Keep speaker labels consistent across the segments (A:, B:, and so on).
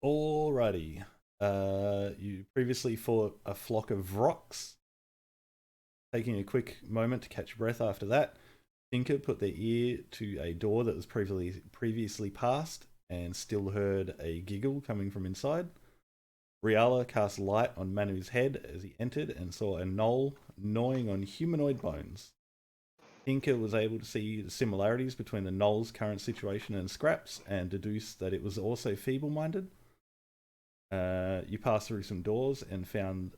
A: Alrighty. You previously fought a flock of rocks. Taking a quick moment to catch your breath after that, Tinker put their ear to a door that was previously passed and still heard a giggle coming from inside. Riala cast light on Manu's head as he entered and saw a knoll gnawing on humanoid bones. Tinker was able to see the similarities between the knoll's current situation and Scraps and deduced that it was also feeble minded. You passed through some doors and found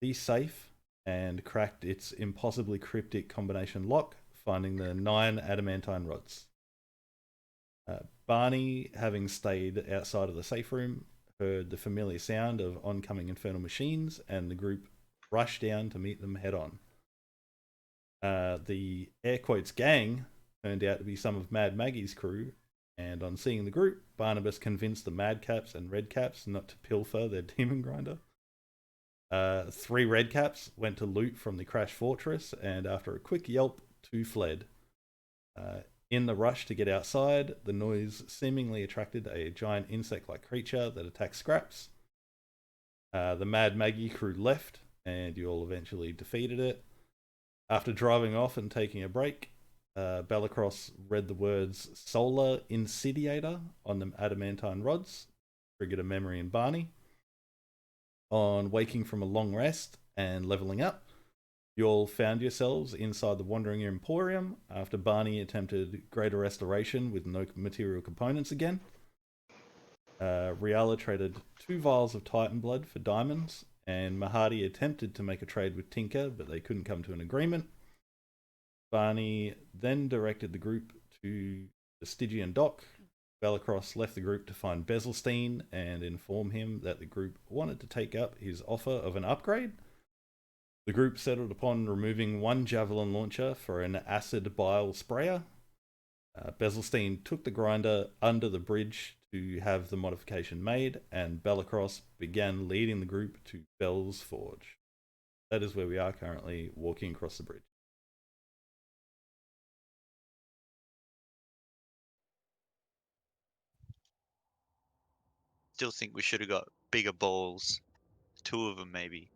A: the safe and cracked its impossibly cryptic combination lock, finding the 9 adamantine rods. Barney, having stayed outside of the safe room, heard the familiar sound of oncoming infernal machines, and the group rushed down to meet them head on. The air quotes gang turned out to be some of Mad Maggie's crew, and on seeing the group, Barnabas convinced the Madcaps and Redcaps not to pilfer their demon grinder. 3 Redcaps went to loot from the crashed fortress, and after a quick yelp, 2 fled. In the rush to get outside, the noise seemingly attracted a giant insect-like creature that attacked Scraps. The Mad Maggie crew left, and you all eventually defeated it. After driving off and taking a break, Bellacross read the words Solar Insidiator on the adamantine rods, triggered a memory in Barney. On waking from a long rest and leveling up, you all found yourselves inside the Wandering Emporium after Barney attempted greater restoration with no material components again. Riala traded 2 vials of Titan blood for diamonds, and Mahadi attempted to make a trade with Tinker, but they couldn't come to an agreement. Barney then directed the group to the Stygian dock. Bellacross left the group to find Bezelstein and inform him that the group wanted to take up his offer of an upgrade. The group settled upon removing 1 javelin launcher for an acid bile sprayer. Bezelstein took the grinder under the bridge to have the modification made, and Bellacross began leading the group to Bell's Forge. That is where we are currently, walking across the bridge.
B: Still think we should have got bigger balls. 2 of them, maybe.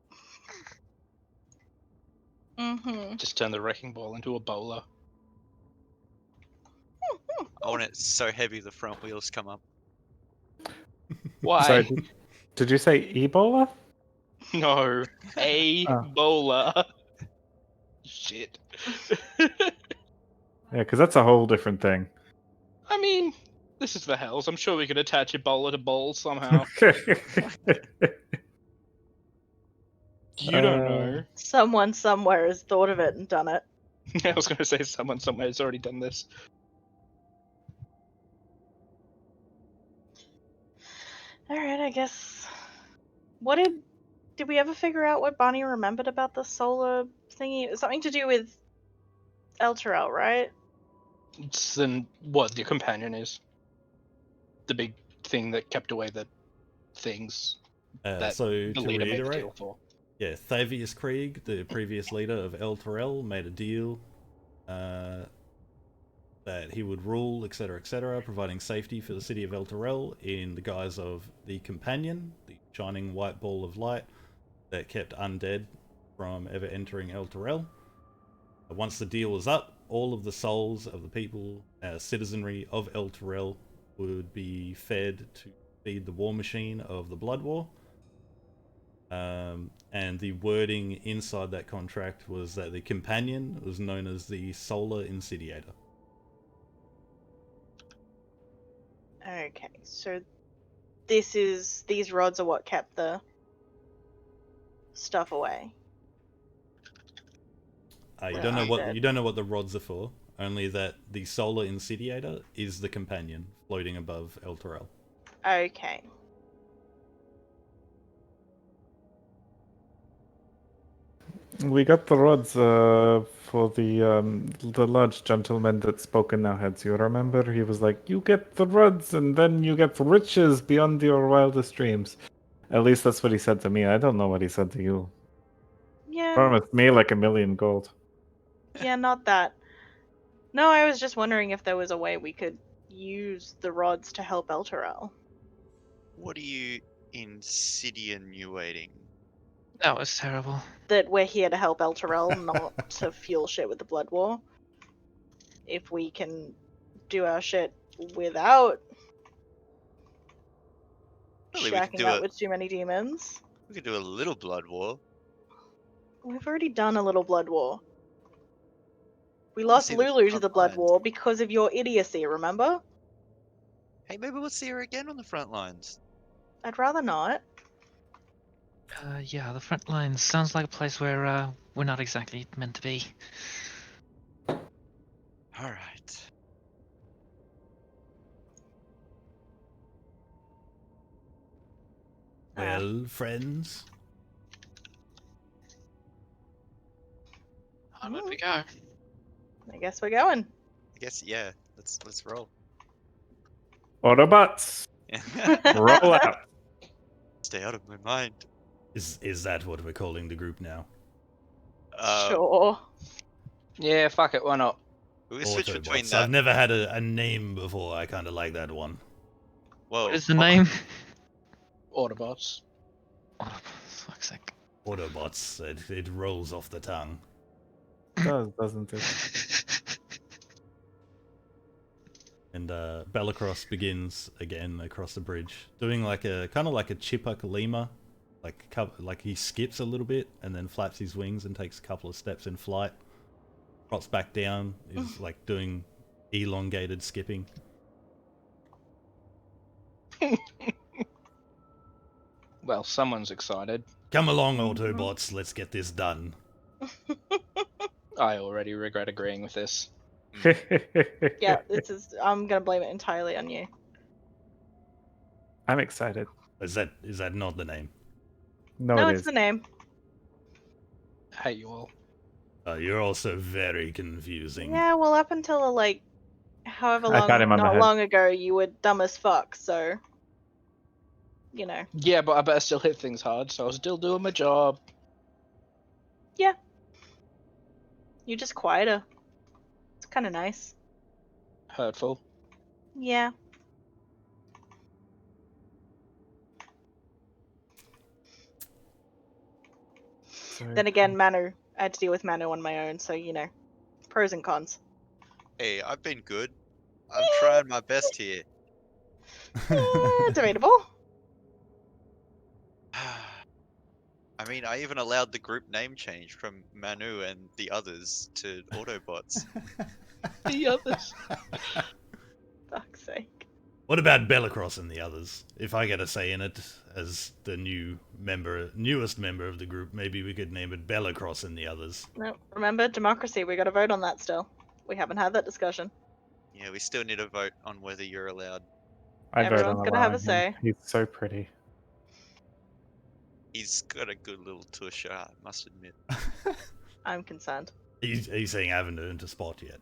C: Just turn the wrecking ball into a bowler.
B: I want it so heavy the front wheels come up.
C: Why?
D: Sorry, did you say Ebola?
C: No, a
D: Oh.
C: bowler. Shit.
D: Yeah, because that's a whole different thing.
C: I mean, this is the Hells. I'm sure we could attach Ebola to balls somehow. You don't know.
E: Someone somewhere has thought of it and done it.
C: I was going to say someone somewhere has already done this.
E: Alright, I guess. What did we ever figure out what Bonnie remembered about the solar thingy? It was something to do with Elturel, right?
C: It's what the companion is. The big thing that kept away the things that
A: So
C: the
A: to
C: leader made the
A: reiterate,
C: deal for.
A: yeah, Thavius Krieg, the previous leader of Elturel, made a deal that he would rule, etc., providing safety for the city of Elturel in the guise of the Companion, the shining white ball of light that kept undead from ever entering Elturel. Once the deal was up, all of the souls of the people, citizenry of Elturel, would be fed to feed the war machine of the Blood War. And the wording inside that contract was that the Companion was known as the Solar Insidiator.
E: Okay, so these rods are what kept the stuff away.
A: You don't know what the rods are for. Only that the Solar Insidiator is the Companion floating above Elturel.
E: Okay.
D: We got the rods for the large gentleman that spoke in our heads. You remember? He was like, "You get the rods, and then you get riches beyond your wildest dreams." At least that's what he said to me. I don't know what he said to you.
E: Yeah.
D: Promised me like 1,000,000 gold.
E: Yeah, not that. No, I was just wondering if there was a way we could use the rods to help Elturel.
B: What are you insinuating?
F: That was terrible.
E: That we're here to help Elturel, not to fuel shit with the Blood War. If we can do our shit without
B: Really, we could
E: shacking
B: do
E: up
B: a
E: with too many demons.
B: we could do a little blood war.
E: We've already done a little Blood War. We
B: Let's
E: lost
B: see the
E: Lulu to
B: front
E: the Blood
B: lines.
E: War because of your idiocy, remember?
B: Hey, maybe we'll see her again on the front lines.
E: I'd rather not.
F: Yeah, the front lines sounds like a place where we're not exactly meant to be.
B: All right.
A: Well, friends,
F: Onward we go.
E: I guess we're going.
B: I guess yeah. Let's roll.
D: Autobots, roll out.
B: Stay out of my mind.
A: is that what we're calling the group now?
E: Sure.
C: Yeah, fuck it, why not?
B: We can switch between
A: Autobots.
B: that.
A: I've never had a name before. I kind of like that one.
B: Whoa.
F: What is the name?
C: Autobots.
F: Oh, fuck's sake.
A: Autobots. It rolls off the tongue.
D: Does, doesn't it?
A: And Bellicross begins again across the bridge, doing like a kind of like a Chipper-Kalima, like he skips a little bit and then flaps his wings and takes a couple of steps in flight. Drops back down, is like doing elongated skipping.
C: Well, someone's excited.
A: Come along, Autobots, let's get this done.
C: I already regret agreeing with this.
E: Yeah, I'm gonna blame it entirely on you.
D: I'm excited.
A: Is that not the name?
D: No,
E: No,
D: it
E: it's
D: is.
E: the name.
C: Hate you all.
A: You're also very confusing.
E: Yeah, well, up until like, however
D: I got him on the
E: not
D: head.
E: long ago, you were dumb as fuck. So, you know.
C: Yeah, but I better still hit things hard, so I'll still doing my job.
E: You're just quieter. It's kind of nice.
C: Hurtful.
E: Yeah.
D: So,
E: Then again, Manu. I had to deal with Manu on my own, so you know, pros and cons.
B: Hey, I've been good. I'm trying my best here.
E: Debatable.
B: I mean, I even allowed the group name change from Manu and the others to Autobots.
C: The others.
E: Fuck's sake.
A: What about Bellicross and the others? If I get a say in it as the newest member of the group, maybe we could name it Bellicross and the others.
E: No, remember democracy. We got to vote on that still. We haven't had that discussion.
B: Yeah, we still need to vote on whether you're allowed.
D: I vote
E: Everyone's
D: on
E: gonna have a
D: allowing him.
E: say.
D: He's so pretty.
B: He's got a good little tush, I must admit.
E: I'm concerned.
A: Are you saying I haven't earned a spot yet?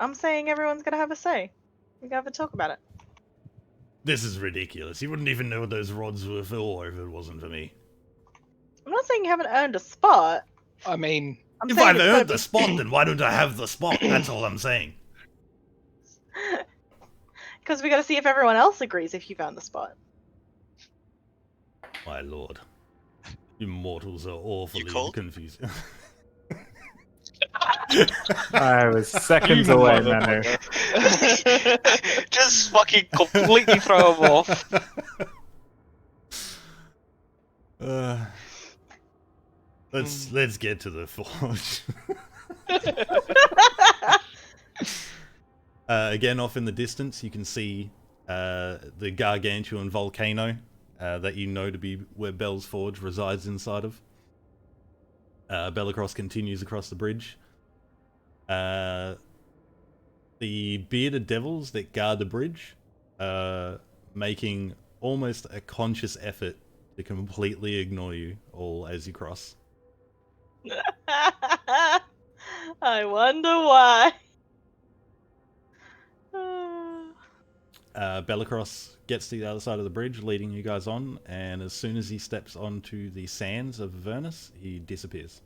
E: I'm saying everyone's gonna have a say. We gotta have a talk about it.
A: This is ridiculous. You wouldn't even know what those rods were for if it wasn't for me.
E: I'm not saying you haven't earned a spot.
C: I mean,
E: I'm
A: If
E: saying
A: I've
E: it's gotta
A: earned the spot, then why don't I have the spot? That's all I'm saying.
E: Because we gotta see if everyone else agrees if you found the spot.
A: My lord. You mortals are awfully
B: called?
A: confusing.
D: I was seconds away, Manu.
F: Just fucking completely throw him off.
A: Let's get to the forge. Again, off in the distance, you can see the gargantuan volcano that you know to be where Bell's Forge resides inside of. Bellicross continues across the bridge. The bearded devils that guard the bridge are making almost a conscious effort to completely ignore you all as you cross.
E: I wonder why.
A: Bellicross gets to the other side of the bridge, leading you guys on, and as soon as he steps onto the sands of Avernus, he disappears.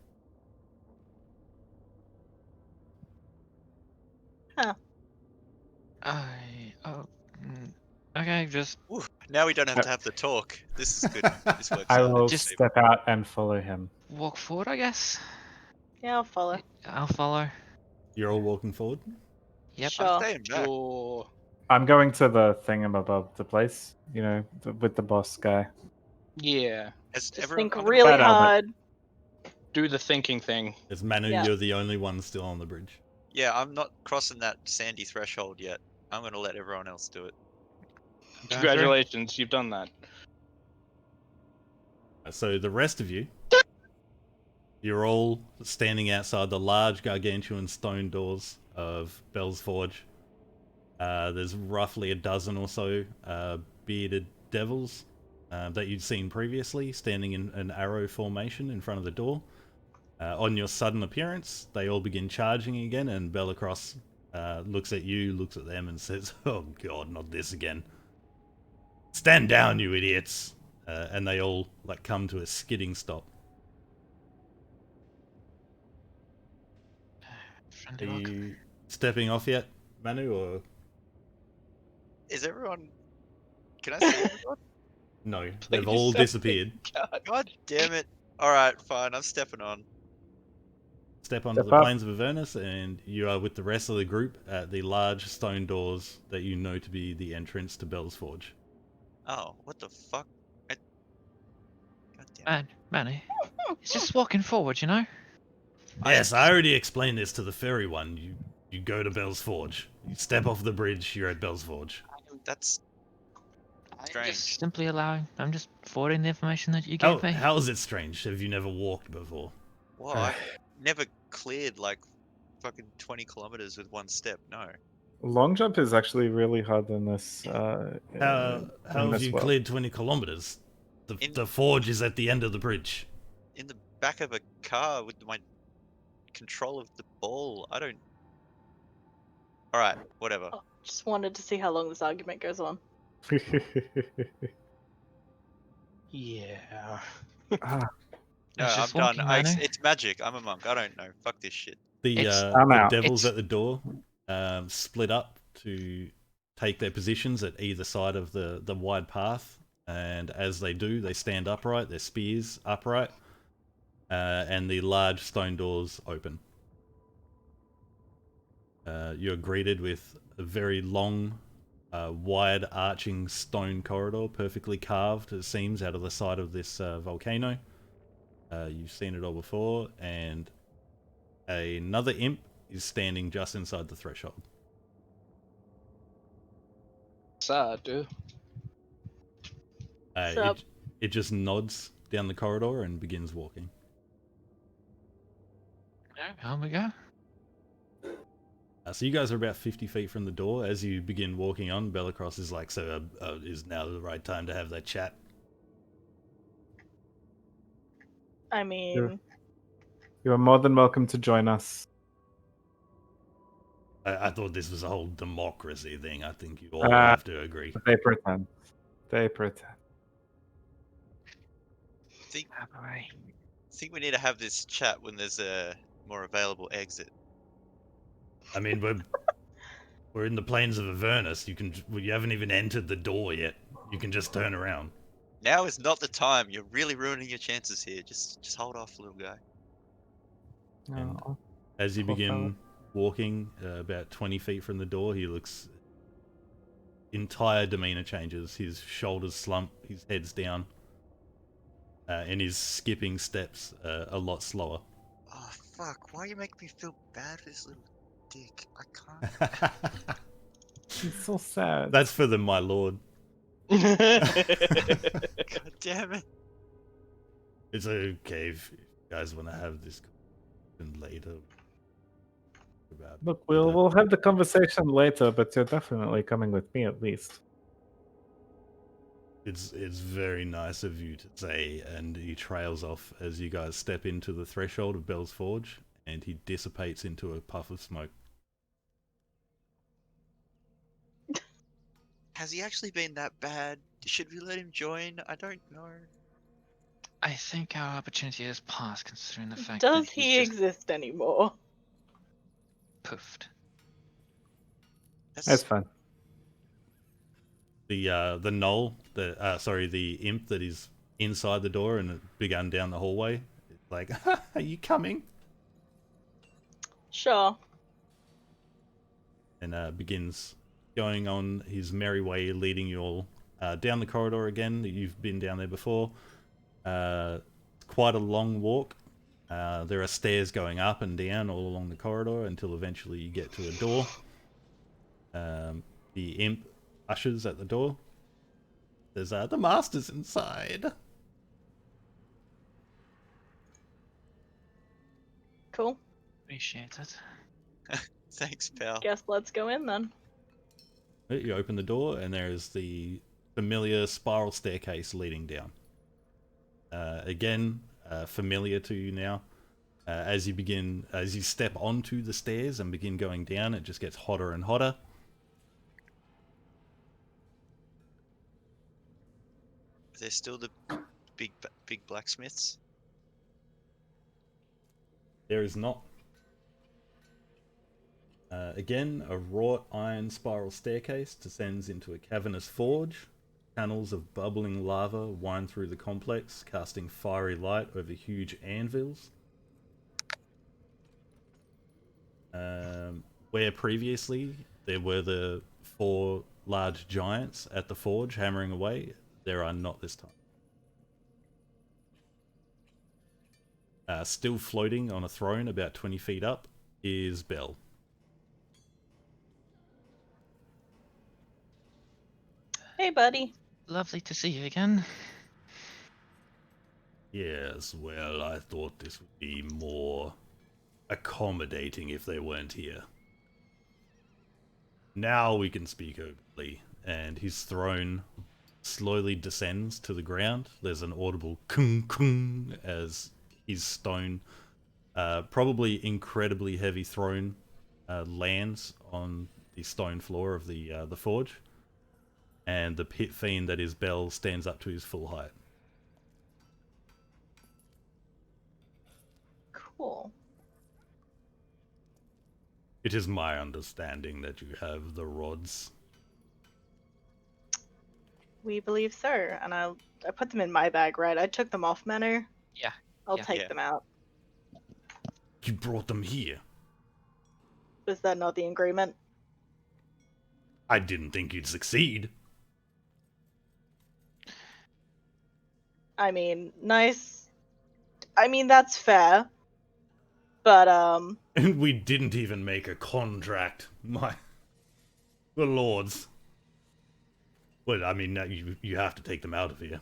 F: Okay, just
B: Ooh, now we don't have to have the talk. This is good. This works
D: I
B: out.
D: will
F: Just-
D: step out and follow him.
F: walk forward, I guess.
E: Yeah, I'll follow.
F: I'll follow.
A: You're all walking forward.
F: Yep.
B: I'm
E: Sure.
B: staying back.
C: Sure.
D: I'm going to the thingamabob, the place, with the boss guy.
C: Yeah.
B: Has
E: Just
B: everyone?
E: think
B: I'm gonna-
E: really
D: That Albert.
E: hard.
C: Do the thinking thing.
A: As Manu,
E: Yeah.
A: you're the only one still on the bridge.
B: Yeah, I'm not crossing that sandy threshold yet. I'm gonna let everyone else do it.
F: Go through.
C: Congratulations, you've done that.
A: So the rest of you, you're all standing outside the large gargantuan stone doors of Bell's Forge. There's roughly a dozen or so bearded devils that you'd seen previously, standing in an arrow formation in front of the door. On your sudden appearance, they all begin charging again, and Bellacross looks at you, looks at them, and says, "Oh God, not this again! Stand down, you idiots!" And they all come to a skidding stop.
F: Friendly
A: Are
F: welcome.
A: you stepping off yet, Manu, or
B: Is everyone? Can I see everyone?
A: no? They've
C: Please
A: all
C: stop it.
A: disappeared.
B: God damn it! All right, fine. I'm stepping on.
A: Step onto
D: Step
A: the
D: up.
A: plains of Avernus, and you are with the rest of the group at the large stone doors that you know to be the entrance to Bell's Forge.
B: Oh, what the fuck? God damn it.
F: Man, Manny, it's just walking forward, you know.
A: Yes, I already explained this to the fairy one. You go to Bell's Forge. You step off the bridge, you're at Bell's Forge.
B: That's
F: I'm
B: Strange.
F: just simply allowing. I'm just forwarding the information that you gave me.
A: How is it strange? Have you never walked before?
B: well, I never cleared like fucking 20 kilometers with one step. No.
D: Long jump is actually really hard in this.
A: How
D: in
A: have
D: this
A: you
D: world.
A: cleared 20 kilometers?
B: In-
A: The forge is at the end of the bridge.
B: In the back of a car with my control of the ball. I don't. All right, whatever.
E: Oh, just wanted to see how long this argument goes on.
C: Yeah.
D: Ah,
B: No,
F: It's
B: I'm
F: just
B: done.
F: walking, Manu.
B: It's magic. I'm a monk. I don't know. Fuck this shit.
A: The
F: It's-
D: I'm out.
A: devils
F: It's-
A: at the door split up to take their positions at either side of the wide path, and as they do, they stand upright, their spears upright, and the large stone doors open. You're greeted with a very long, wide arching stone corridor, perfectly carved, it seems, out of the side of this volcano. You've seen it all before, and another imp is standing just inside the threshold.
C: Sad, dude.
E: Sup?
A: It just nods down the corridor and begins walking.
F: Here we go.
A: So you guys are about 50 feet from the door. As you begin walking on, Bellacross is like, "So is now the right time to have that chat?"
E: I mean,
D: you are more than welcome to join us.
A: I thought this was a whole democracy thing. I think you all
D: Ah.
A: have to agree.
D: But they pretend. They pretend.
B: Think we need to have this chat when there's a more available exit.
A: I mean, we're in the plains of Avernus. You haven't even entered the door yet. You can just turn around.
B: Now is not the time. You're really ruining your chances here. Just hold off, little guy.
A: And
D: Oh,
A: as you
D: poor
A: begin walking about 20 feet from the door, he looks. Entire demeanor changes. His shoulders slump, his head's down, and his skipping steps a lot slower.
B: Oh fuck! Why you make me feel bad for this little dick? I can't.
D: it's so sad.
A: That's for the my lord.
B: God damn it!
A: It's okay if you guys want to have this conversation later. About
D: Look, we'll have the conversation later, but you're definitely coming with me at least.
A: It's very nice of you to say, and he trails off as you guys step into the threshold of Bell's Forge, and he dissipates into a puff of smoke.
B: Has he actually been that bad? Should we let him join? I don't know.
F: I think our opportunity has passed, considering the fact
E: does
F: that
E: he
F: he's just
E: exist anymore?
F: poofed.
D: That's fine.
A: the gnoll, the imp that is inside the door and begun down the hallway. It's like, are you coming?
E: Sure.
A: And begins going on his merry way, leading you all down the corridor again. You've been down there before. Quite a long walk. There are stairs going up and down all along the corridor until eventually you get to a door. The imp ushers at the door. There's the master's inside.
E: Cool.
F: Appreciate it.
B: Thanks, pal.
E: Guess let's go in then.
A: You open the door and there is the familiar spiral staircase leading down. Again, familiar to you now. As you step onto the stairs and begin going down, it just gets hotter and hotter.
B: There's still the big blacksmiths.
A: There is not. Again, a wrought iron spiral staircase descends into a cavernous forge. Channels of bubbling lava wind through the complex, casting fiery light over huge anvils. Where previously there were the 4 large giants at the forge hammering away, there are not this time. Still floating on a throne about 20 feet up is Belle.
E: Hey, buddy.
F: Lovely to see you again.
A: Yes, well, I thought this would be more accommodating if they weren't here. Now we can speak openly, and his throne slowly descends to the ground. There's an audible kung kung as his stone, probably incredibly heavy throne, lands on the stone floor of the forge, and the pit fiend that is Belle stands up to his full height.
E: Cool.
A: It is my understanding that you have the rods.
E: We believe so. And I put them in my bag, right? I took them off Manor.
F: Yeah.
E: I'll
F: Yeah.
E: take them out.
A: You brought them here.
E: Was that not the agreement?
A: I didn't think you'd succeed.
E: I mean, nice. I mean, that's fair. But,
A: And we didn't even make a contract. The lords. Well, I mean, now you have to take them out of here.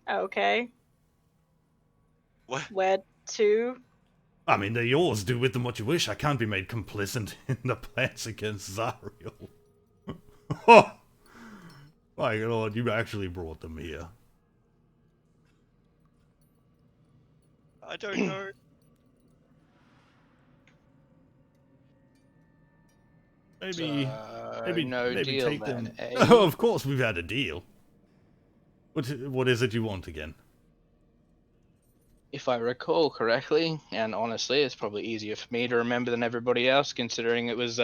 E: okay.
B: What?
E: Where to?
A: I mean, they're yours. Do with them what you wish. I can't be made complicit in the plans against Zariel. Oh! My lord, you actually brought them here.
B: I don't know.
A: Maybe
C: no
A: maybe
C: deal
A: take
C: then,
A: them.
C: eh?
A: Oh, of course, we've had a deal. What is it you want again?
C: If I recall correctly, and honestly, it's probably easier for me to remember than everybody else, considering it was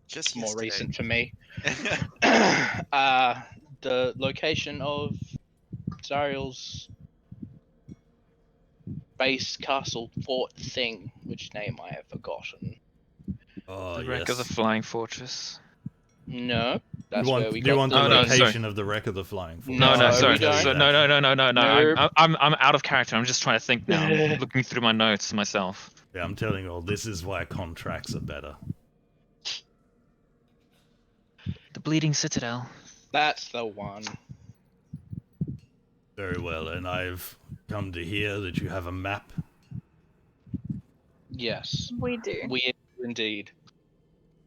B: Just
C: more
B: yesterday.
C: recent for me. The location of Zariel's base, castle, fort thing, which name I have forgotten.
A: Oh,
F: The
A: yes.
F: wreck of the flying fortress.
C: No, that's
A: you
C: where we
A: want
C: got
A: the
F: Oh, no, sorry.
A: location of the wreck of the flying fortress.
C: No,
F: No,
C: we
F: sorry.
C: don't.
F: So, no.
C: Nope.
F: I'm out of character. I'm just trying to think now. I'm looking through my notes myself.
A: Yeah, I'm telling you all, this is why contracts are better.
F: The Bleeding Citadel.
C: That's the one.
A: Very well, and I've come to hear that you have a map.
C: Yes,
E: We do.
C: we indeed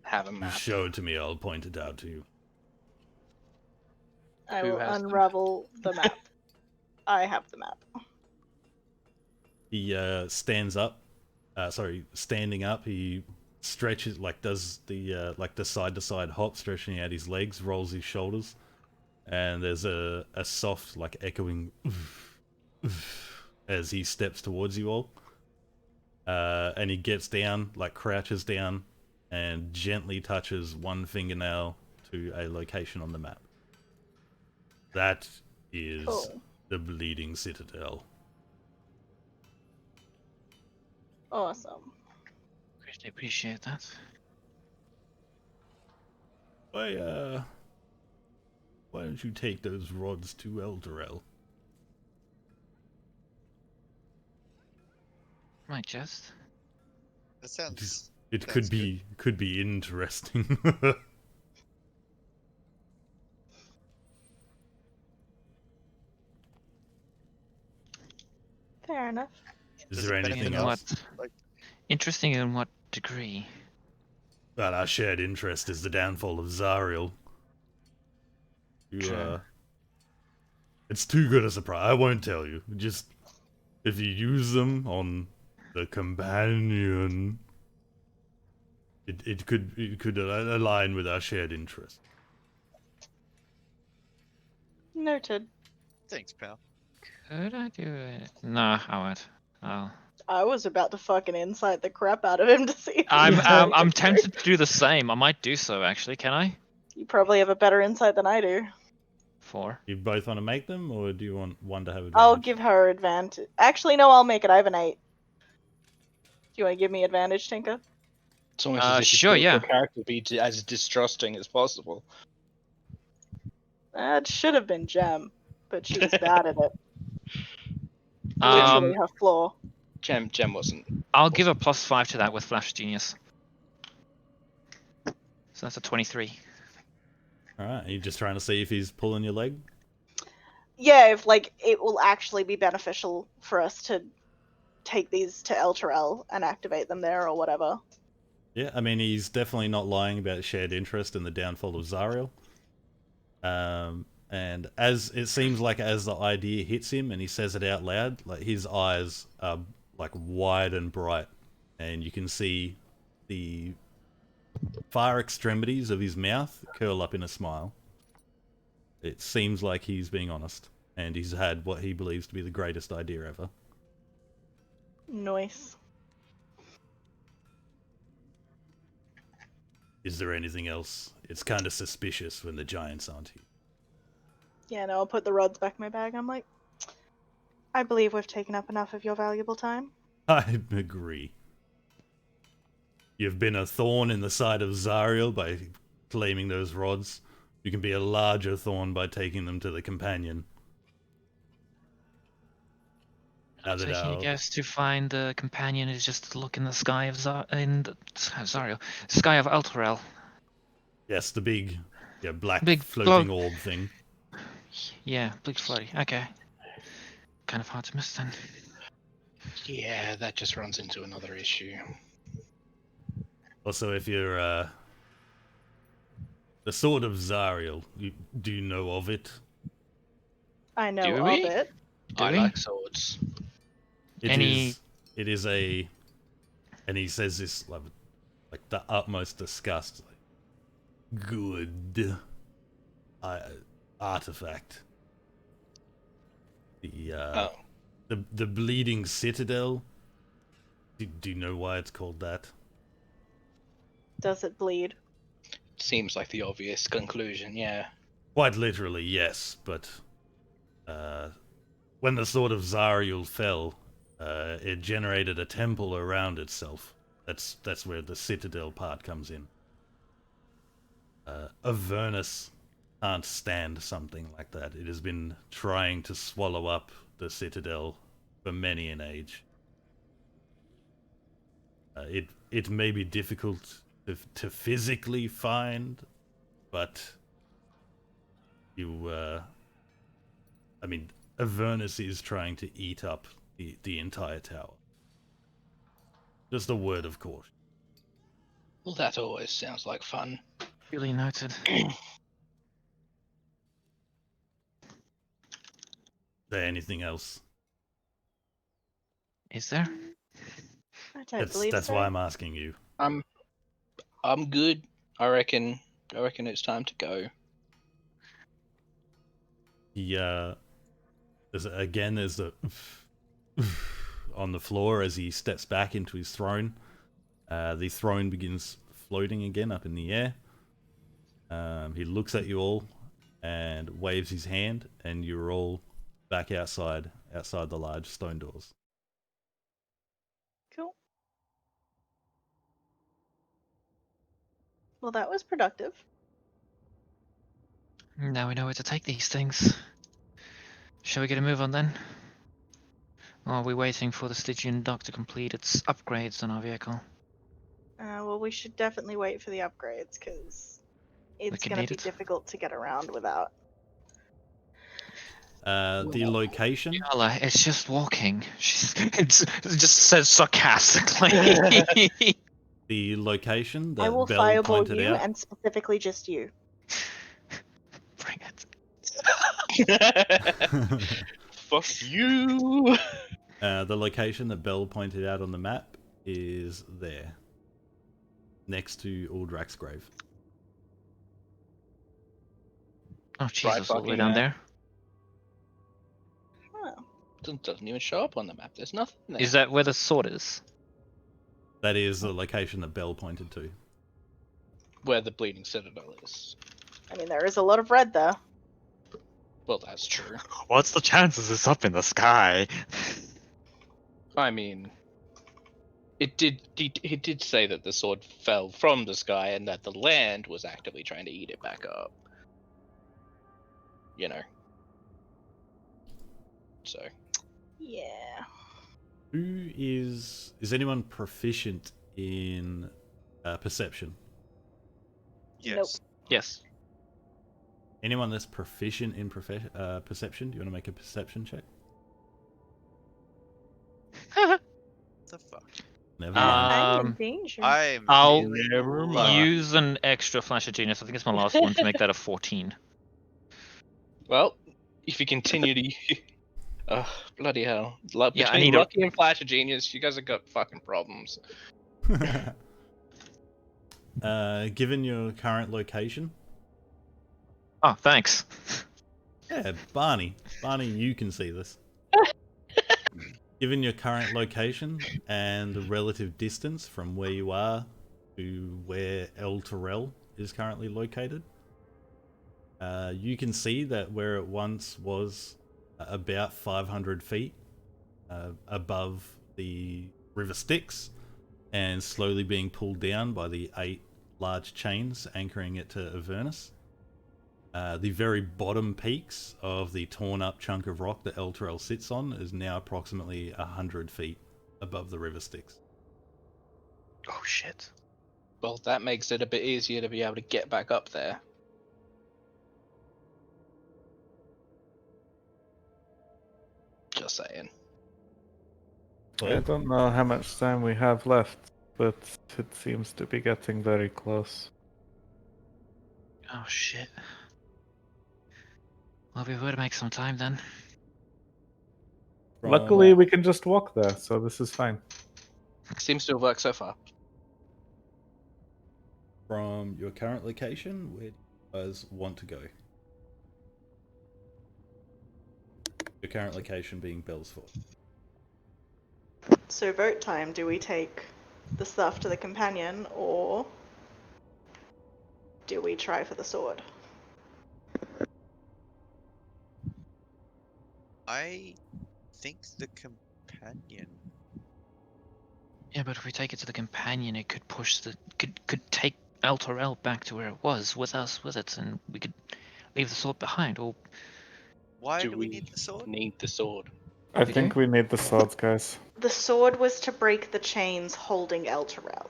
C: have a
A: You
C: map.
A: show it to me, I'll point it out to you.
E: I
C: Who
E: will
C: has the map?
E: unravel the map. I have the map.
A: He standing up, he stretches, does the side-to-side hop, stretching out his legs, rolls his shoulders, and there's a soft, echoing oof, oof, as he steps towards you all. And he gets down, crouches down, and gently touches one fingernail to a location on the map. That is
E: Cool.
A: the Bleeding Citadel.
E: Awesome.
F: Greatly appreciate that.
A: Why don't you take those rods to Elturel?
F: Might just.
B: That sounds.
A: It
B: Sounds
A: could be interesting.
E: Fair enough.
A: Is
B: Does
A: there
B: it benefit
A: anything
F: In
A: else?
F: what?
B: Like-
F: Interesting in what degree?
A: Well, our shared interest is the downfall of Zariel.
F: True.
A: It's too good a surprise. I won't tell you. Just if you use them on the companion, it could align with our shared interest.
E: Noted.
B: Thanks, pal.
F: Could I do it? Nah, I won't.
E: I was about to fucking insight the crap out of him to see if
F: I'm tempted to do the same. I might do so actually. Can I?
E: You probably have a better insight than I do.
F: 4.
A: You both want to make them, or do you want one to have advantage?
E: I'll give her advantage. Actually, no, I'll make it. I have an 8. Do you want to give me advantage, Tinka?
C: It's almost as if
F: Sure,
C: you want
F: yeah.
C: your character to be as distrusting as possible.
E: It should have been Gem, but she was bad at it.
F: Um,
E: Literally her flaw.
C: Gem wasn't.
F: I'll give a +5 to that with Flash Genius. So that's a 23.
A: Alright, are you just trying to see if he's pulling your leg?
E: Yeah, if like it will actually be beneficial for us to take these to Elturel and activate them there or whatever.
A: Yeah, I mean, he's definitely not lying about shared interest in the downfall of Zariel. And as it seems like as the idea hits him and he says it out loud, like his eyes are like wide and bright, and you can see the far extremities of his mouth curl up in a smile. It seems like he's being honest, and he's had what he believes to be the greatest idea ever.
E: Nice.
A: Is there anything else? It's kind of suspicious when the giants aren't here.
E: Yeah, no, I'll put the rods back in my bag. I'm like, I believe we've taken up enough of your valuable time.
A: I agree. You've been a thorn in the side of Zariel by claiming those rods. You can be a larger thorn by taking them to the companion. Now that
F: Taking you
A: our-
F: guys to find the companion is just to look in the sky of Zariel, sky of Elturel.
A: Yes, the big, black
F: Big
A: floating orb thing.
F: Yeah, big floaty. Okay. Kind of hard to miss then.
C: Yeah, that just runs into another issue.
A: Also, if you're the Sword of Zariel, do you know of it?
E: I know
F: Do
E: of
F: we?
E: it.
F: Do
C: I
F: we?
C: like swords.
A: It is a, and he says this like the utmost disgust. Like, good artifact. The Bleeding Citadel. Do you know why it's called that?
E: Does it bleed?
C: Seems like the obvious conclusion, yeah.
A: Quite literally, yes, but when the Sword of Zariel fell, it generated a temple around itself. That's where the Citadel part comes in. Avernus can't stand something like that. It has been trying to swallow up the Citadel for many an age. It may be difficult to physically find, but I mean, Avernus is trying to eat up the entire tower. Just a word of caution.
C: Well, that always sounds like fun.
F: Really noted.
A: Is there anything else?
F: Is there?
E: I don't believe
A: That's
E: so.
A: why I'm asking you.
C: I'm good. I reckon it's time to go.
A: There's a on the floor as he steps back into his throne. The throne begins floating again up in the air. He looks at you all and waves his hand, and you're all back outside the large stone doors.
E: Cool. Well, that was productive.
F: Now we know where to take these things. Shall we get a move on then? Or are we waiting for the Stygian dock to complete its upgrades on our vehicle?
E: Well, we should definitely wait for the upgrades because it's
F: could
E: going
F: need
E: to be
F: it.
E: difficult to get around without.
A: The location.
F: Yala, it's just walking. It just says sarcastically.
A: The location
E: I
A: that
E: will
A: Bell
E: fireball
A: pointed
E: you,
A: out.
E: and specifically just you.
F: Bring it.
C: Fuck you.
A: The location that Bell pointed out on the map is there, next to Uldrak's grave.
F: Oh Jesus, all the way
C: fucking
F: down
C: there.
F: there.
E: Oh.
C: Doesn't even show up on the map. There's nothing there.
F: Is that where the sword is?
A: That is the location that Bell pointed to.
C: where the Bleeding Citadel is?
E: I mean, there is a lot of red there.
C: Well, that's true.
G: What's the chances it's up in the sky?
C: I mean, it did say that the sword fell from the sky and that the land was actively trying to eat it back up. You know. So.
E: Yeah.
A: Who is anyone proficient in perception?
B: Yes.
F: Yes.
A: Anyone that's proficient in perception? Do you want to make a perception check?
B: What the fuck?
A: Never mind.
E: I'm in
F: Um,
E: danger.
B: I'm
F: I'll
B: feeling
C: Never
B: low.
C: mind.
F: use an extra flash of genius. I think it's my last one to make that a 14.
C: Well, if you continue to. Bloody hell.
F: Yeah, I
C: Between
F: need a-
C: Lucky and Flash of Genius, you guys have got fucking problems.
A: Given your current location,
F: Oh, thanks.
A: yeah, Barney, you can see this. Given your current location and the relative distance from where you are to where El Terrell is currently located, you can see that where it once was about 500 feet above the River Styx and slowly being pulled down by the 8 large chains anchoring it to Avernus. The very bottom peaks of the torn up chunk of rock that El Terrell sits on is now approximately 100 feet above the River Styx.
F: Oh shit.
C: Well, that makes it a bit easier to be able to get back up there. Just saying.
D: I don't know how much time we have left, but it seems to be getting very close.
F: Oh shit. Well, we would make some time then.
D: Luckily, we can just walk there, so this is fine.
C: Seems to have worked so far.
A: From your current location, where do you guys want to go? Your current location being Bellsford.
E: So vote time. Do we take the stuff to the companion, or do we try for the sword?
B: I think the companion.
F: Yeah, but if we take it to the companion, it could push the could take El Terrell back to where it was with us with it, and we could leave the sword behind. Or
B: Why
C: Do
B: do we
C: we
B: need the sword?
C: Need the sword.
D: I
F: We
D: think
F: do?
D: we need the swords, guys.
E: The sword was to break the chains holding El Terrell.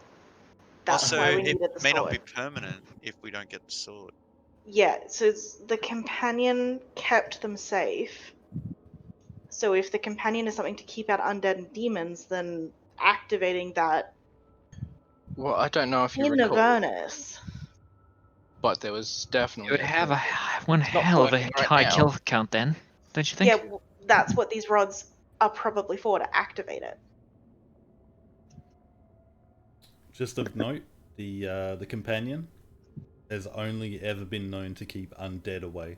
E: That's
B: Also,
E: why we
B: it
E: needed the
B: may
E: sword.
B: not be permanent if we don't get the sword.
E: Yeah, so the companion kept them safe. So if the companion is something to keep out undead and demons, then activating that
C: Well, I don't know if you
E: in
C: recall,
E: Avernus.
C: but there was
F: it
C: definitely
F: would have one
C: not
F: hell of a
C: working right
F: high
C: now.
F: kill count then, don't you think?
E: Yeah, well, that's what these rods are probably for, to activate it.
A: Just of note, the companion has only ever been known to keep undead away.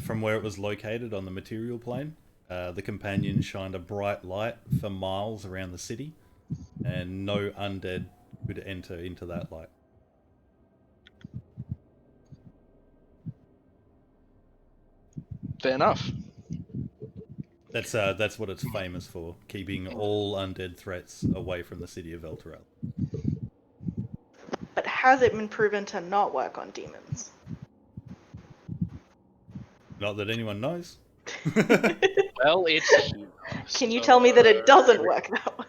A: From where it was located on the material plane, the companion shined a bright light for miles around the city, and no undead could enter into that light.
C: Fair enough.
A: That's what it's famous for, keeping all undead threats away from the city of Elturel.
E: But has it been proven to not work on demons?
A: Not that anyone knows.
C: Well, it's here.
E: Can you tell me that it doesn't work that way?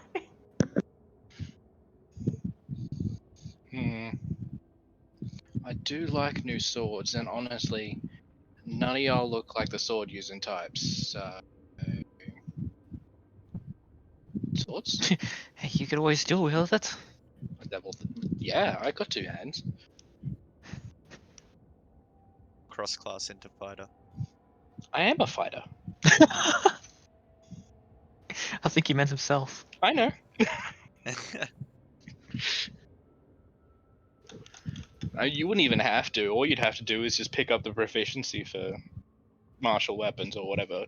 C: I do like new swords, and honestly, none of y'all look like the sword using types. So... Swords?
F: Hey, you could always dual wield it.
C: Yeah, I got 2 hands.
B: Cross-class into fighter.
C: I am a fighter.
F: I think he meant himself.
C: I know. You wouldn't even have to. All you'd have to do is just pick up the proficiency for martial weapons or whatever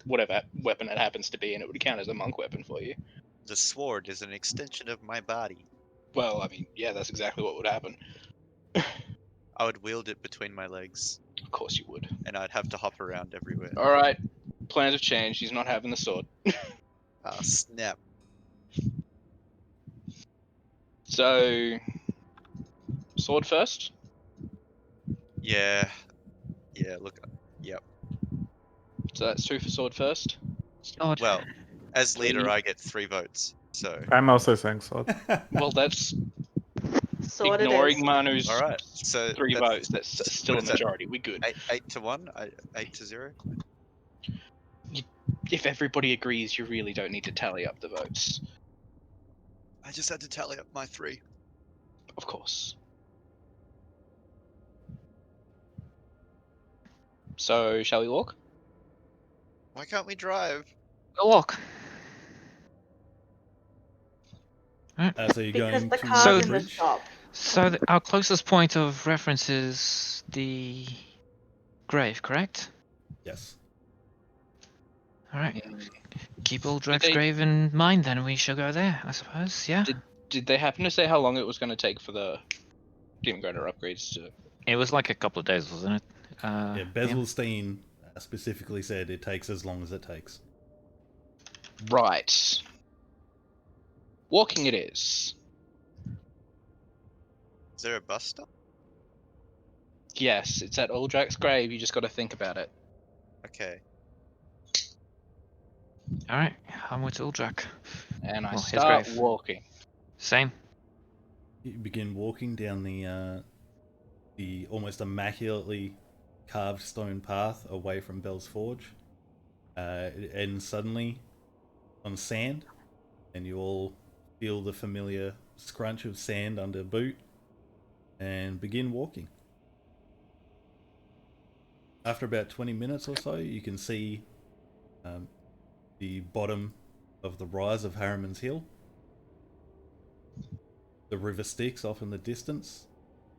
C: weapon it happens to be, and it would count as a monk weapon for you.
B: The sword is an extension of my body.
C: Well, I mean, yeah, that's exactly what would happen.
B: I would wield it between my legs,
C: Of course you would.
B: and I'd have to hop around everywhere.
C: Alright, plans have changed. He's not having the sword.
B: Ah, snap.
C: So, sword first?
B: Yeah. Yeah, look. Yep.
C: So that's 2 for sword first.
F: God.
B: Well, as leader,
C: 3.
B: I get 3 votes, so...
D: I'm also saying sword.
C: Well, that's
E: Sword it
C: ignoring
E: is.
C: Manu's
B: Alright, so
C: 3
B: that's...
C: votes. That's still
B: what
C: a
B: is that?
C: majority. We good.
B: 8-1? 8-0?
C: If everybody agrees, you really don't need to tally up the votes.
B: I just had to tally up my 3.
C: Of course. So, shall we walk?
B: Why can't we drive?
F: Go walk.
A: So you're
E: Because
A: going
E: the
A: to
E: car's
F: So
A: the
E: in the
A: bridge?
E: shop.
F: So our closest point of reference is the grave, correct?
A: Yes.
F: All right. Keep Uldrak's
C: they-
F: grave in mind, then we shall go there, I suppose. Yeah.
C: Did they happen to say how long it was going to take for the Demon Grinder upgrades to...
F: It was like a couple of days, wasn't it?
A: Yeah, Bezelstein specifically said it takes as long as it takes.
C: Right. Walking it is.
B: Is there a bus stop?
C: Yes, it's at Uldrak's grave, you just got to think about it.
B: Okay.
F: All right. I'm with Uldrak.
C: And I
F: Well, his
C: start
F: grave.
C: walking.
F: Same.
A: You begin walking down the almost immaculately carved stone path away from Bell's Forge. It ends suddenly on sand, and you all feel the familiar scrunch of sand under boot and begin walking. After about 20 minutes or so, you can see the bottom of the rise of Harriman's Hill. The river Styx off in the distance,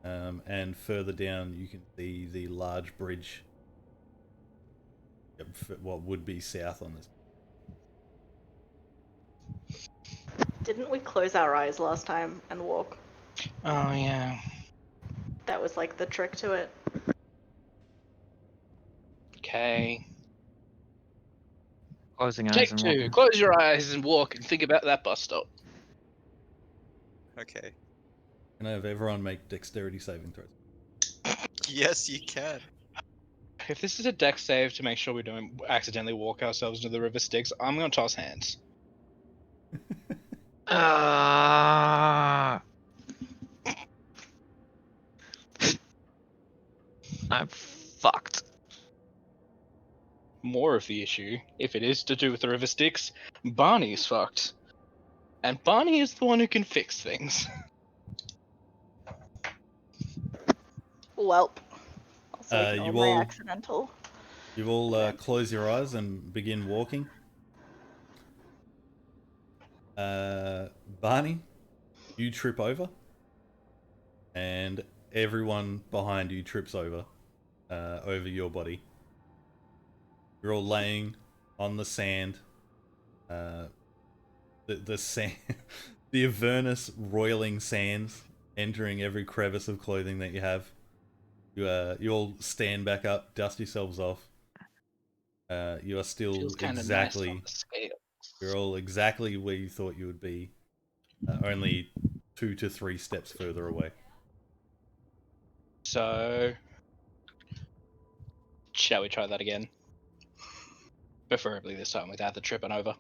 A: and further down you can see the large bridge, what would be south on this.
E: Didn't we close our eyes last time and walk?
C: Oh, yeah.
E: That was like the trick to it.
C: Okay.
F: Closing eyes
C: Take
F: and
C: 2.
F: walking.
C: Close your eyes and walk and think about that bus stop.
B: Okay.
A: Can I have everyone make dexterity saving throws?
B: Yes, you can.
C: If this is a dex save to make sure we don't accidentally walk ourselves into the river Styx, I'm going to toss hands.
F: I'm fucked.
C: More of the issue, if it is to do with the river Styx, Barney's fucked. And Barney is the one who can fix things.
E: Welp. Also ignore
A: You
E: my
A: all-
E: accidental.
A: You all close your eyes and begin walking. Barney, you trip over, and everyone behind you trips over your body. You're all laying on the sand. The sand, the Avernus roiling sands entering every crevice of clothing that you have. You all stand back up, dust yourselves off. You are still
C: Feels kind of
A: exactly.
C: nice on the scale.
A: You're all exactly where you thought you would be, only 2 to 3 steps further away.
C: So, shall we try that again? Preferably this time without the tripping over.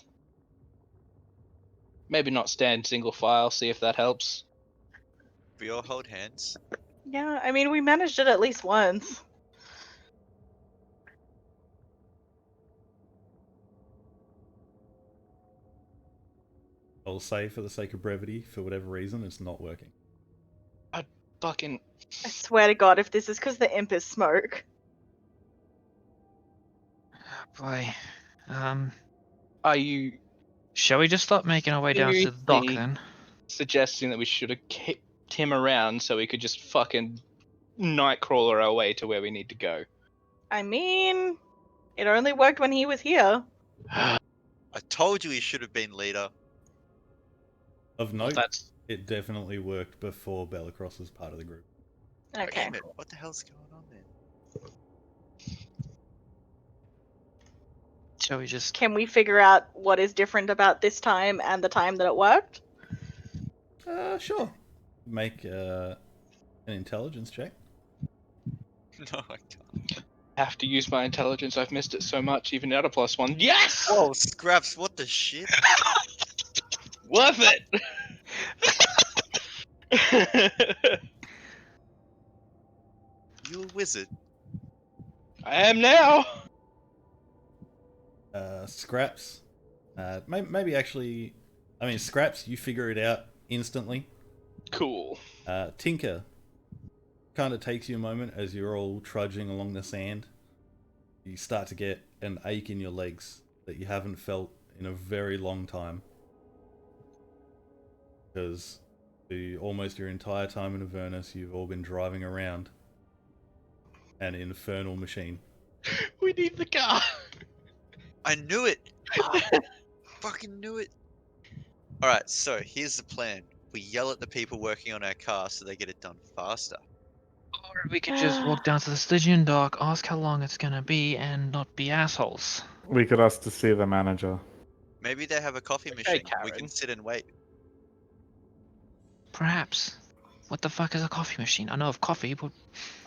C: Maybe not stand single file, see if that helps.
B: We all hold hands.
E: Yeah, I mean, we managed it at least once.
A: I'll say, for the sake of brevity, for whatever reason, it's not working.
C: Fucking.
E: I swear to God, if this is because the imp is smoke.
F: Oh boy.
C: Are you
F: Shall we just start making our way down to the dock
C: seriously
F: then?
C: suggesting that we should have kept him around so we could just fucking nightcrawler our way to where we need to go?
E: I mean, it only worked when he was here.
B: I told you he should have been leader.
A: Of
C: Well,
A: note,
C: that's
A: it definitely worked before Bellacross was part of the group.
E: Okay.
B: Damn it, what the hell's going on there?
F: Shall we just...
E: Can we figure out what is different about this time and the time that it worked?
A: Sure. Make an intelligence check.
B: No, I can't.
C: have to use my intelligence. I've missed it so much, even at a +1. Yes!
B: Whoa, Scraps, what the shit?
C: Worth it!
B: You a wizard?
C: I am now!
A: Scraps. Maybe actually... I mean, Scraps, you figure it out instantly.
C: Cool.
A: Tinker. Kind of takes you a moment as you're all trudging along the sand. You start to get an ache in your legs that you haven't felt in a very long time. Because almost your entire time in Avernus, you've all been driving around an infernal machine.
C: We need the car!
B: I knew it! Fucking knew it! Alright, so here's the plan. We yell at the people working on our car so they get it done faster.
F: Or we could just walk down to the Stygian dock, ask how long it's gonna be, and not be assholes.
D: We could ask to see the manager.
B: Maybe they have a coffee
C: Okay,
B: machine. We
C: Karen.
B: can sit and wait.
F: Perhaps. What the fuck is a coffee machine? I know of coffee, but...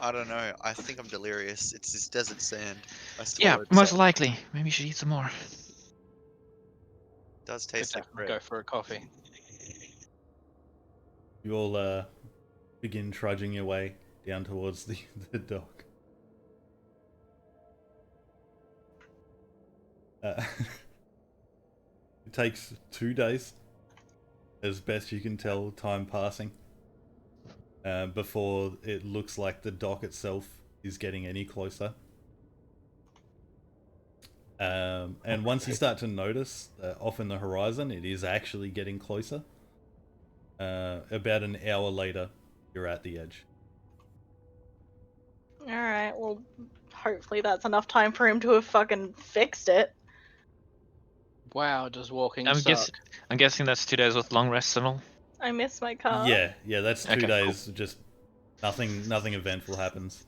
B: I don't know. I think I'm delirious. It's this desert sand. I
F: Yeah,
B: swallowed
F: most
B: some.
F: likely. Maybe you should eat some more.
B: It does taste like bread.
C: Go for a coffee.
A: You all begin trudging your way down towards the dock. It takes 2 days, as best you can tell, time passing, before it looks like the dock itself is getting any closer. And once you start to notice, off in the horizon, it is actually getting closer. About an hour later, you're at the edge.
E: Alright, well, hopefully that's enough time for him to have fucking fixed it.
C: Wow, does walking
F: I'm
C: suck?
F: guessing that's 2 days with long rests and all.
E: I miss my car.
A: Yeah, that's 2
F: Okay,
A: days. Just nothing eventful happens.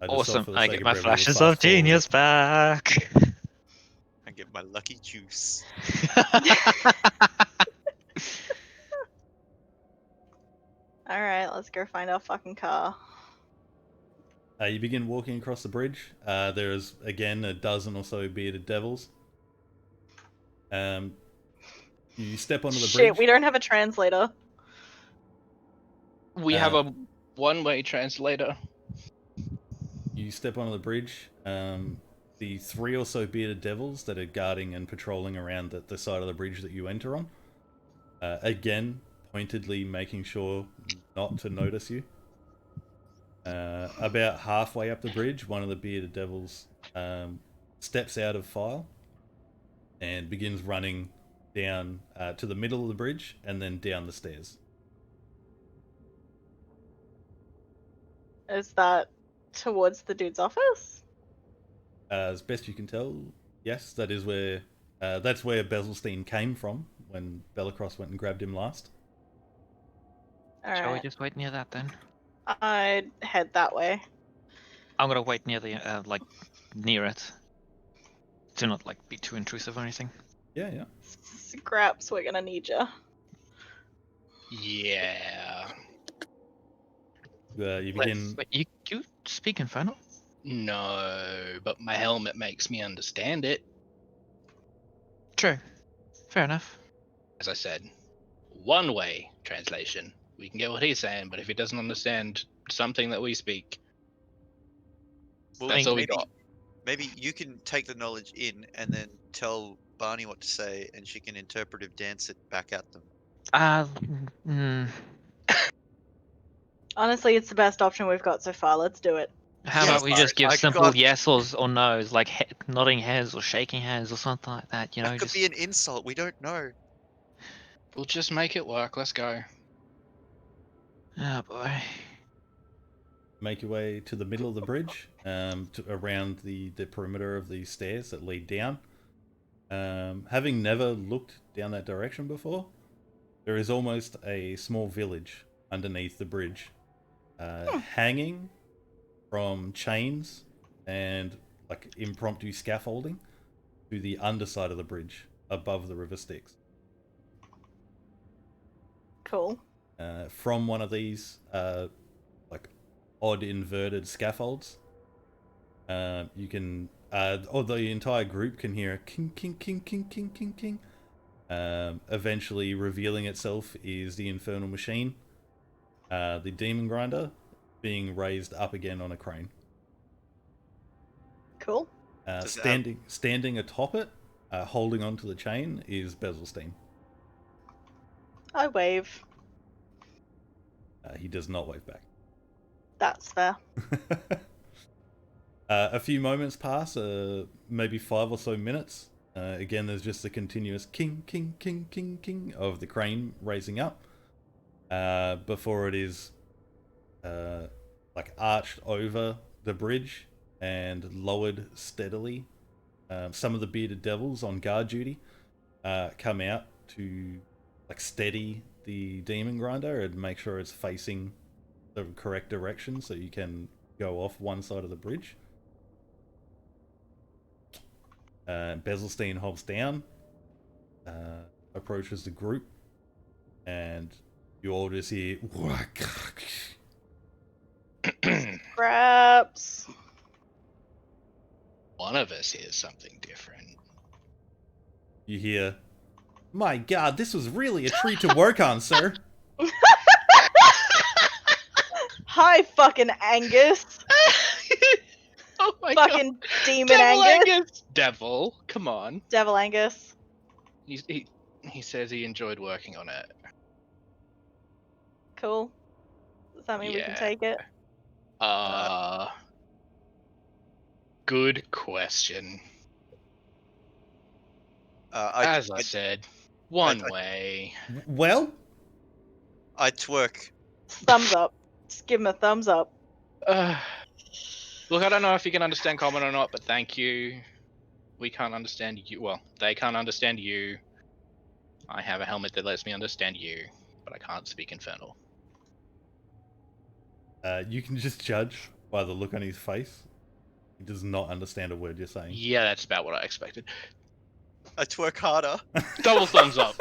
A: I just thought
F: Awesome.
A: for the
F: I
A: sake
F: get
A: of
F: my
A: brevity, we'll
F: flashes
A: fast
F: of
A: forward
F: genius
A: it.
F: back.
B: I get my lucky juice.
E: Alright, let's go find our fucking car.
A: You begin walking across the bridge. There is again a dozen or so bearded devils. You step onto the
E: Shit,
A: bridge.
E: we don't have a translator.
C: We have a one-way translator.
A: You step onto the bridge. The 3 or so bearded devils that are guarding and patrolling around the side of the bridge that you enter on. Again, pointedly making sure not to notice you. About halfway up the bridge, one of the bearded devils steps out of file and begins running down to the middle of the bridge and then down the stairs.
E: Is that towards the dude's office?
A: As best you can tell, yes, that is where That's where Bezelstein came from when Bellicross went and grabbed him last.
E: All
F: Shall we
E: right.
F: just wait near that then?
E: I'd head that way.
F: I'm gonna wait near the near it. To not like be too intrusive or anything.
A: Yeah, yeah.
E: Scraps, we're gonna need you.
C: Yeah.
A: You begin.
F: Wait, you speak Infernal?
C: No, but my helmet makes me understand it.
F: True. Fair enough.
C: As I said, one-way translation. We can get what he's saying, but if he doesn't understand something that we speak,
B: Well,
C: that's all we
B: maybe,
C: got.
B: maybe you can take the knowledge in and then tell Barney what to say, and she can interpretive dance it back at them.
F: Mm,
E: Honestly, it's the best option we've got so far. Let's do it.
F: how
B: Yes,
F: about we just give
B: I
F: simple
B: got-
F: yes or no's, like nodding heads or shaking hands or something like that? You know,
B: That could
F: just
B: be an insult. We don't know.
C: We'll just make it work. Let's go.
F: oh boy.
A: Make your way to the middle of the bridge, around the perimeter of the stairs that lead down. Having never looked down that direction before, there is almost a small village underneath the bridge, hanging from chains and like impromptu scaffolding to the underside of the bridge above the river Styx.
E: Cool.
A: From one of these like odd inverted scaffolds, you can or the entire group can hear a king king king king king king king. Eventually revealing itself is the infernal machine, the demon grinder, being raised up again on a crane.
E: Cool.
B: Does it have-
A: Standing atop it, holding onto the chain, is Bezelstein.
E: I wave.
A: He does not wave back.
E: That's fair.
A: A few moments pass, maybe 5 or so minutes. Again, there's just a continuous king, king, king, king, king of the crane raising up, before it is like arched over the bridge and lowered steadily. Some of the bearded devils on guard duty come out to like steady the demon grinder and make sure it's facing the correct direction so you can go off one side of the bridge. Bezelstein hops down, approaches the group, and you all just hear
E: Scraps.
C: One of us hears something different.
A: you hear, "My God, this was really a treat to work on, sir."
E: Hi, fucking Angus.
C: Oh my
E: Fucking
C: god.
E: demon
C: Devil
E: Angus.
C: Devil, come on.
E: Devil Angus.
C: He says he enjoyed working on it.
E: Cool. Does that mean we can take it?
C: Good question. As I said, one way.
A: Well,
B: I twerk.
E: Thumbs up. Just give him a thumbs up.
C: Look, I don't know if you can understand common or not, but thank you. We can't understand you. Well, they can't understand you. I have a helmet that lets me understand you, but I can't speak infernal.
A: you can just judge by the look on his face. He does not understand a word you're saying.
C: Yeah, that's about what I expected.
B: I twerk harder.
C: Double thumbs up.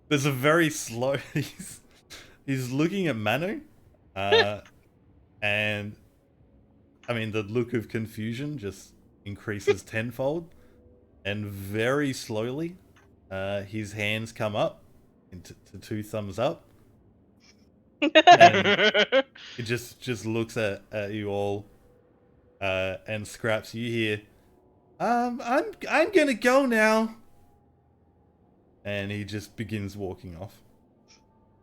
A: There's a very slow. He's looking at Manu, and I mean the look of confusion just increases tenfold, and very slowly, his hands come up into two thumbs up, and it just looks at you all, and Scraps. You hear, I'm gonna go now. And he just begins walking off.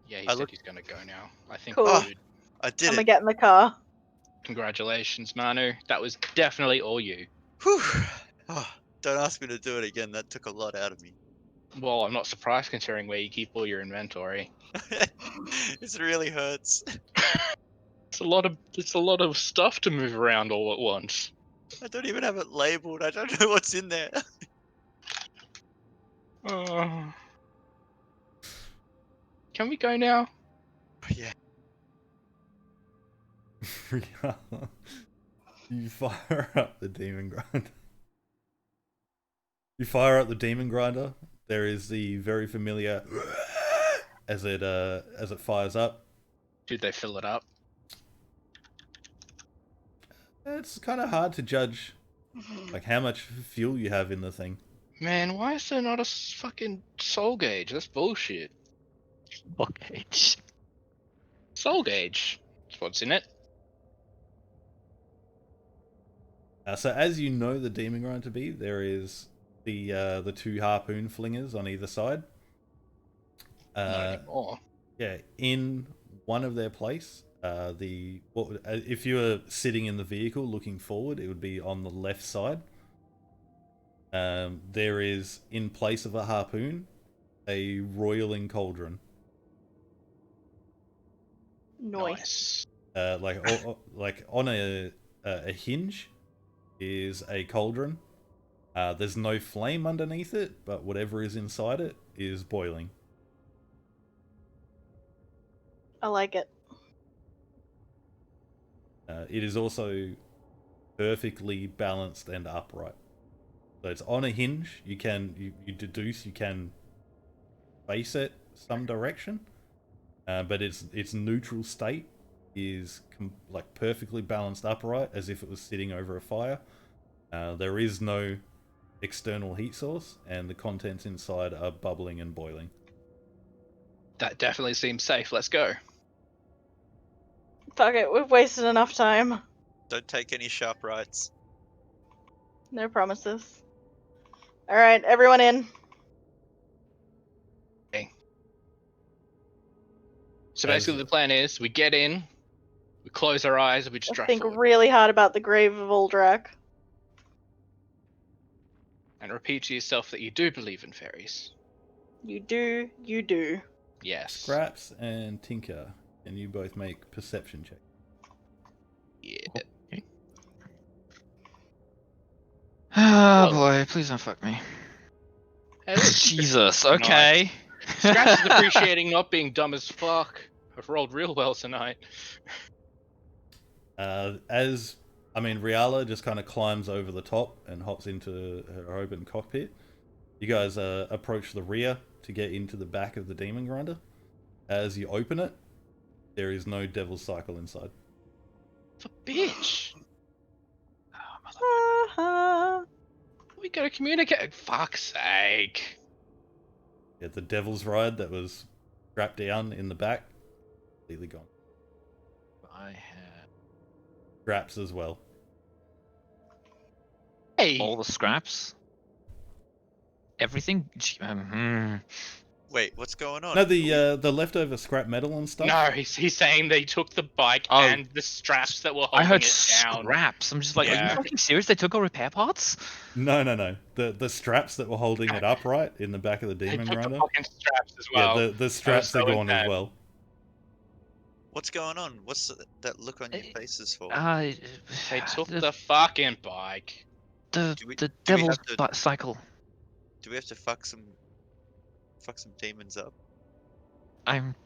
C: Yeah, he
B: I
C: said
B: look-
C: he's gonna go now. I think
E: Cool.
C: we
B: Oh.
C: should.
B: I
E: I'm
B: did
E: gonna
B: it.
E: get in the car.
C: Congratulations, Manu. That was definitely all you.
B: Whew. Oh, don't ask me to do it again. That took a lot out of me.
C: Well, I'm not surprised considering where you keep all your inventory.
B: It really hurts.
C: It's a lot of stuff to move around all at once.
B: I don't even have it labeled. I don't know what's in there.
C: Oh. Can we go now?
B: Yeah.
A: You fire up the demon grinder. You fire up the demon grinder. There is the very familiar as it fires up.
C: Did they fill it up?
A: It's kind of hard to judge like how much fuel you have in the thing.
C: Man, why is there not a fucking soul gauge? That's bullshit.
F: Okay.
C: Soul gauge. That's what's in it.
A: So as you know the demon grinder to be, there is the two harpoon flingers on either side.
C: Not anymore.
A: Yeah, in one of their place, if you were sitting in the vehicle looking forward, it would be on the left side. There is, in place of a harpoon, a roiling cauldron.
E: Nice.
A: Like on a hinge is a cauldron. There's no flame underneath it, but whatever is inside it is boiling.
E: I like it.
A: It is also perfectly balanced and upright. So it's on a hinge. You deduce you can face it some direction, but its neutral state is like perfectly balanced upright, as if it was sitting over a fire. There is no external heat source, and the contents inside are bubbling and boiling.
C: That definitely seems safe. Let's go.
E: Fuck it, we've wasted enough time.
B: Don't take any sharp rights.
E: No promises. Alright, everyone in.
C: So basically the plan is, we get in, we close our eyes, and we just
E: Just
C: drive
E: think
C: forward.
E: really hard about the grave of Uldrak.
C: And repeat to yourself that you do believe in fairies.
E: You do, you do.
C: Yes.
A: Scraps and Tinker, can you both make perception checks?
C: Yeah.
F: Oh
C: Whoa.
F: boy, please don't fuck me.
C: Hey, look,
F: Jesus,
C: Nice.
F: okay.
C: Scraps is appreciating not being dumb as fuck. I've rolled real well tonight.
A: Riala just kind of climbs over the top and hops into her open cockpit. You guys approach the rear to get into the back of the demon grinder. As you open it, there is no devil's cycle inside.
C: The bitch.
E: Uh-huh.
C: We gotta communicate. Fuck's sake.
A: Yeah, the devil's ride that was strapped down in the back, completely gone.
F: I have
A: Scraps as well.
C: Hey.
F: all the scraps. Everything.
B: Wait, what's going on?
A: No, the leftover scrap metal and stuff.
C: No, he's saying they took the bike
F: Oh.
C: and the straps that were
F: I
C: holding
F: heard
C: it down.
F: scraps. I'm just like, are
C: Yeah.
F: you fucking serious? They took all repair parts?
A: No. The straps that were holding it upright in the back of the
C: They
A: demon
C: took the
A: grinder.
C: fucking straps as well.
A: Yeah, the straps
C: so
A: are gone as
C: bad.
A: well.
B: What's going on? What's that look on your faces for?
C: They took
F: the
C: the fucking bike.
F: the,
B: Do we-
F: the
B: do we
F: devil's
B: have to-
F: butt cycle.
B: Do we have to fuck some demons up?
F: I'm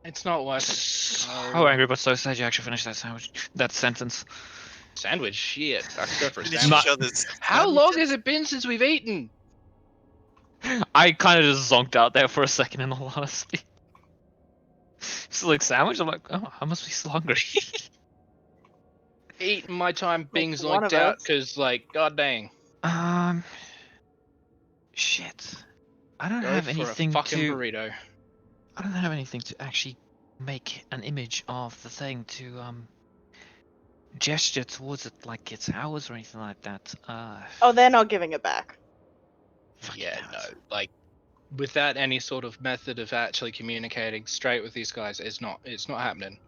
C: It's not worth it.
F: so angry, but so sad you actually finished that sentence.
C: Sandwich, shit. I could go for a
B: Finish
C: sandwich.
B: each other's
C: How long
B: sandwiches?
C: has it been since we've eaten?
F: I kind of just zonked out there for a second, in all honesty. It's like sandwich. I'm like, oh, I must be so hungry.
C: Eating my time being
E: one of
C: zonked out
E: us.
C: because, like, god dang.
F: Shit. I don't
C: Go
F: have
C: for
F: anything
C: a fucking
F: to.
C: burrito.
F: I don't have anything to actually make an image of the thing to gesture towards it like it's ours or anything like that.
E: Oh, they're not giving it back.
F: Fucking
C: Yeah,
F: hell.
C: no. Like, without any sort of method of actually communicating straight with these guys, it's not happening.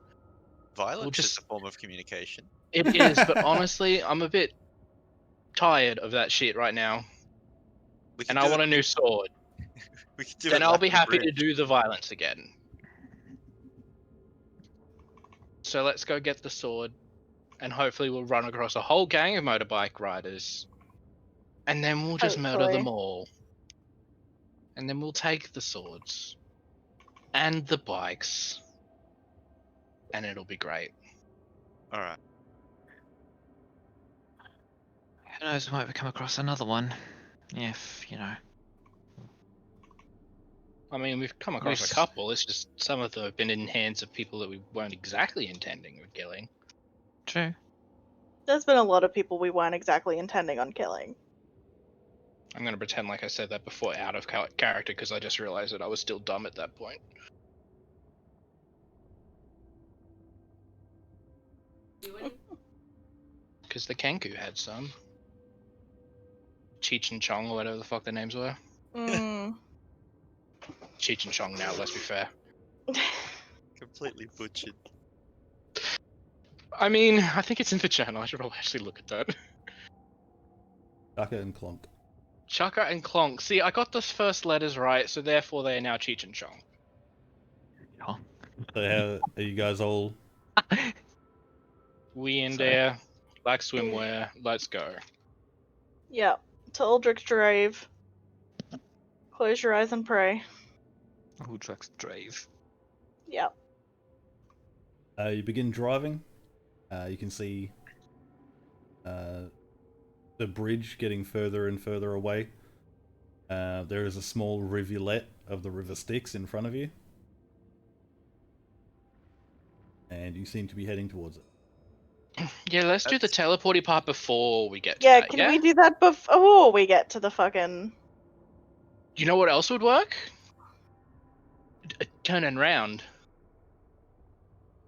B: Violence is
C: just-
B: a form of communication.
C: It is, but honestly, I'm a bit tired of that shit right now.
B: We can
C: And I
B: do
C: want
B: it-
C: a new sword.
B: We can do
C: Then
B: it
C: I'll
B: like
C: be
B: the
C: happy to
B: bridge.
C: do the violence again. So let's go get the sword, and hopefully we'll run across a whole gang of motorbike riders, and then we'll just murder them
E: Hopefully.
C: all. And then we'll take the swords. And the bikes. And it'll be great.
B: All right.
F: Who knows, we might come across another one. If,
C: I mean, we've come across a couple. It's just some of them have been in hands of people that we weren't exactly intending on killing.
F: True.
E: There's been a lot of people we weren't exactly intending on killing.
C: I'm going to pretend like I said that before out of character because I just realized that I was still dumb at that point. Because the Kenku had some. Cheech and Chong or whatever the fuck their names were.
E: Mm.
C: Cheech and Chong now, let's be fair.
B: Completely butchered.
C: I mean, I think it's in the channel. I should probably actually look at that.
A: Chaka and Clonk.
C: Chaka and Clonk. See, I got the first letters right, so therefore they are now Cheech and Chong.
F: Yeah.
A: So how are you guys all?
C: We in
F: Sorry.
C: there, black swimwear, let's go.
E: Yep. To Aldrich's grave. Close your eyes and pray.
F: Who tracks Drave?
E: Yep.
A: You begin driving. You can see the bridge getting further and further away. There is a small rivulet of the River Styx in front of you. And you seem to be heading towards it.
C: Yeah, let's do the teleporty part before we get to
E: Yeah,
C: that,
E: can we do that before we get to the fucking...
C: You know what else would work? Turning round.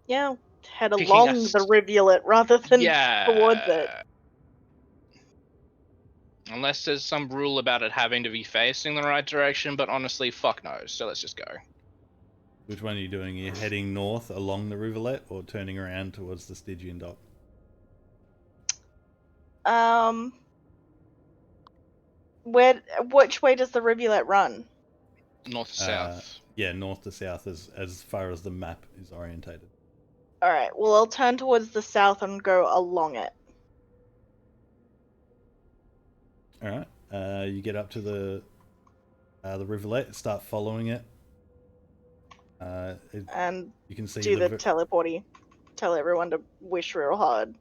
E: Yeah, head
C: Picking
E: along
C: us-
E: the rivulet rather than towards it.
C: Unless there's some rule about it having to be facing the right direction, but honestly, fuck knows, so let's just go.
A: Which one are you doing? Are you heading north along the rivulet or turning around towards the Stygian dock?
E: Which way does the rivulet run?
C: North to south.
A: Yeah, north to south as far as the map is orientated.
E: Alright, well I'll turn towards the south and go along it.
A: Alright, you get up to the rivulet, start following it.
E: And
A: you can see
E: do the teleporty. Tell everyone to wish real hard.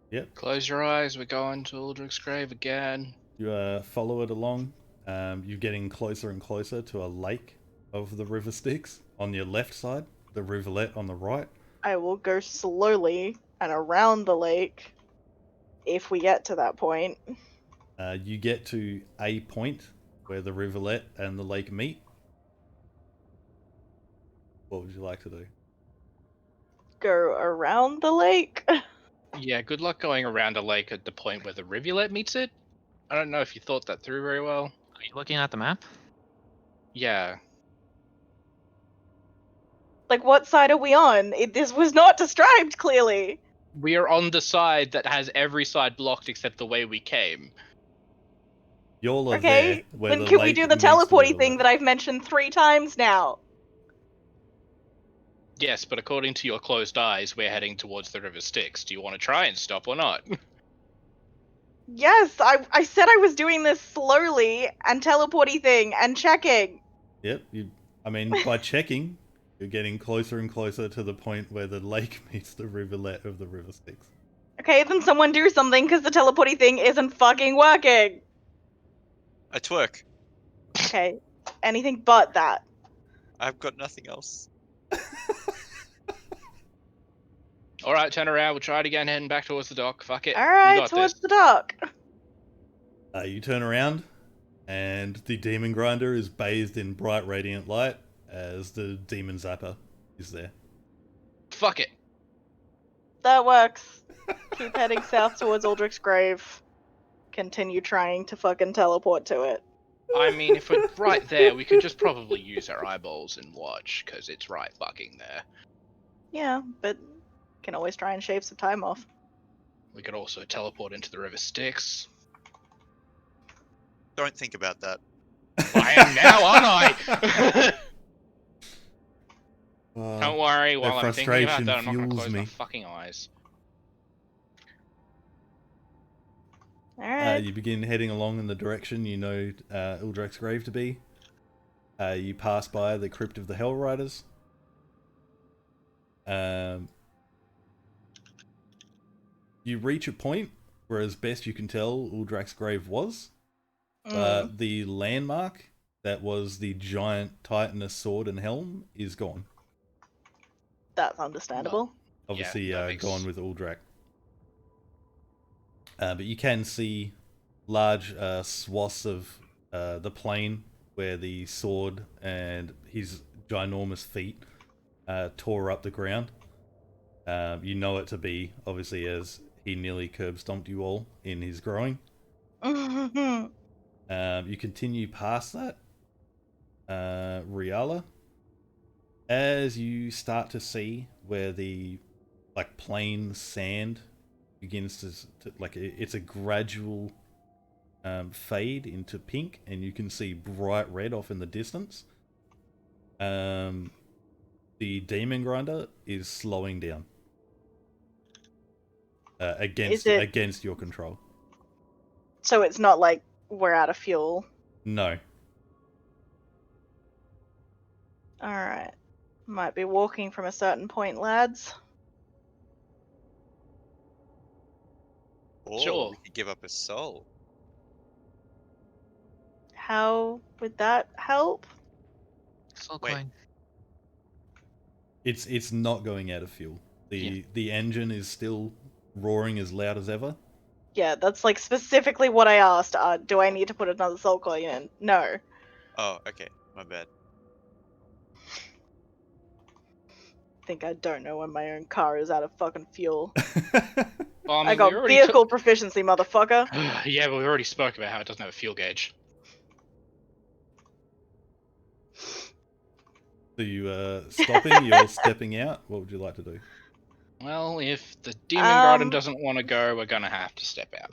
A: Yep.
C: Close your eyes, we're going to Aldrich's grave again.
A: You follow it along. You're getting closer and closer to a lake of the River Styx on your left side, the rivulet on the right.
E: I will go slowly and around the lake if we get to that point.
A: You get to a point where the rivulet and the lake meet. What would you like to do?
E: Go around the lake?
C: Yeah, good luck going around a lake at the point where the rivulet meets it. I don't know if you thought that through very well.
F: Are you looking at the map?
C: Yeah.
E: Like, what side are we on? This was not described clearly.
C: We are on the side that has every side blocked except the way we came.
A: Y'all are
E: Okay,
A: there where
E: then
A: the
E: can we
A: lake
E: do the
A: meets the
E: teleporty thing
A: rivulet.
E: that I've mentioned 3 times now?
C: Yes, but according to your closed eyes, we're heading towards the River Styx. Do you want to try and stop or not?
E: Yes, I said I was doing this slowly and teleporty thing and checking.
A: Yep. I mean, by checking, you're getting closer and closer to the point where the lake meets the rivulet of the River Styx.
E: Okay, then someone do something because the teleporty thing isn't fucking working.
B: I twerk.
E: Okay, anything but that.
B: I've got nothing else.
C: Alright, turn around. We'll try it again, heading back towards the dock. Fuck it. We
E: Alright,
C: got
E: towards
C: this.
E: the dock.
A: You turn around, and the demon grinder is bathed in bright radiant light as the demon zapper is there.
C: Fuck it.
E: That works. Keep heading south towards Aldrich's grave. Continue trying to fucking teleport to it.
C: I mean, if we're right there, we could just probably use our eyeballs and watch, because it's right fucking there.
E: Yeah, but can always try and shave some time off.
C: We could also teleport into the River Styx.
B: Don't think about that.
C: I am now, aren't I? Don't worry, while I'm thinking about
A: frustration
C: that, I'm not going to
A: fuels
C: close
A: me.
C: my fucking eyes.
E: Alright.
A: You begin heading along in the direction you know Uldrak's grave to be. You pass by the crypt of the Hell Riders. You reach a point where, as best you can tell, Uldrak's grave was. The landmark that was the giant Titanus sword and helm is gone.
E: That's understandable.
A: Obviously,
C: that makes-
A: gone with Uldrak. But you can see large swaths of the plain where the sword and his ginormous feet tore up the ground. You know it to be, obviously, as he nearly curb stomped you all in his growing. You continue past that, Riala, as you start to see where the plain sand begins to it's a gradual fade into pink, and you can see bright red off in the distance. The demon grinder is slowing down against your control.
E: So it's not like we're out of fuel.
A: No.
E: Alright. Might be walking from a certain point, lads.
B: Or
C: Sure.
B: we could give up a soul.
E: How would that help?
F: Soul
B: Wait.
F: coin.
A: It's not going out of fuel. The engine is still roaring as loud as ever.
E: Yeah, that's like specifically what I asked. Do I need to put another soul coin in? No.
B: Oh, okay. My bad.
E: Think I don't know when my own car is out of fucking fuel.
C: Well,
E: I
C: we
E: got
C: already
E: vehicle proficiency, motherfucker.
C: Yeah, but we already spoke about how it doesn't have a fuel gauge.
A: So you stopping, you're stepping out. What would you like to do?
C: Well, if the demon garden doesn't want to go, we're gonna have to step out.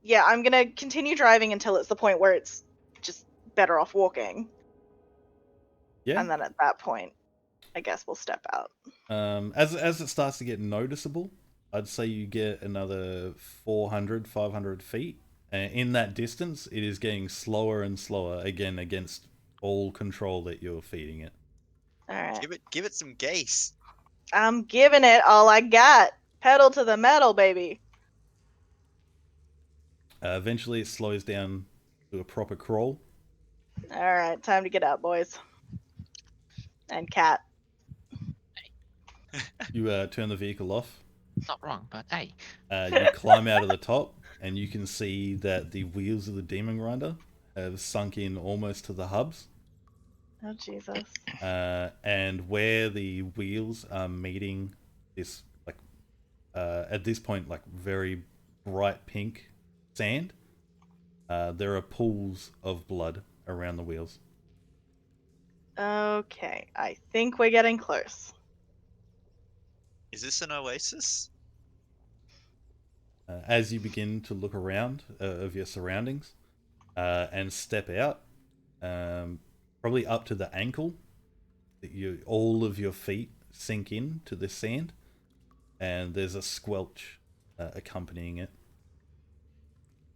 E: Yeah, I'm gonna continue driving until it's the point where it's just better off walking.
A: Yeah.
E: And then at that point, I guess we'll step out.
A: As it starts to get noticeable, I'd say you get another 400, 500 feet. In that distance, it is getting slower and slower, again, against all control that you're feeding it.
E: Alright.
B: Give it some gas.
E: I'm giving it all I got. Pedal to the metal, baby.
A: Eventually, it slows down to a proper crawl.
E: Alright, time to get out, boys. And cat.
A: You turn the vehicle off.
F: Not wrong, but hey.
A: You climb out of the top, and you can see that the wheels of the demon grinder have sunk in almost to the hubs.
E: Oh, Jesus.
A: And where the wheels are meeting this, at this point, very bright pink sand, there are pools of blood around the wheels.
E: Okay, I think we're getting close.
B: Is this an oasis?
A: As you begin to look around of your surroundings and step out, probably up to the ankle, all of your feet sink in to the sand, and there's a squelch accompanying it.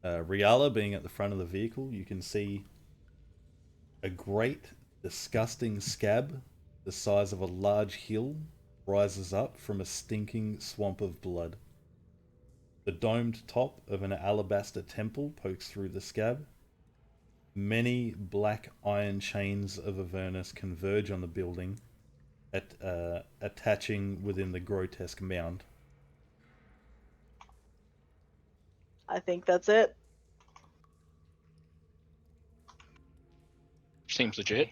A: Riala, being at the front of the vehicle, you can see a great, disgusting scab the size of a large hill rises up from a stinking swamp of blood. The domed top of an alabaster temple pokes through the scab. Many black iron chains of Avernus converge on the building, attaching within the grotesque mound.
E: I think that's it.
C: Seems legit.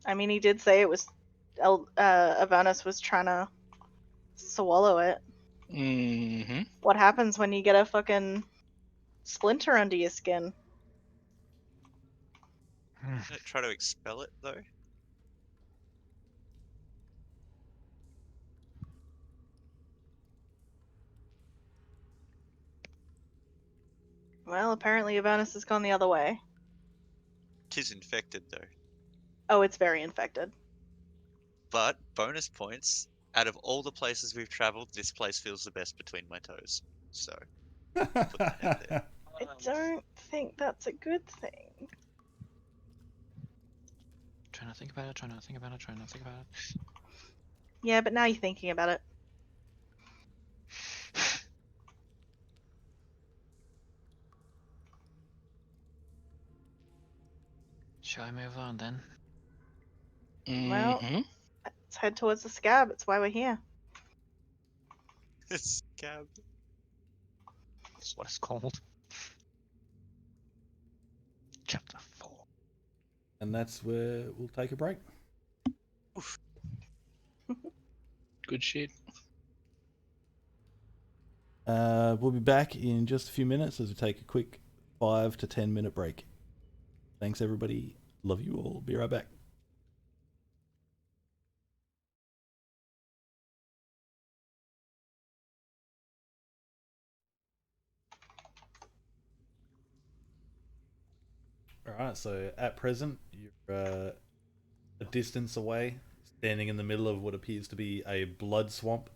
E: I mean, he did say it was Avernus was trying to swallow it.
C: Mm-hmm.
E: What happens when you get a fucking splinter under your skin?
B: Didn't it try to expel it though?
E: Well, apparently Avernus has gone the other way.
B: Tis infected though.
E: Oh, it's very infected.
B: But bonus points. Out of all the places we've traveled, this place feels the best between my toes. So Put that out there.
E: I don't think that's a good thing.
F: Trying to think about it.
E: Yeah, but now you're thinking about it.
F: Shall I move on then?
E: Well- Let's head towards the scab. It's why we're here.
B: Scab.
F: That's what it's called. Chapter 4.
A: And that's where we'll take a break.
C: Good shit.
A: We'll be back in just a few minutes as we take a quick 5 to 10 minute break. Thanks, everybody. Love you all. Be right back. Alright, so at present, you're a distance away, standing in the middle of what appears to be a blood swamp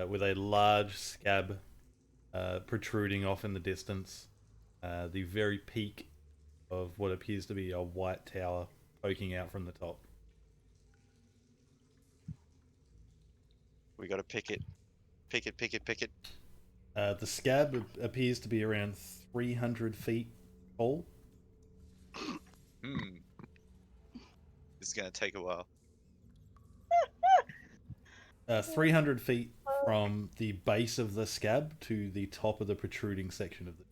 A: with a large scab protruding off in the distance. The very peak of what appears to be a white tower poking out from the top.
B: We gotta pick it. Pick it.
A: The scab appears to be around 300 feet tall.
B: This is gonna take a while.
A: 300 feet from the base of the scab to the top of the protruding section of the...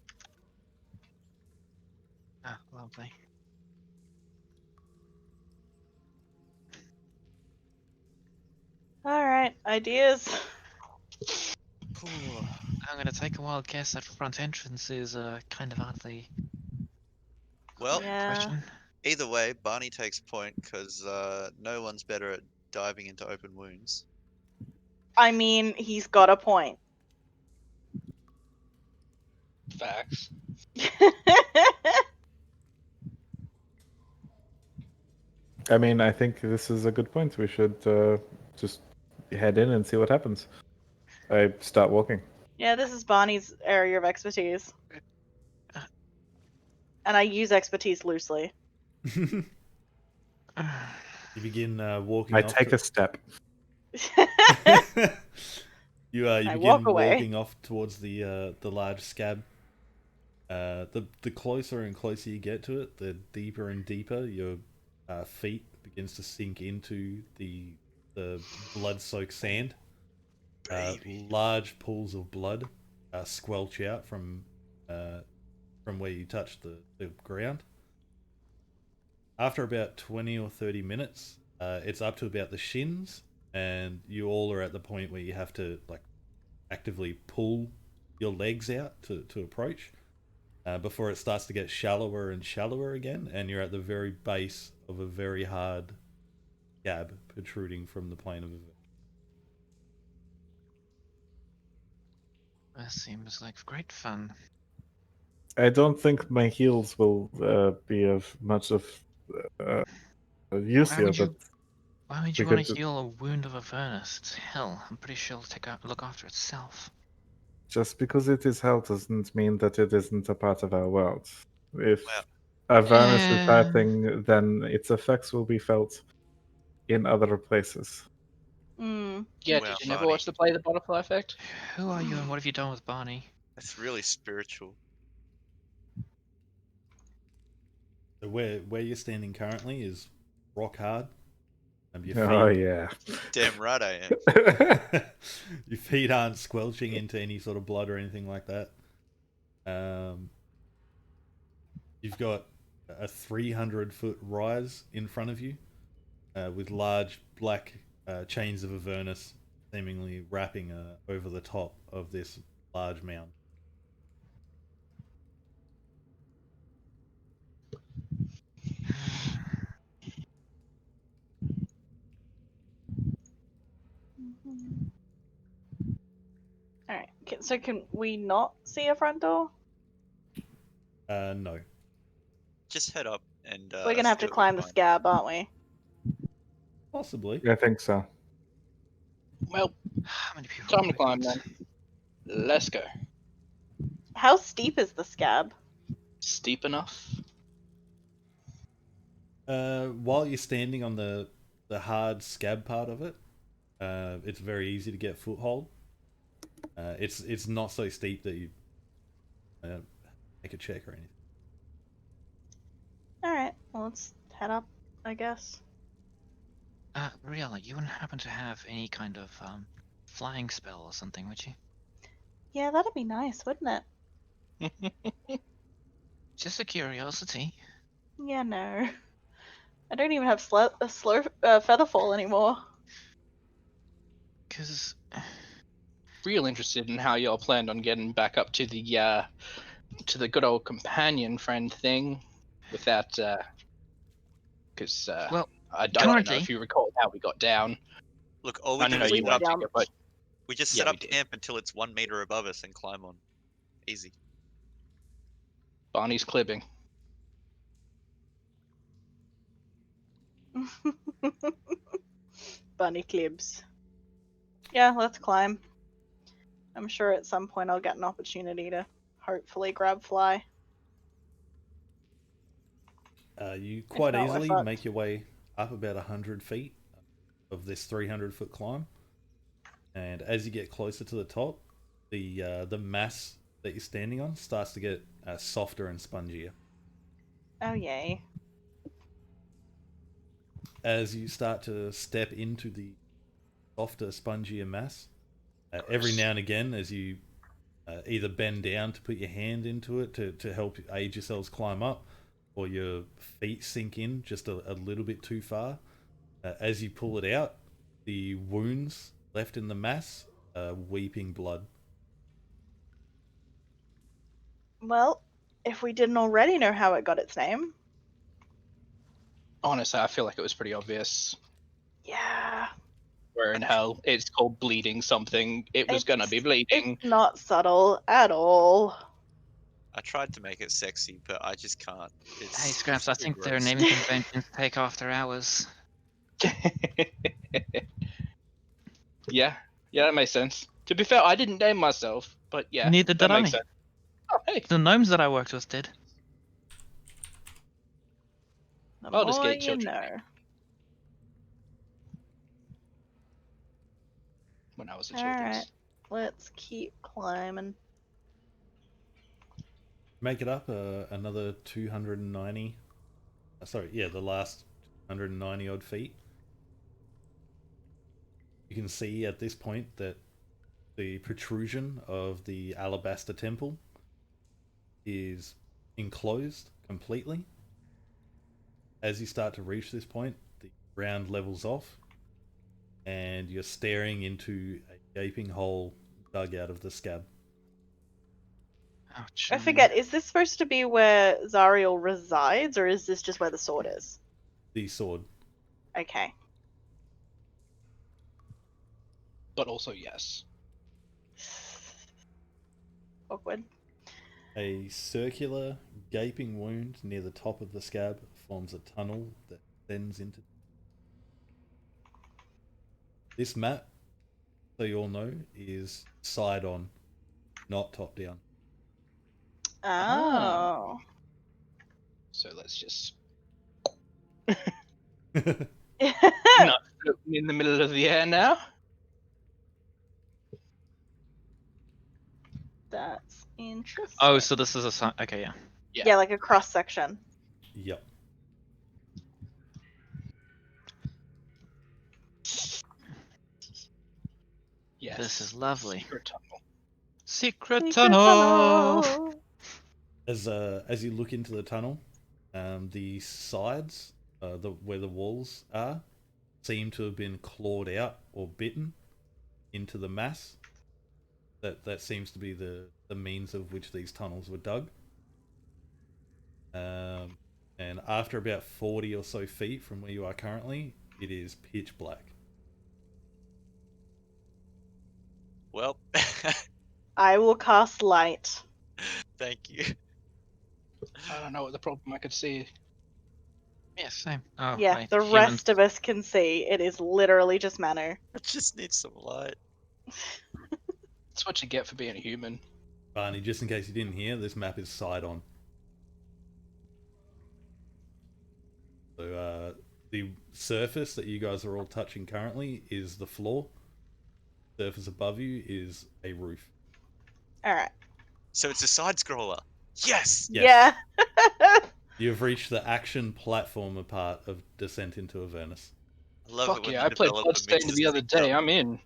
F: Ah, lovely.
E: Alright, ideas.
F: I'm gonna take a wild guess that front entrance is kind of oddly
B: Well,
E: Yeah.
F: question.
B: either way, Barney takes point because no one's better at diving into open wounds.
E: I mean, he's got a point.
C: Facts.
D: I mean, I think this is a good point. We should just head in and see what happens. I start walking.
E: Yeah, this is Bonnie's area of expertise. And I use expertise loosely.
A: You begin walking
D: I
A: off
D: take a step.
A: you
E: I
A: begin
E: walk away.
A: walking off towards the large scab. The closer and closer you get to it, the deeper and deeper your feet begins to sink into the blood-soaked sand. Large pools of blood squelch out from where you touch the ground. After about 20 or 30 minutes, it's up to about the shins, and you all are at the point where you have to like actively pull your legs out to approach before it starts to get shallower and shallower again, and you're at the very base of a very hard scab protruding from the plane of Avernus.
F: That seems like great fun.
D: I don't think my heels will be of much of use
F: Why
D: here,
F: would
D: but
F: you? Why would you
D: we
F: want
D: could
F: to heal a wound of Avernus? It's hell. I'm pretty sure it'll look after itself.
D: just because it is hell doesn't mean that it isn't a part of our world. If
B: Well,
D: Avernus is hurting, then its effects will be felt in other places.
E: Mm.
C: Yeah,
B: Well,
C: did you never
B: Barney.
C: watch the play The Butterfly Effect?
F: Who are you and what have you done with Barney?
B: That's really spiritual.
A: So where you're standing currently is rock hard. Your
D: Oh
A: feet,
D: yeah.
B: Damn right I am.
A: your feet aren't squelching into any sort of blood or anything like that. You've got a 300-foot rise in front of you, with large black chains of Avernus seemingly wrapping over the top of this large mound.
E: Alright, so can we not see a front door?
A: No.
B: Just head up and
E: We're gonna have
B: see
E: to
B: what we
E: climb the
B: find.
E: scab, aren't we?
A: Possibly.
D: I think so.
C: Well,
F: How many people?
C: time
F: have
C: to
F: we
C: climb
F: got?
C: then. Let's go.
E: How steep is the scab?
C: Steep enough.
A: While you're standing on the hard scab part of it, it's very easy to get foothold. It's not so steep that you make a check or anything.
E: Alright, well, let's head up, I guess.
F: Riella, you wouldn't happen to have any kind of flying spell or something, would you?
E: Yeah, that'd be nice, wouldn't it?
F: Just a curiosity.
E: Yeah, no. I don't even have featherfall anymore.
F: Because
C: Real interested in how y'all planned on getting back up to the good old companion friend thing without because
F: well,
C: I don't know
F: currently-
C: if you recall how we got down.
B: Look, all
C: I
B: we do
C: know
B: is
C: you
B: set
C: want
B: up.
C: to, but
B: We just
C: Yeah,
B: set
C: we
B: up
C: did.
B: camp until it's 1 meter above us and climb on. Easy.
C: Barney's clipping.
E: Bunny clibs. Yeah, let's climb. I'm sure at some point I'll get an opportunity to hopefully grab fly.
A: You quite
E: not, we're
A: easily
E: fucked.
A: make your way up about 100 feet of this 300-foot climb, and as you get closer to the top, the mass that you're standing on starts to get softer and spongier.
E: Oh yay.
A: As you start to step into the softer, spongier mass, every now and again, as you either bend down to put your hand into it to help aid yourselves climb up, or your feet sink in just a little bit too far, as you pull it out, the wounds left in the mass are weeping blood.
E: Well, if we didn't already know how it got its name.
C: Honestly, I feel like it was pretty obvious.
E: Yeah.
C: Where in hell it's called bleeding something. It was gonna be bleeding.
E: It's not subtle at all.
B: I tried to make it sexy, but I just can't. It's,
F: hey, Scraps, I
B: too
F: think their
B: gross.
F: naming conventions take after hours.
C: Yeah, that makes sense. To be fair, I didn't name myself, but yeah,
F: Neither
C: that
F: did
C: makes
F: I.
C: sense. Oh, hey,
F: The gnomes that I worked with did.
E: The
C: I'll just
E: more
C: get
E: you
C: children
E: know.
C: when I was a children's.
E: Alright, let's keep climbing.
A: Make it up another 290. The last 190 odd feet. You can see at this point that the protrusion of the alabaster temple is enclosed completely. As you start to reach this point, the ground levels off, and you're staring into a gaping hole dug out of the scab.
F: Ouch.
E: I forget, is this supposed to be where Zariel resides, or is this just where the sword is?
A: The sword.
E: Okay.
C: But also yes.
E: Awkward.
A: A circular, gaping wound near the top of the scab forms a tunnel that descends into. This map, so you all know, is side on, not top down.
E: Oh.
C: So let's just
E: Oh.
C: not floating in the middle of the air now.
E: That's interesting.
F: Oh, so this is a okay, yeah.
E: Yeah, like a cross section.
A: Yep.
C: Yes.
F: This is lovely.
C: Secret tunnel.
F: Secret
E: Secret
F: tunnel.
E: tunnel.
A: As you look into the tunnel, the sides, where the walls are, seem to have been clawed out or bitten into the mass. That seems to be the means of which these tunnels were dug. And after about 40 or so feet from where you are currently, it is pitch black.
B: Well,
E: I will cast light.
B: thank you.
C: I don't know what the problem I could see.
F: Yeah, same. Oh,
E: Yeah,
F: wait,
E: the
F: humans.
E: rest of us can see. It is literally just Manu.
B: I just need some light.
C: That's what you get for being a human.
A: Barney, just in case you didn't hear, this map is side on. So the surface that you guys are all touching currently is the floor. Surface above you is a roof.
E: All right.
B: So it's a side scroller. Yes.
A: Yes.
E: Yeah.
A: You've reached the action platformer part of Descent into Avernus.
B: I love it
C: Fuck
B: when
C: yeah,
B: the
C: I played
B: developer
C: Bloodstained
B: mixes
C: the other
B: things up.
C: day. I'm in.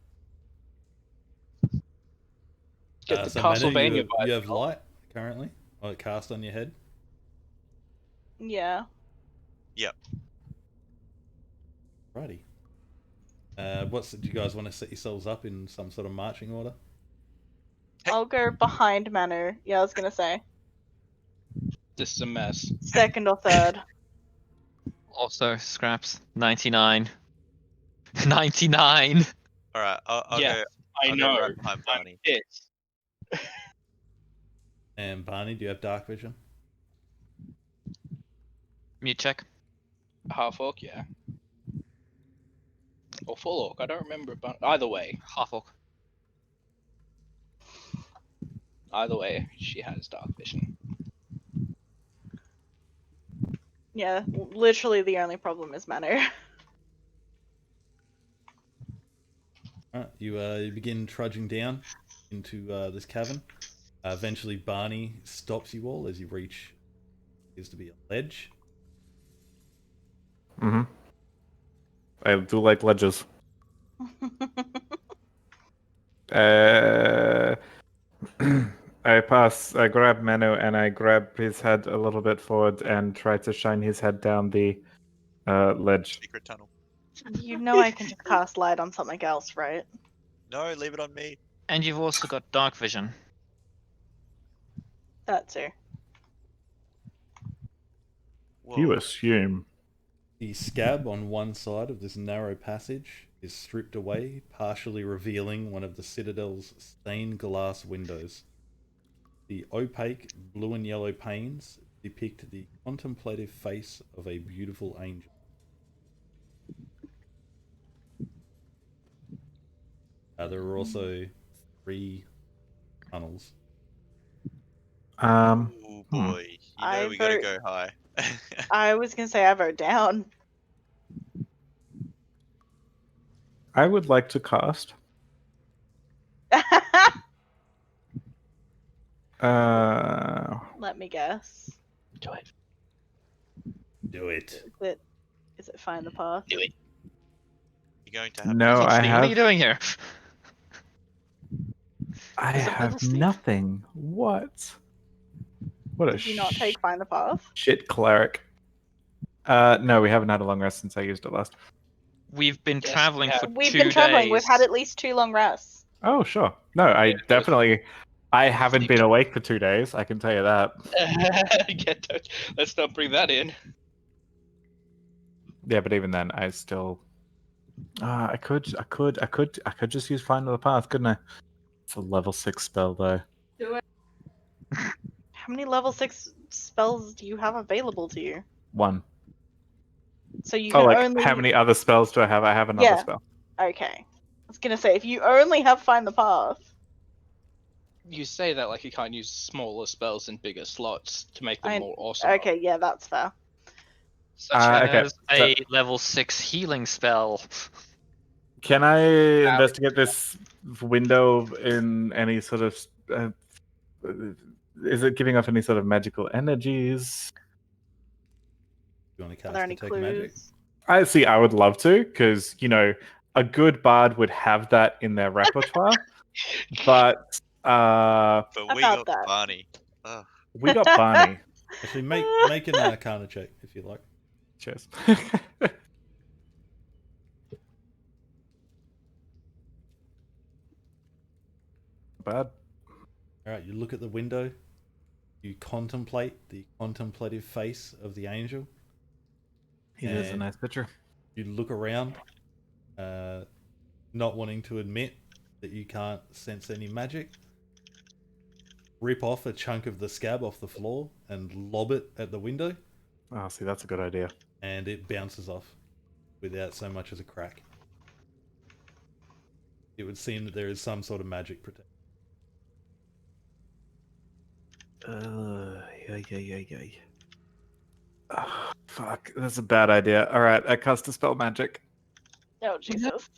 C: Get the
A: So Manu,
C: Castlevania
A: you
C: vibes.
A: have light currently, or cast on your head.
E: Yeah.
A: Righty. Do you guys want to set yourselves up in some sort of marching order?
B: Hey.
E: I'll go behind Manu. Yeah, I was gonna say
C: This is a mess.
E: second or third.
F: Also, scraps 99. 99.
B: All right, I'll
C: Yeah,
B: go.
C: I
B: I'll
C: know.
B: go right behind Barney.
C: It's
A: And Barney, do you have dark vision?
F: Mute check.
C: half orc, yeah. Or full orc, I don't remember, but either way,
F: Half orc.
C: she has dark vision.
E: Yeah, literally the only problem is Manu.
A: Alright, you begin trudging down into this cavern. Eventually, Barney stops you all as you reach what appears to be a ledge.
D: Mm-hmm. I do like ledges. I grab Manu and I grab his head a little bit forward and try to shine his head down the ledge.
B: Secret tunnel.
E: You know I can just cast light on something else, right?
B: No, leave it on me.
F: And you've also got dark vision.
E: That too.
B: Whoa.
D: You assume.
A: The scab on one side of this narrow passage is stripped away, partially revealing one of the Citadel's stained glass windows. The opaque blue and yellow panes depict the contemplative face of a beautiful angel. There are also 3 tunnels.
B: Oh boy, you know
E: I
B: we gotta
E: vote-
B: go high.
E: I was gonna say I vote down.
D: I would like to cast.
E: Let me guess.
C: Do it.
A: Do it.
E: Is it find the path?
C: Do it.
B: You're going to have
D: No,
B: to
D: I
F: What are
D: have.
F: you doing here?
D: I
F: Is it
D: have
F: level Steve?
D: nothing. What? What a
E: Did you not take find the path?
D: shit cleric. No, we haven't had a long rest since I used it last.
F: We've been
C: Yes,
F: traveling
C: we
F: for
C: have.
E: We've
F: 2
E: been traveling. We've
F: days.
E: had at least 2 long rests.
D: Oh, sure. No, I
C: Yeah,
D: definitely. I haven't
F: Steve,
D: been awake for 2 days. I can tell you that.
C: Let's not bring that in.
D: Yeah, but even then, I still. I could just use Find the Path, couldn't I? It's a level 6 spell though.
E: How many level 6 spells do you have available to you?
D: 1.
E: So you
D: Oh,
E: can
D: like
E: only.
D: how many other spells do I have? I have another
E: Yeah.
D: spell.
E: Okay. I was gonna say if you only have find the path.
C: You say that like you can't use smaller spells in bigger slots to make them
E: I-
C: more awesome.
E: Okay, yeah, that's fair.
F: Such
D: okay,
F: as a level 6 healing spell.
D: Can I investigate this window in any sort of? Is it giving off any sort of magical energies?
A: You want to
E: Are
A: cast
E: there any
A: Detect
E: clues?
A: Magic?
D: I see. I would love to, because a good bard would have that in their repertoire. But
B: But we
E: About
B: got
E: that.
B: Barney. Ugh.
D: we got Barney.
A: Actually, make an Arcana check if you like.
D: Cheers. Bad.
A: Alright, you look at the window. You contemplate the contemplative face of the angel.
D: It is a
A: And
D: nice picture.
A: you look around, not wanting to admit that you can't sense any magic. Rip off a chunk of the scab off the floor and lob it at the window,
D: Oh, see, that's a good idea.
A: and it bounces off without so much as a crack. It would seem that there is some sort of magic protection.
D: Yeah. Oh, fuck, that's a bad idea. All right, I cast Dispel Magic.
E: Oh Jesus.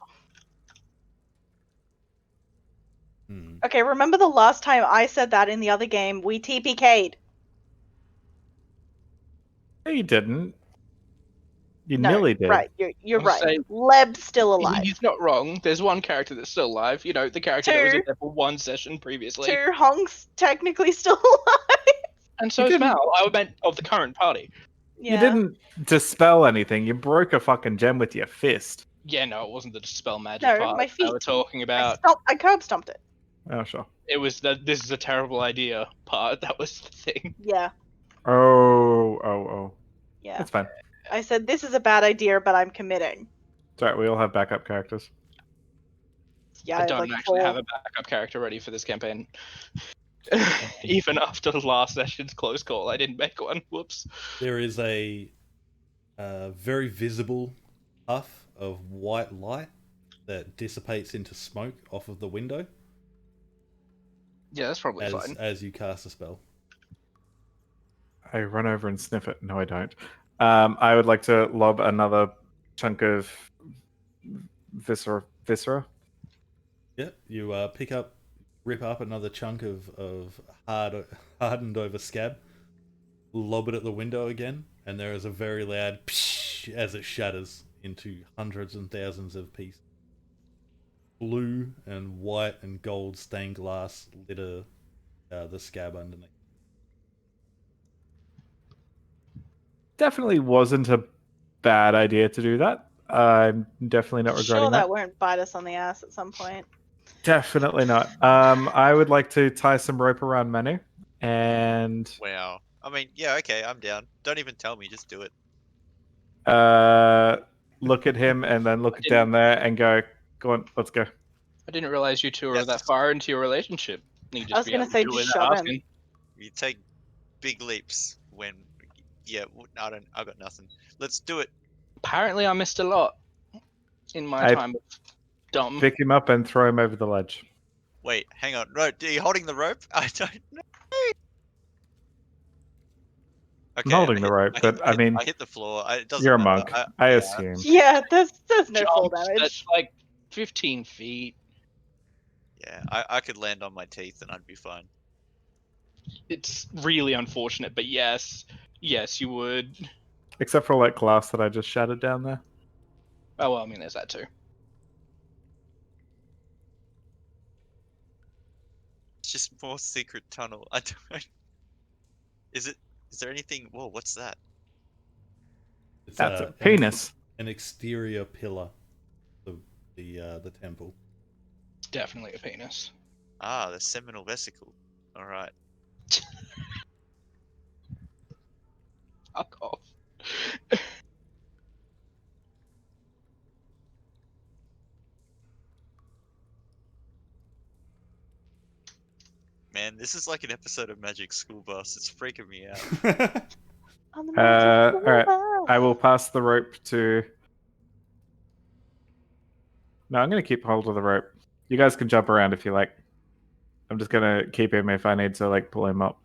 A: Hmm.
E: Okay, remember the last time I said that in the other game? We TPK'd.
D: No, you didn't. You
E: No,
D: nearly did.
E: right. You're
C: I'll
E: right.
C: say-
E: Leb's still alive.
C: He's not wrong. There's one character that's still alive. You know, the character that was in
E: Two.
C: there for one session previously.
E: Two Honk's technically still alive.
C: And so
D: You
C: is
D: didn't-
C: Mal. I meant of the current party.
E: Yeah.
D: You didn't dispel anything. You broke a fucking gem with your fist.
C: Yeah, no, it wasn't the dispel magic
E: No,
C: part
E: my
C: that I
E: feet.
C: was talking about.
E: I curb stomped it.
D: Oh, sure.
C: It was the this is a terrible idea part. That was the thing.
E: Yeah.
D: Oh.
E: Yeah.
D: That's fine.
E: I said this is a bad idea, but I'm committing.
D: It's alright, we all have backup characters.
E: Yeah,
C: I don't
E: like
C: actually
E: 4.
C: have a backup character ready for this campaign. Even after the last session's close call, I didn't make one. Whoops.
A: There is a very visible puff of white light that dissipates into smoke off of the window
C: Yeah, that's probably fine.
A: as you cast a spell.
D: I run over and sniff it. No, I don't. I would like to lob another chunk of viscera.
A: Yeah, you rip up another chunk of hardened over scab, lob it at the window again, and there is a very loud psh as it shatters into hundreds and thousands of pieces. Blue and white and gold stained glass litter the scab underneath.
D: Definitely wasn't a bad idea to do that. I'm definitely not regretting
E: Sure,
D: that.
E: that won't bite us on the ass at some point.
D: Definitely not. I would like to tie some rope around Manu and
B: Wow. I mean, yeah, okay, I'm down. Don't even tell me, just do it.
D: look at him and then look
C: didn't-
D: down there and go on, let's go.
C: I didn't realize you two were
B: Yes.
C: that far into your relationship. You
E: I was
C: be
E: gonna
C: able to
E: say,
C: do it
E: just
C: without
E: shove him.
C: asking.
B: You take big leaps when. Yeah, I got nothing. Let's do it.
C: Apparently, I missed a lot in my
D: I-
C: time of dumb.
D: Pick him up and throw him over the ledge.
B: Wait, hang on. No, are you holding the rope? I don't know. Okay,
D: I'm holding
B: I
D: the
B: hit-
D: rope,
B: I
D: but
B: hit-
D: I mean,
B: I hit the floor. It doesn't
D: you're a
B: matter.
D: monk. I
B: yeah.
D: assume.
E: Yeah, there's no fall
C: Jumps
E: damage.
C: That's like 15 feet.
B: Yeah, I could land on my teeth and I'd be fine.
C: It's really unfortunate, but yes, you would.
D: Except for all that glass that I just shattered down there.
C: Oh well, I mean, there's that too.
B: It's just more secret tunnel. I don't. Is there anything? Whoa, what's that?
A: It's
D: That's a
A: an
D: penis.
A: an exterior pillar of the temple.
C: Definitely a penis.
B: Ah, the seminal vesicle. All right.
C: Fuck off.
B: Man, this is like an episode of Magic School Bus. It's freaking me out.
E: On the magic
D: alright.
E: bus.
D: I will pass the rope to. No, I'm going to keep hold of the rope. You guys can jump around if you like. I'm just going to keep him if I need to, like, pull him up.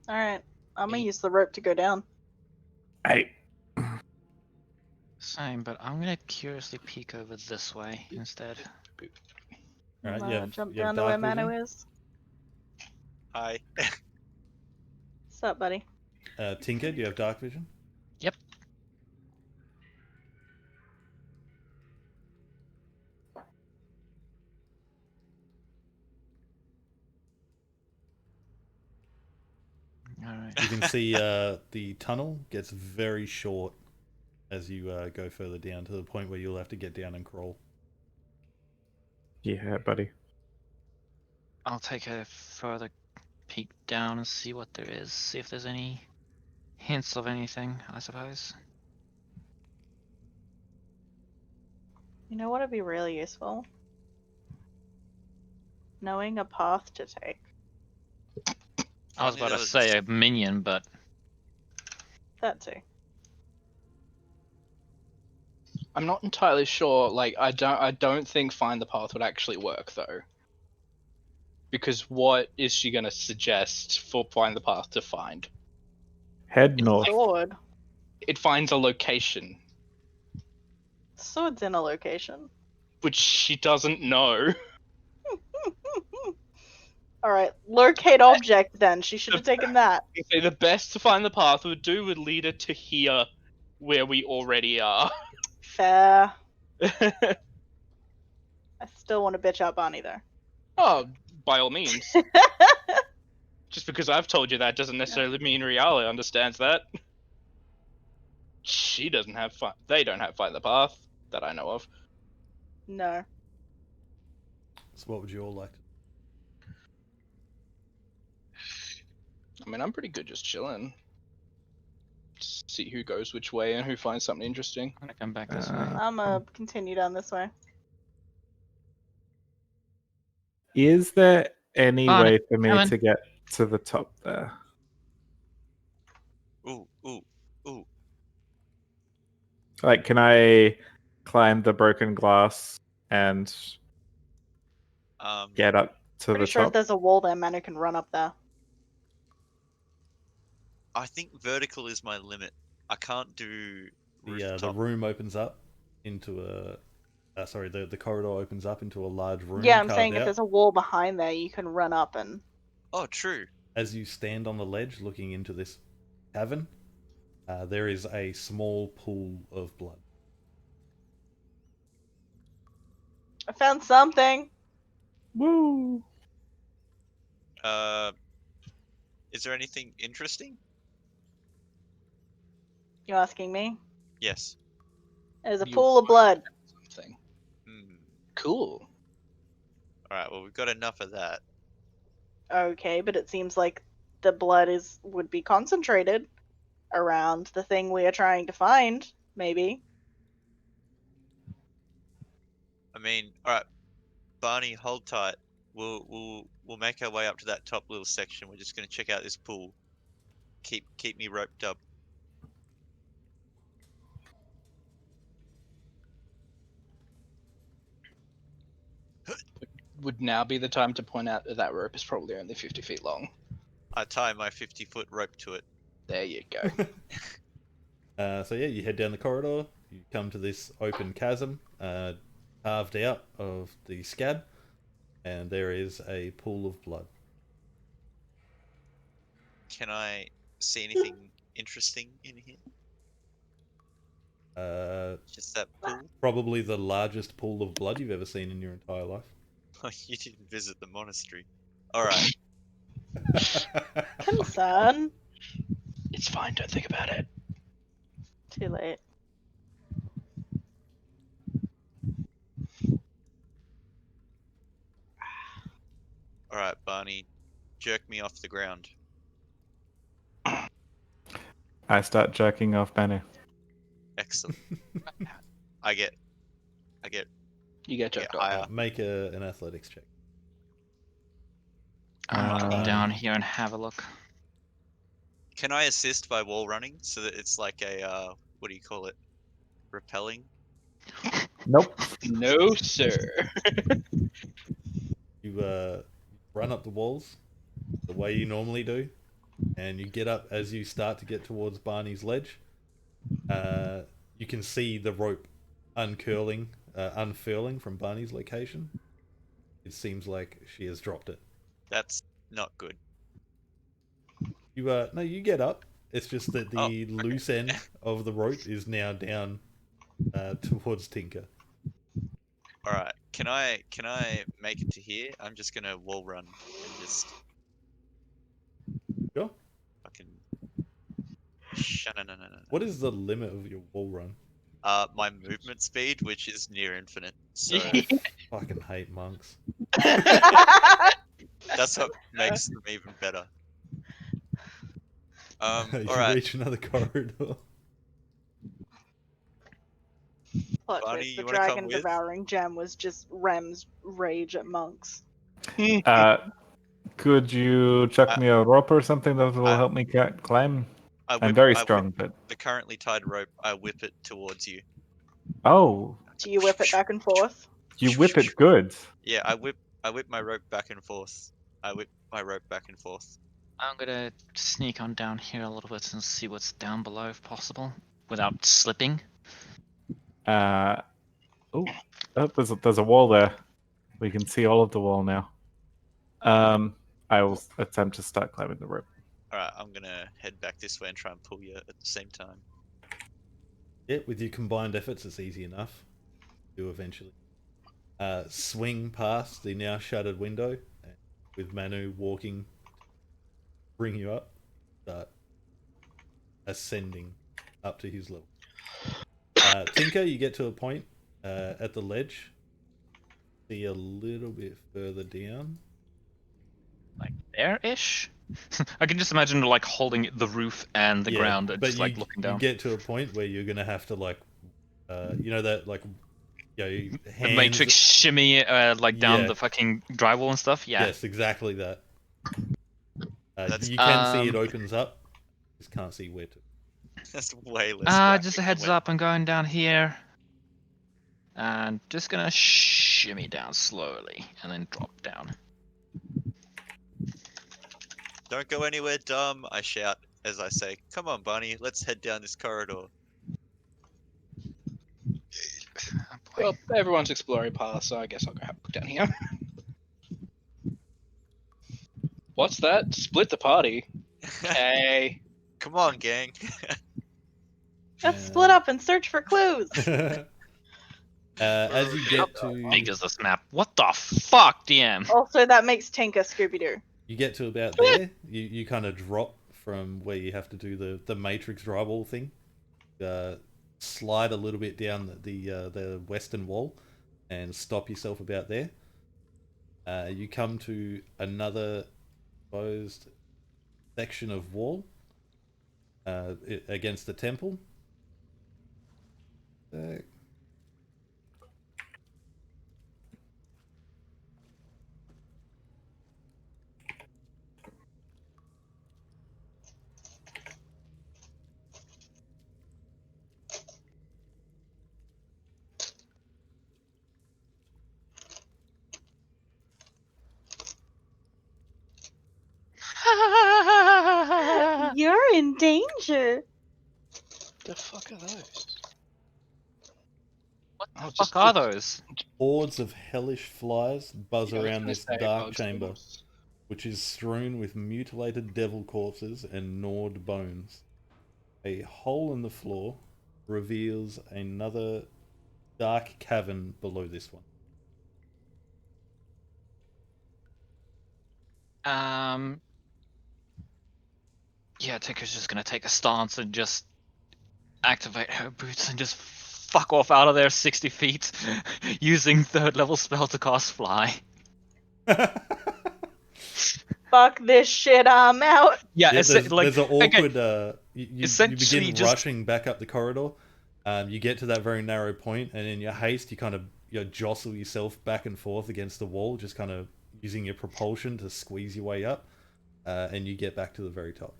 E: Alright, I'm gonna use the rope to go down.
D: Hey.
F: Same, but I'm gonna curiously peek over this way instead.
A: Alright,
E: I'm
A: you
E: gonna
A: have-
E: jump
A: you have
E: down to where
A: dark
E: Manu
A: vision?
E: is.
B: Hi.
E: What's up, buddy?
A: Tinker, do you have dark vision?
F: Yep. Alright.
A: You can see the tunnel gets very short as you go further down to the point where you'll have to get down and crawl.
D: Yeah, buddy.
F: I'll take a further peek down and see what there is. See if there's any hints of anything, I suppose.
E: You know what would be really useful? Knowing a path to take.
F: I was
B: Only
F: about to
B: those-
F: say a minion, but
E: That too.
C: I'm not entirely sure. Like, I don't think find the path would actually work though. Because what is she going to suggest for find the path to find?
D: Head north.
E: Sword.
C: It finds a location,
E: Sword's in a location.
C: which she doesn't know.
E: Alright, locate object then. She should have taken that.
C: Okay, the best to find the path would lead her to here, where we already are.
E: Fair. I still want to bitch out Bonnie though.
C: Oh, by all means. Just because I've told you that doesn't necessarily mean Riala understands that. She doesn't have fun. They don't have find the path that I know of.
E: No.
A: So what would you all like to
C: I mean, I'm pretty good just chilling. Just see who goes which way and who finds something interesting.
F: I'm gonna come back this way.
E: I'm gonna continue down this way.
D: Is there any
F: On
D: way
F: it,
D: for me
F: coming.
D: to get to the top there?
B: Ooh, ooh, ooh.
D: Like, can I climb the broken glass and get up to
E: Pretty
D: the
E: sure if
D: top?
E: there's a wall there, Manu can run up there.
B: I think vertical is my limit. I can't do
A: the
B: rooftop.
A: room opens up into a the corridor opens up into a large room.
E: Yeah, I'm
A: carved
E: saying if
A: out.
E: there's a wall behind there, you can run up and.
B: Oh, true.
A: As you stand on the ledge looking into this cavern, there is a small pool of blood.
E: I found something.
D: Woo!
B: Is there anything interesting?
E: You asking me?
B: Yes.
E: There's a
C: You-
E: pool of blood.
C: Something.
B: Hmm.
C: Cool.
B: Alright, well, we've got enough of that.
E: Okay, but it seems like the blood would be concentrated around the thing we are trying to find. Maybe.
B: I mean, alright, Barney, hold tight. We'll make our way up to that top little section. We're just gonna check out this pool. Keep me roped up.
C: Would now be the time to point out that that rope is probably only 50 feet long.
B: I tie my 50-foot rope to it.
C: There you go.
A: So yeah, you head down the corridor. You come to this open chasm carved out of the scab, and there is a pool of blood.
B: Can I see anything interesting in here? Just that pool?
A: Probably the largest pool of blood you've ever seen in your entire life.
B: You didn't visit the monastery. Alright.
E: Concern.
C: It's fine, don't think about it.
E: Too late.
B: Alright, Barney. Jerk me off the ground.
D: I start jerking off Benny.
B: Excellent. I get
C: You get jerked off.
B: higher.
A: Make an athletics check.
F: I'm gonna come
D: Uh,
F: down here and have a look.
B: Can I assist by wall running so that it's like a what do you call it? Repelling?
D: Nope.
C: No, sir.
A: You run up the walls the way you normally do, and you get up as you start to get towards Barney's ledge. You can see the rope unfurling from Barney's location. It seems like she has dropped it.
B: That's not good.
A: You get up. It's just that the
B: Oh, okay.
A: loose end of the rope is now down towards Tinker.
B: Alright. Can I make it to here? I'm just gonna wall run and just
A: Sure.
B: fucking no.
A: What is the limit of your wall run?
B: My movement speed, which is near infinite. So
A: Fucking hate monks.
B: that's what makes them even better.
A: You
B: Alright.
A: reach another corridor.
E: Plot
B: Barney,
E: twist, the
B: you wanna come
E: dragon
B: with?
E: devouring gem was just Rem's rage at monks.
D: Could you chuck me a rope or something that will help me climb? I'm very strong, but
B: the currently tied rope. I whip it towards you.
D: oh,
E: Do you whip it back and forth?
D: you whip it good.
B: Yeah, I whip my rope back and forth. I whip my rope back and forth.
F: I'm gonna sneak on down here a little bit and see what's down below if possible, without slipping.
D: Oh, there's a wall there. We can see all of the wall now. I will attempt to start climbing the rope.
B: Alright, I'm gonna head back this way and try and pull you at the same time.
A: Yeah, with your combined efforts, it's easy enough. You eventually swing past the now shuttered window, and with Manu walking, bring you up, start ascending up to his level. Tinker, you get to a point at the ledge. See a little bit further down.
F: Like there-ish? I can just imagine like holding the roof and the ground and
A: but
F: just like looking down.
A: You get to a point where you're gonna have to like, you know that like, hands.
F: The Matrix shimmy like down
A: Yeah.
F: the fucking drywall and stuff. Yeah.
A: Yes, exactly that.
B: That's-
A: You can see it opens up. Just can't see where to.
B: That's way less.
F: Just a
B: graphic
F: heads
B: than
F: up, I'm going down here. And just gonna shimmy down slowly and then drop down.
B: Don't go anywhere, dumb, I shout as I say, come on, Bunny, let's head down this corridor.
F: Oh, boy.
C: Well, everyone's exploring path, so I guess I'll go have a look down here. What's that? Split the party. Okay.
B: Come on, gang.
E: Let's split up and search for clues.
A: As you get
F: How
A: to
F: big is this map? What the fuck, DM?
E: Also, that makes Tinker Scooby Doo.
A: you get to about there, you kind of drop from where you have to do the matrix drywall thing. Slide a little bit down the western wall, and stop yourself about there. You come to another exposed section of wall against the temple.
E: You're in danger.
C: The fuck are those?
F: What the
C: Oh,
F: fuck
C: just-
F: are those?
A: Hordes of hellish flies buzz
C: Yeah, I was
A: around
C: gonna
A: this
C: say
A: dark
C: bugs
A: chamber,
C: force.
A: which is strewn with mutilated devil corpses and gnawed bones. A hole in the floor reveals another dark cavern below this one.
F: Yeah, Tinker's just gonna take a stance and just activate her boots and just fuck off out of there 60 feet using third level spell to cast fly.
E: Fuck this shit, I'm out.
F: Yeah,
A: Yeah,
F: it's
A: there's
F: like
A: an awkward. You
F: essentially
A: begin
F: just-
A: rushing back up the corridor. You get to that very narrow point, and in your haste, you kind of jostle yourself back and forth against the wall, just kind of using your propulsion to squeeze your way up, and you get back to the very top.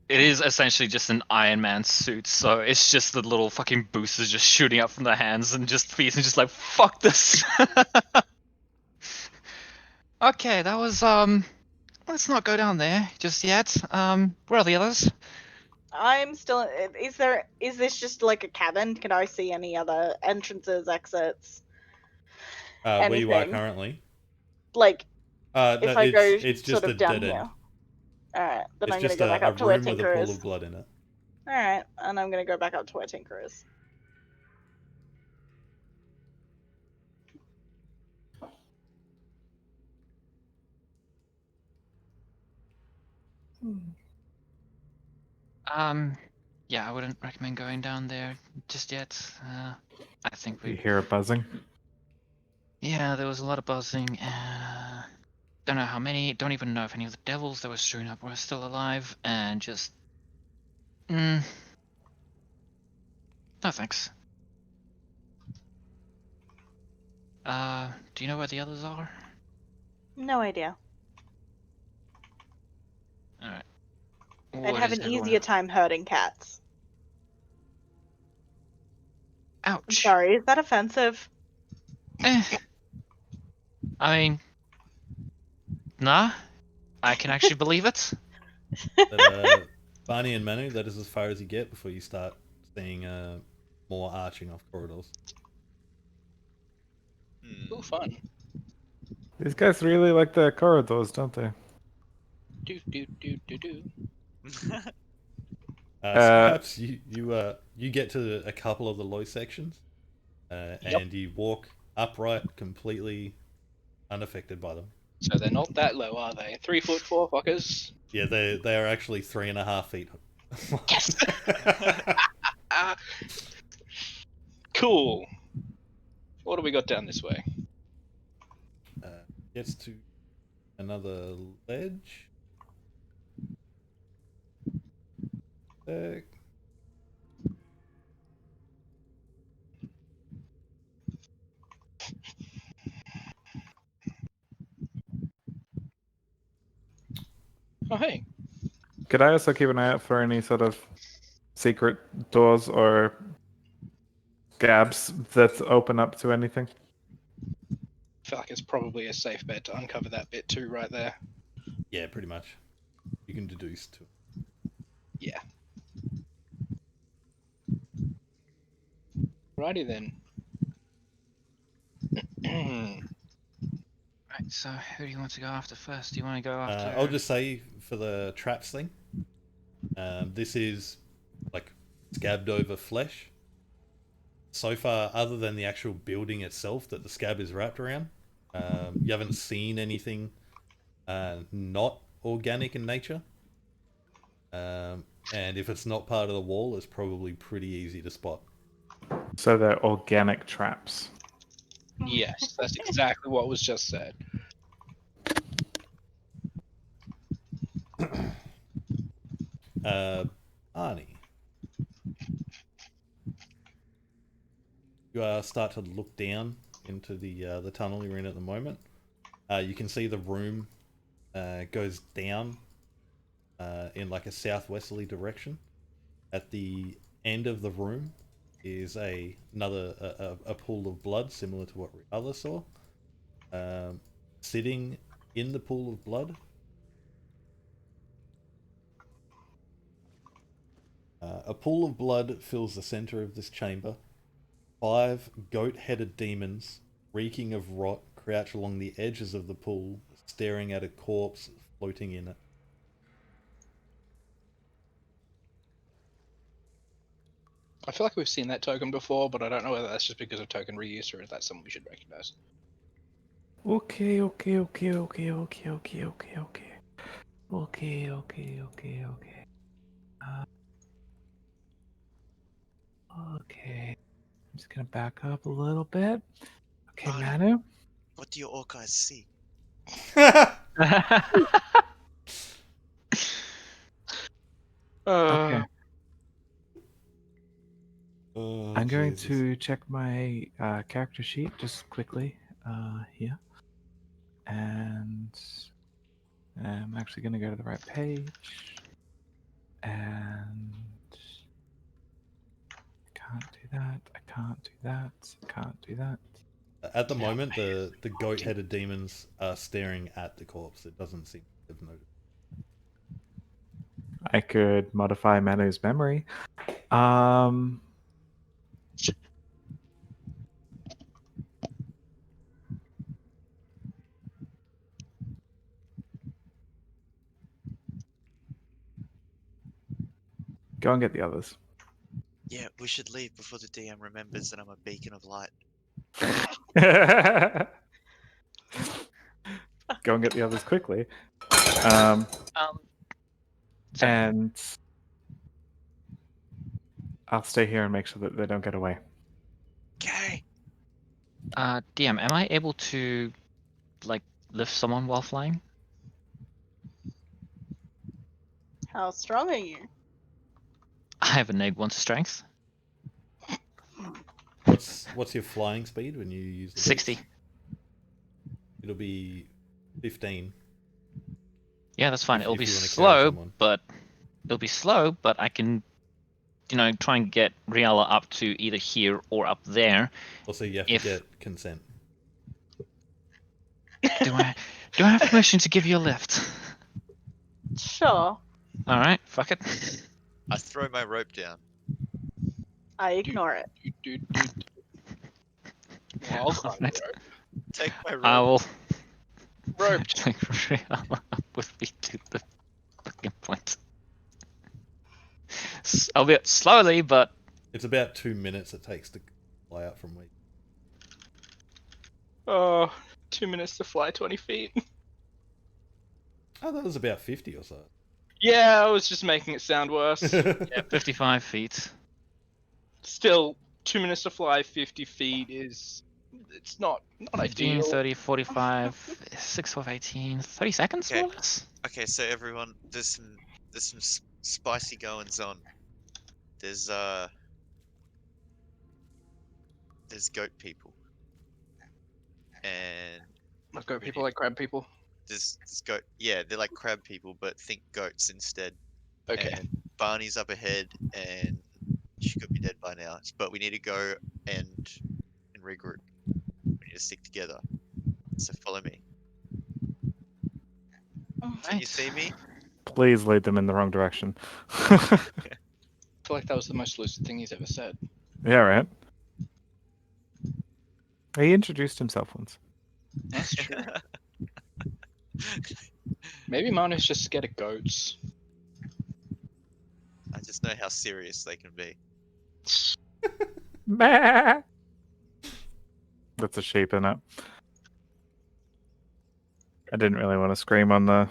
F: it is essentially just an Iron Man suit, so it's just the little fucking boosters just shooting up from the hands and just feet and just like fuck this. Okay, that was let's not go down there just yet. Where are the others?
E: I'm still. Is this just like a cabin? Can I see any other entrances, exits?
A: Where you are
E: Anything.
A: currently.
E: Like,
A: No,
E: if I go
A: it's just
E: sort
A: a
E: of down
A: dead
E: here.
A: end.
E: Alright, then
A: It's
E: I'm gonna
A: just
E: go back up
A: a
E: to where
A: room with a
E: Tinker
A: pool
E: is.
A: of blood in it.
E: Alright, and I'm gonna go back up to where Tinker is.
F: Yeah, I wouldn't recommend going down there just yet. I think
D: You
F: we.
D: hear it buzzing?
F: Yeah, there was a lot of buzzing. Don't know how many. Don't even know if any of the devils that were strewn up were still alive. And just. No thanks. Do you know where the others are?
E: No idea.
F: Alright.
E: I'd have an easier time hurting cats. I'm
F: Ouch.
E: sorry, is that offensive?
F: I mean, Nah, I can actually believe it.
A: But, Barney and Manu, that is as far as you get before you start seeing more arching off corridors.
C: Oh, fun.
D: These guys really like their corridors, don't they?
C: Do do do do do.
A: Perhaps you get to a couple of the low sections, and you walk upright, completely unaffected by them.
C: So they're not that low, are they? 3'4" fuckers.
A: Yeah, they are actually 3.5 feet.
C: Yes. Cool. What do we got down this way?
A: Gets to another ledge.
C: Oh, hey.
D: Could I also keep an eye out for any sort of secret doors or gaps that open up to anything?
C: I feel like it's probably a safe bet to uncover that bit too, right there.
A: Yeah, pretty much. You can deduce to.
C: Yeah. Righty then.
F: Right, so who do you want to go after first? Do you want to go after...
A: I'll just say for the traps thing, this is like scabbed over flesh. So far, other than the actual building itself that the scab is wrapped around, you haven't seen anything not organic in nature. And if it's not part of the wall, it's probably pretty easy to spot.
D: So they're organic traps.
C: Yes, that's exactly what was just said.
A: Arnie, you start to look down into the tunnel you're in at the moment. You can see the room goes down in like a southwesterly direction. At the end of the room is another pool of blood, similar to what Riala saw. Sitting in the pool of blood, a pool of blood fills the center of this chamber. 5 goat-headed demons, reeking of rot, crouch along the edges of the pool, staring at a corpse floating in it.
C: I feel like we've seen that token before, but I don't know whether that's just because of token reuse or if that's something we should recognize.
D: Okay. Okay. I'm just gonna back up a little bit. Okay,
B: Barney.
D: Manu.
B: What do your orc eyes see?
D: Okay.
A: Oh,
D: I'm going
A: Jesus.
D: to check my character sheet just quickly here. And I'm actually going to go to the right page. And I can't do that. I can't do that. I can't do that.
A: At the moment, the goat-headed demons are staring at the corpse. It doesn't seem to have noticed.
D: I could modify Manu's memory. Go and get the others.
B: Yeah, we should leave before the DM remembers that I'm a beacon of light.
D: Go and get the others quickly.
F: so-
D: And I'll stay here and make sure that they don't get away.
B: Okay.
F: DM, am I able to, like, lift someone while flying?
E: How strong are you?
F: I have a -1 to strength.
A: What's your flying speed when you use the
F: 60.
A: beast? It'll be 15.
F: Yeah, that's fine.
A: If-
F: It'll
A: if
F: be
A: you wanna carry
F: slow,
A: someone.
F: but I can, try and get Riala up to either here or up there.
A: Also, you have
F: If-
A: to get consent.
F: Do I? Do I have permission to give you a lift?
E: Sure.
F: Alright, fuck it.
B: I throw my rope down.
E: I ignore it.
C: Well, I'll climb the
F: Alright.
C: rope.
B: Take my rope.
F: I will
C: Roped.
F: take Rihanna up with me to the fucking point. Albeit slowly, but
A: It's about 2 minutes it takes to fly out from where.
C: Oh, 2 minutes to fly 20 feet.
A: Oh, that was about 50 or so.
C: Yeah, I was just making it sound worse.
F: yeah, 55 feet.
C: Still, 2 minutes to fly 50 feet is. It's not
F: 15,
C: ideal.
F: 30, 45, 6 of 18, 30 seconds
B: Okay.
F: more or less?
B: Okay, so everyone, there's some spicy goings on. There's goat people, and
C: I've got people like crab people.
B: there's goat. Yeah, they're like crab people, but think goats instead.
C: Okay.
B: And Barney's up ahead, and she could be dead by now. But we need to go and regroup. We need to stick together. So follow me. Can you see me?
D: Please lead them in the wrong direction.
C: I feel like that was the most lucid thing he's ever said.
D: Yeah, right. He introduced himself once.
C: That's true. Maybe Manu's just scared of goats.
B: I just know how serious they can be.
D: Bah! That's a sheep, isn't it? I didn't really want to scream on the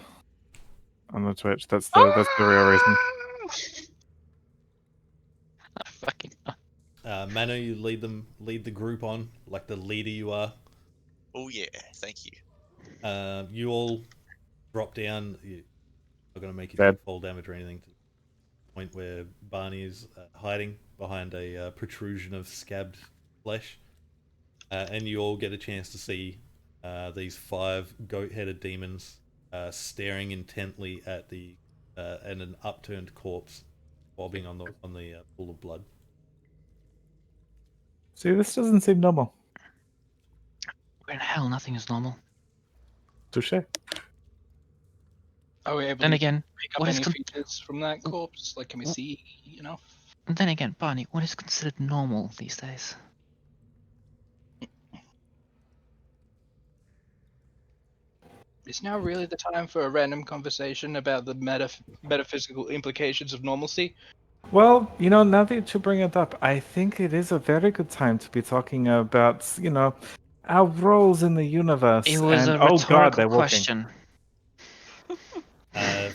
D: Twitch. That's the real reason.
F: Fucking
A: Manu, you lead the group on like the leader you are.
B: Oh yeah, thank you.
A: You all drop down. You're not going to make you
D: Dead.
A: take fall damage or anything. To the point where Barney is hiding behind a protrusion of scabbed flesh, and you all get a chance to see these 5 goat-headed demons staring intently at and an upturned corpse bobbing on the pool of blood.
D: See, this doesn't seem normal.
F: We're in hell, nothing is normal.
D: Touche.
C: Are we able
F: Then
C: to
F: again,
C: pick up
F: what is
C: any
F: con-
C: features from that corpse? Like, can we see,
F: then again, Barney, what is considered normal these days?
C: Is now really the time for a random conversation about the metaphysical implications of normalcy?
D: Well, now that you bring it up, I think it is a very good time to be talking about, our roles in the universe.
F: It was
D: and
F: a
D: oh god,
F: rhetorical
D: they're walking.
F: question.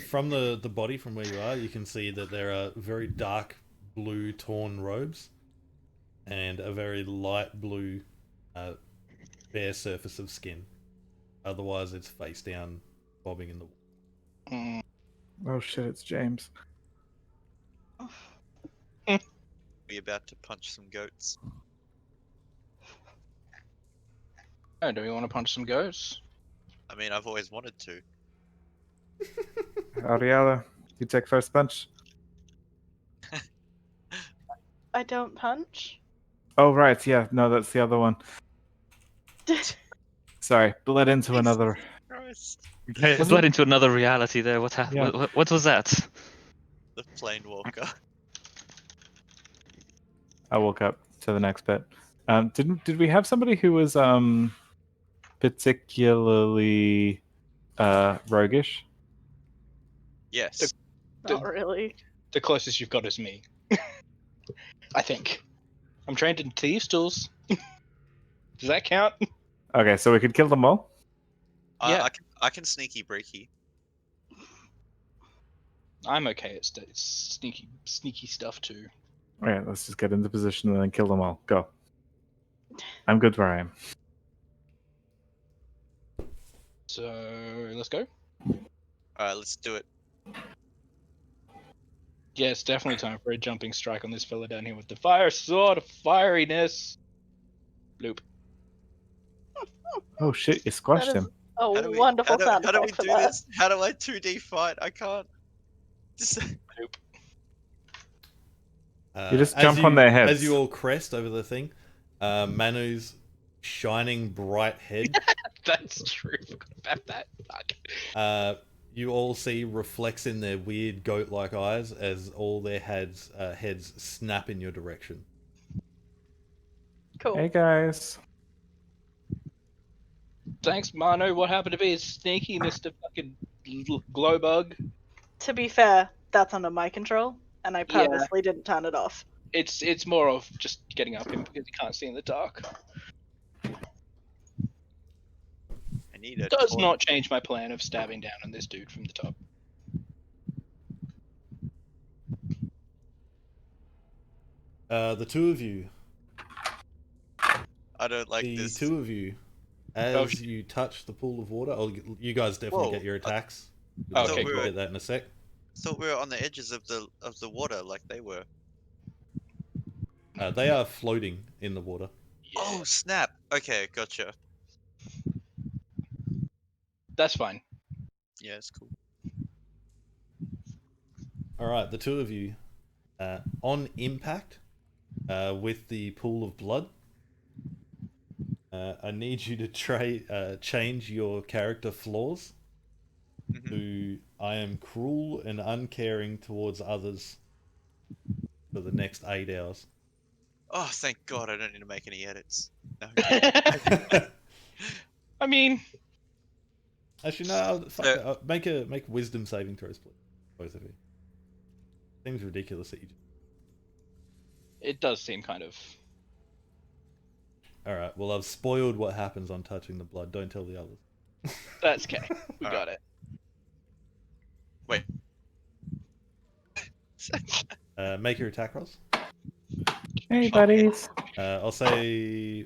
A: From the body from where you are, you can see that there are very dark blue torn robes and a very light blue bare surface of skin. Otherwise, it's face down, bobbing in the water.
D: Oh shit, it's James.
B: We about to punch some goats.
C: Oh, do we want to punch some goats?
B: I mean, I've always wanted to.
D: Ariella, you take first punch.
E: I don't punch.
D: Oh right, yeah, no, that's the other one. Sorry, bled into another.
B: Christ.
F: It led into another reality there. What happened?
D: Yeah.
F: What was that?
B: The plane walker.
D: I woke up to the next bit. Did we have somebody who was particularly roguish?
B: Yes.
E: Not really.
C: The closest you've got is me. I think. I'm trained in thieves' tools. Does that count?
D: Okay, so we could kill them all.
C: Yeah.
B: I can sneaky breaky.
C: I'm okay at sneaky stuff too.
D: All right, let's just get into position and then kill them all. Go. I'm good where I am.
C: So let's go.
B: Alright, let's do it.
C: Yeah, it's definitely time for a jumping strike on this fella down here with the fire sword of fieriness. Bloop.
D: Oh shit, you squashed
E: That is
D: him.
E: a
B: How do we,
E: wonderful
B: how
E: sound
B: do we
E: effect for
B: do
E: that.
B: this? How do I 2D fight? I can't. Just...
D: You just jump on their heads.
A: As you all crest over the thing, Manu's shining bright head.
C: That's true. Forgot about that. Fuck.
A: You all see reflects in their weird goat-like eyes as all their heads snap in your direction.
E: Cool.
D: Hey guys.
C: Thanks, Manu. What happened to be a sneaky Mr. fucking glow bug?
E: To be fair, that's under my control, and I
C: Yeah.
E: purposely didn't turn it off.
C: It's more of just getting up him because he can't see in the dark.
B: I need a
C: Does
B: torch.
C: not change my plan of stabbing down on this dude from the top.
A: The two of you,
B: I don't like
A: the
B: this.
A: two of you, as you touch the pool of water, you guys definitely
B: Whoa,
A: get your attacks.
C: Okay,
A: We'll
C: cool.
A: get that in a sec.
B: Thought we were on the edges of the water like they were.
A: They are floating in the water.
B: Oh snap! Okay, gotcha.
C: That's fine.
B: Yeah, it's cool.
A: All right, the two of you, on impact, with the pool of blood. I need you to change your character flaws
B: Mhm.
A: to I am cruel and uncaring towards others for the next 8 hours.
B: Oh, thank God! I don't need to make any edits. No.
C: I mean,
A: Actually, no. Fuck
B: So-
A: it. Make wisdom saving throws, please, both of you. Seems ridiculous that you.
C: it does seem kind of.
A: All right. Well, I've spoiled what happens on touching the blood. Don't tell the others.
C: That's okay. We got it.
A: Make your attack rolls.
D: Hey buddies.
A: I'll say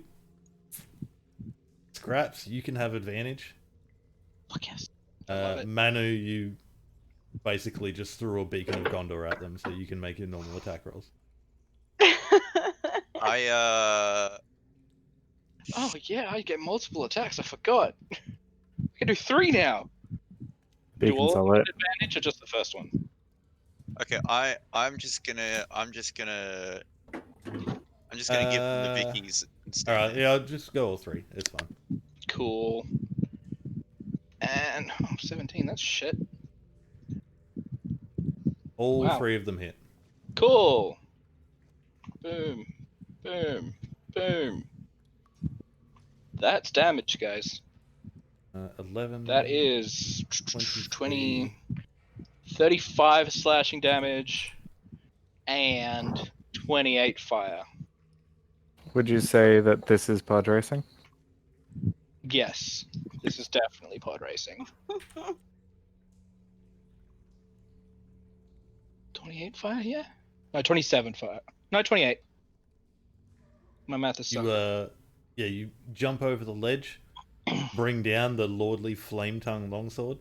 A: Scraps, you can have advantage.
C: Fuck yes. I love it.
A: Manu, you basically just threw a beacon of Gondor at them, so you can make your normal attack rolls.
C: Oh yeah, I get multiple attacks. I forgot. I can do 3 now. Do
D: Beacons
C: all of
D: are
C: them
D: lit.
C: get advantage or just the first one?
B: Okay, I'm just gonna give them the Vickies instead.
A: All right, yeah, I'll just go all 3. It's fine.
C: Cool. And 17. That's shit.
A: All
C: Wow.
A: 3 of them hit.
C: Cool. Boom. Boom. Boom. That's damage, guys.
A: 11.
C: That is
A: 23.
C: 20, 35 slashing damage, and 28 fire.
D: Would you say that this is pod racing?
C: Yes, this is definitely pod racing. 28 fire, yeah? No, 27 fire. No, 28. My math is so
A: You jump over the ledge, bring down the lordly flame tongue longsword,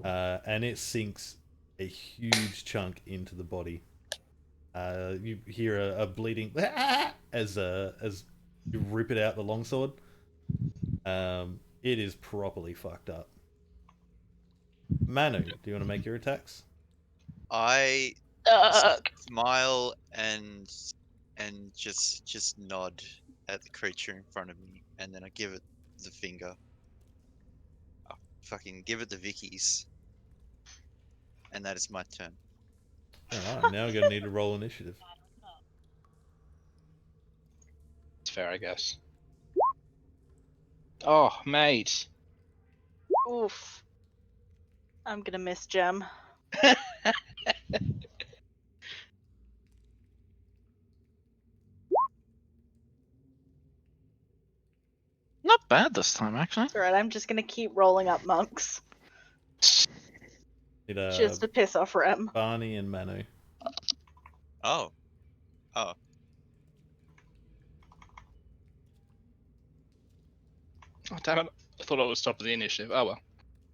A: and it sinks a huge chunk into the body. You hear a bleeding as you rip it out the longsword. It is properly fucked up. Manu, do you want to make your attacks?
B: I smile and just nod at the creature in front of me, and then I give it the finger. I fucking give it the Vickies, and that is my turn.
A: All right, now we're gonna need to roll initiative.
C: It's fair, I guess. Oh, mate.
E: Oof. I'm gonna miss Gem.
F: Not bad this time, actually.
E: Alright, I'm just gonna keep rolling up monks.
A: Need
E: Just to piss off Rem.
A: Barney and Manu.
B: Oh,
C: Oh, damn it. I thought I was top of the initiative. Oh, well.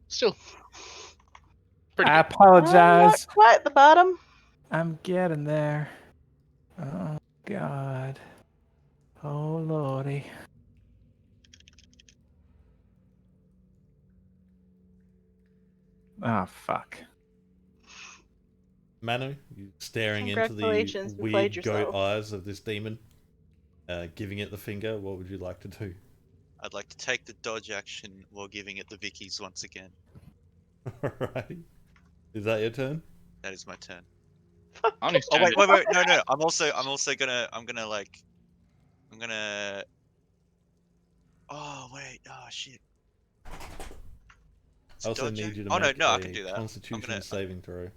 C: Still.
D: I
C: Pretty good.
E: I'm
D: apologize.
E: not quite at the bottom.
D: I'm getting there. Oh God. Oh Lordy. Ah, fuck.
A: Manu, you staring into the
E: Congratulations, you played
A: weird goat
E: yourself.
A: eyes of this demon. giving it the finger, what would you like to do?
B: I'd like to take the dodge action while giving it the Vickies once again.
A: Alrighty. Is that your turn?
B: That is my turn.
C: On his
B: Oh
C: turn,
B: wait, no. I'm gonna. Oh wait, oh shit. It's
A: I also
B: dodge
A: need you to
B: oh
A: make
B: no, I
A: a
B: can do that.
A: Constitution saving throw.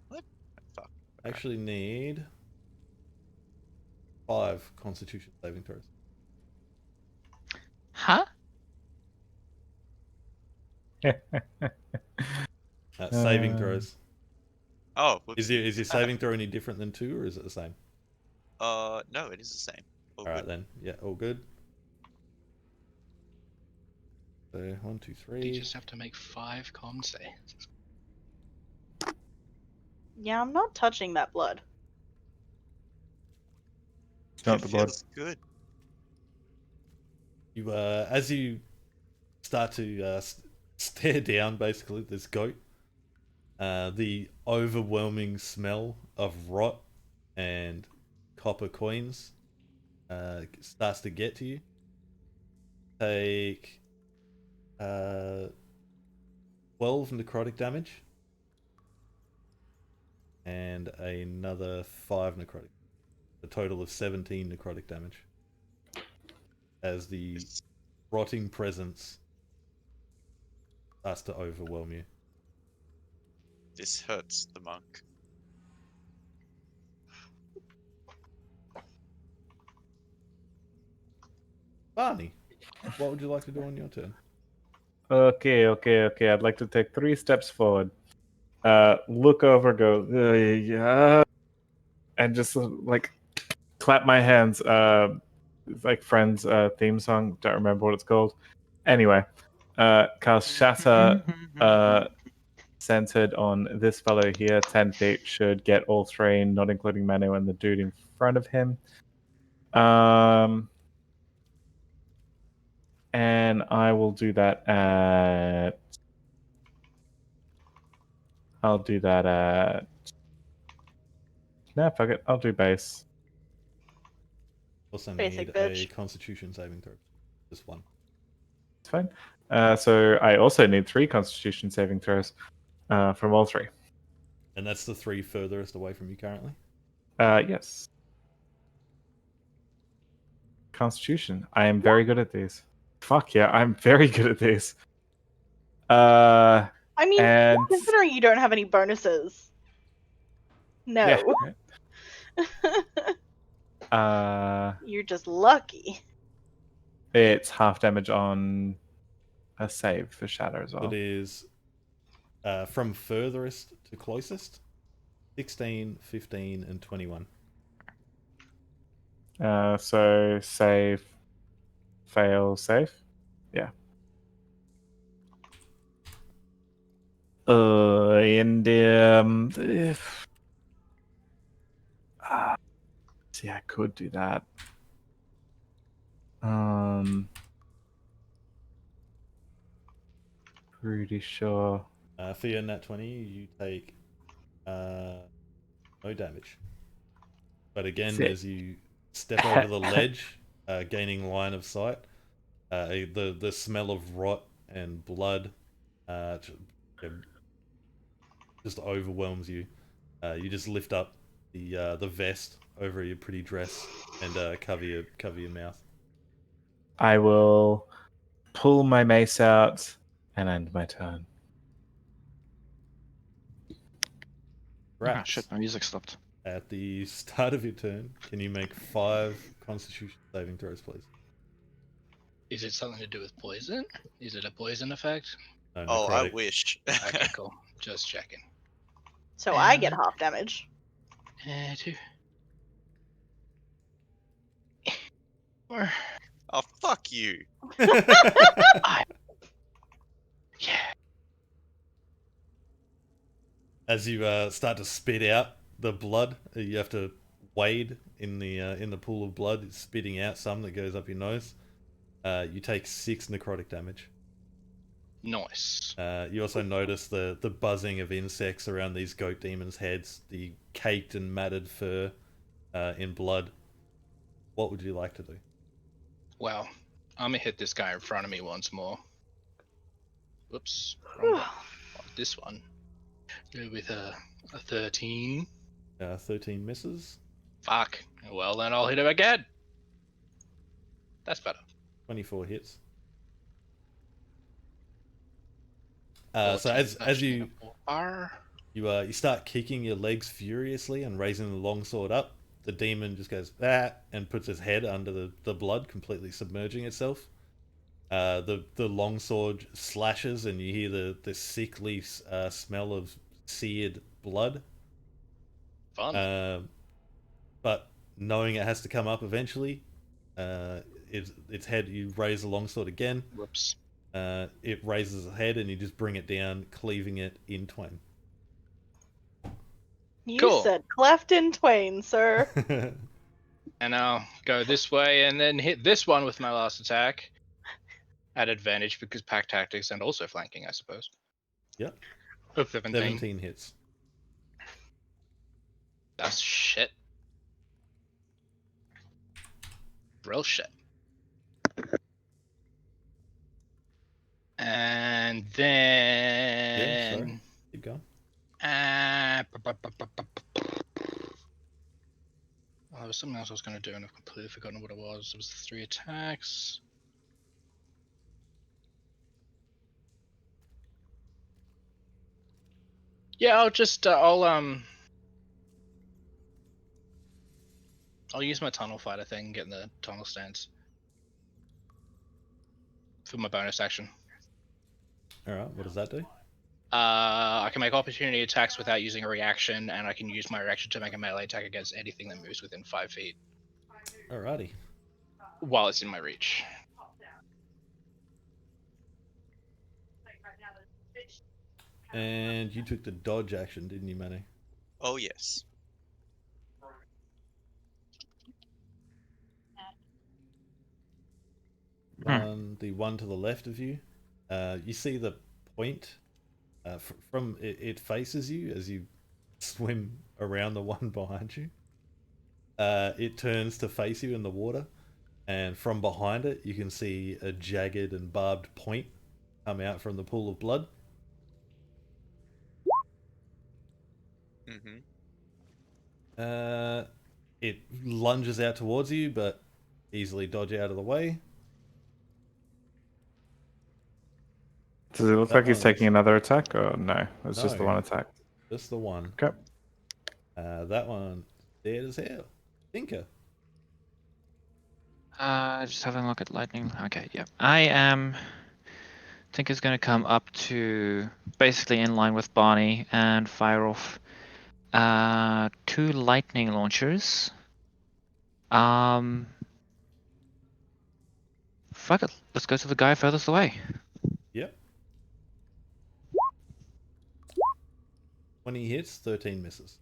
B: What? Fuck.
A: Actually need 5 Constitution saving throws.
F: Huh?
A: Saving throws.
B: Oh,
A: Is your saving throw any different than 2, or is it the same?
B: No, it is the same. All
A: Alright
B: good.
A: then. Yeah, all good. So 1, 2, 3.
C: you just have to make 5 con saves.
E: Yeah, I'm not touching that blood.
D: It's not
B: It
D: the blood.
B: feels good.
A: You as you start to stare down basically this goat, the overwhelming smell of rot and copper coins starts to get to you. Take 12 necrotic damage and another 5 necrotic. A total of 17 necrotic damage as the rotting presence starts to overwhelm you.
B: This hurts the monk.
A: Barney, what would you like to do on your turn?
D: Okay. I'd like to take 3 steps forward. Look over, go, yeah, and just like clap my hands. It's like Friends theme song. Don't remember what it's called. Anyway, cast Shatter centered on this fellow here. 10 feet should get all 3, not including Manu and the dude in front of him. And I will do that at. I'll do that at. Nah, fuck it. I'll do base.
A: Also
E: Basic
A: need
E: bitch.
A: a Constitution saving throw. Just one.
D: It's fine. So I also need 3 Constitution saving throws from all 3.
A: And that's the 3 furthest away from you currently?
D: Yes. Constitution. I am very good at these. Fuck yeah, I'm very good at these.
E: I mean,
D: and
E: considering you don't have any bonuses. No.
D: yeah, right.
E: You're just lucky.
D: It's half damage on a save for shatter as well.
A: It is from furthest to closest 16, 15, and 21.
D: So save, fail, save. Yeah. And see, I could do that. Pretty sure.
A: For your nat 20, you take no damage. But again,
D: Sick.
A: as you step over the ledge, gaining line of sight, the smell of rot and blood just overwhelms you. You just lift up the vest over your pretty dress and cover your mouth.
D: I will pull my mace out and end my turn.
A: Right.
F: Ah, shit, my music stopped.
A: At the start of your turn, can you make 5 Constitution saving throws, please?
C: Is it something to do with poison? Is it a poison effect?
A: No,
B: Oh, I
A: necrotic.
B: wish.
C: Okay, cool. Just checking.
E: So I get half damage.
C: 2. 4.
B: Oh, fuck you.
C: Yeah.
A: As you start to spit out the blood, you have to wade in the pool of blood. It's spitting out some that goes up your nose. You take 6 necrotic damage.
C: Nice.
A: You also notice the buzzing of insects around these goat demons' heads, the caked and matted fur in blood. what would you like to do?
C: Well, I'm gonna hit this guy in front of me once more. Whoops, wrong one. This one. Go with a 13.
A: 13 misses.
C: Fuck. Well, then I'll hit him again. That's better.
A: 24 hits. So as you start kicking your legs furiously and raising the longsword up, the demon just goes and puts his head under the blood, completely submerging itself. The longsword slashes, and you hear the sickly smell of seared blood.
C: Fun.
A: But knowing it has to come up eventually, its head, you raise the longsword again.
C: Whoops.
A: It raises its head, and you just bring it down, cleaving it in twain.
E: You said cleft in twain, sir.
C: And I'll go this way and then hit this one with my last attack. At advantage because pack tactics and also flanking, I suppose.
A: Yep.
C: 17
A: hits.
C: That's shit. Real shit. And then...
A: Yeah, sorry. Keep going.
C: Oh, there was something else I was going to do and I've completely forgotten what it was. It was 3 attacks. Yeah, I'll just, I'll use my tunnel fighter thing and get in the tunnel stance. For my bonus action.
A: Alright, what does that do?
C: I can make opportunity attacks without using a reaction, and I can use my reaction to make a melee attack against anything that moves within 5 feet.
A: Alrighty.
C: While it's in my reach.
A: And you took the dodge action, didn't you, Manny?
B: Oh, yes.
A: The one to the left of you. You see the point from it faces you as you swim around the one behind you. It turns to face you in the water, and from behind it you can see a jagged and barbed point come out from the pool of blood.
B: Mm-hmm.
A: It lunges out towards you, but easily dodge out of the way.
D: Does it look like he's taking another attack, or no? It's just the one attack.
A: Just the one.
D: Okay.
A: That one dead as hell. Tinker.
F: Just having a look at lightning. Okay, yeah. I am. Tinker's going to come up to basically in line with Barney and fire off 2 lightning launchers. Fuck it. Let's go to the guy furthest away.
A: Yep. 20 hits, 13 misses.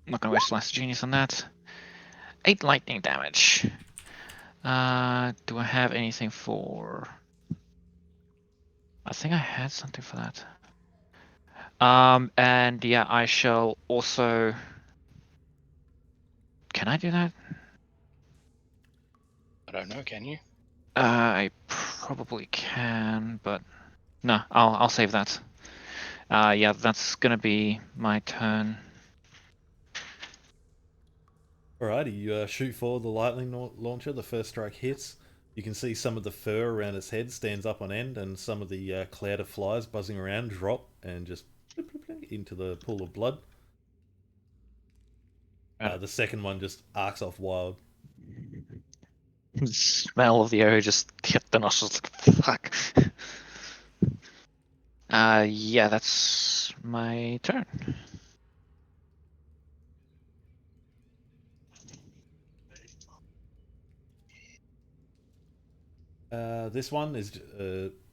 F: I'm not going to waste Blast Genius on that. 8 lightning damage. Do I have anything for... I think I had something for that. And yeah, I shall also... Can I do that?
C: I don't know, can you?
F: I probably can, but... No, I'll save that. Yeah, that's gonna be my turn.
A: Alrighty, you shoot forward the lightning launcher. The first strike hits. You can see some of the fur around its head stands up on end, and some of the cloud of flies buzzing around drop and just into the pool of blood. The second one just arcs off wild.
F: Smell of the arrow just hit the nostrils. Fuck. Yeah, that's my turn.
A: This one is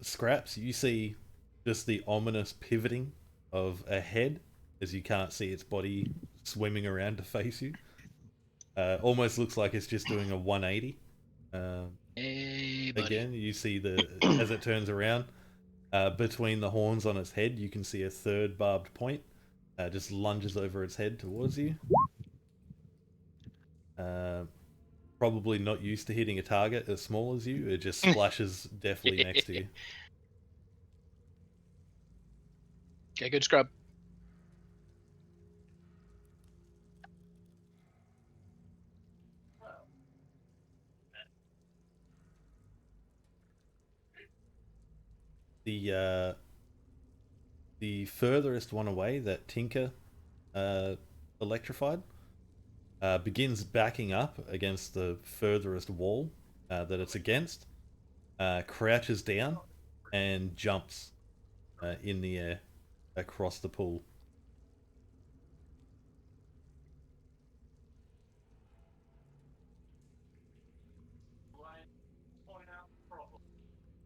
A: scraps. You see just the ominous pivoting of a head as you can't see its body swimming around to face you. Almost looks like it's just doing a 180.
C: Hey,
A: Again, you see as it turns around, between the horns on its head, you can see a third barbed point. Just lunges over its head towards you. probably not used to hitting a target as small as you. It just splashes deftly next to you.
C: Okay, good scrub.
A: The furthest one away that Tinker electrified begins backing up against the furthest wall that it's against, crouches down, and jumps in the air across the pool.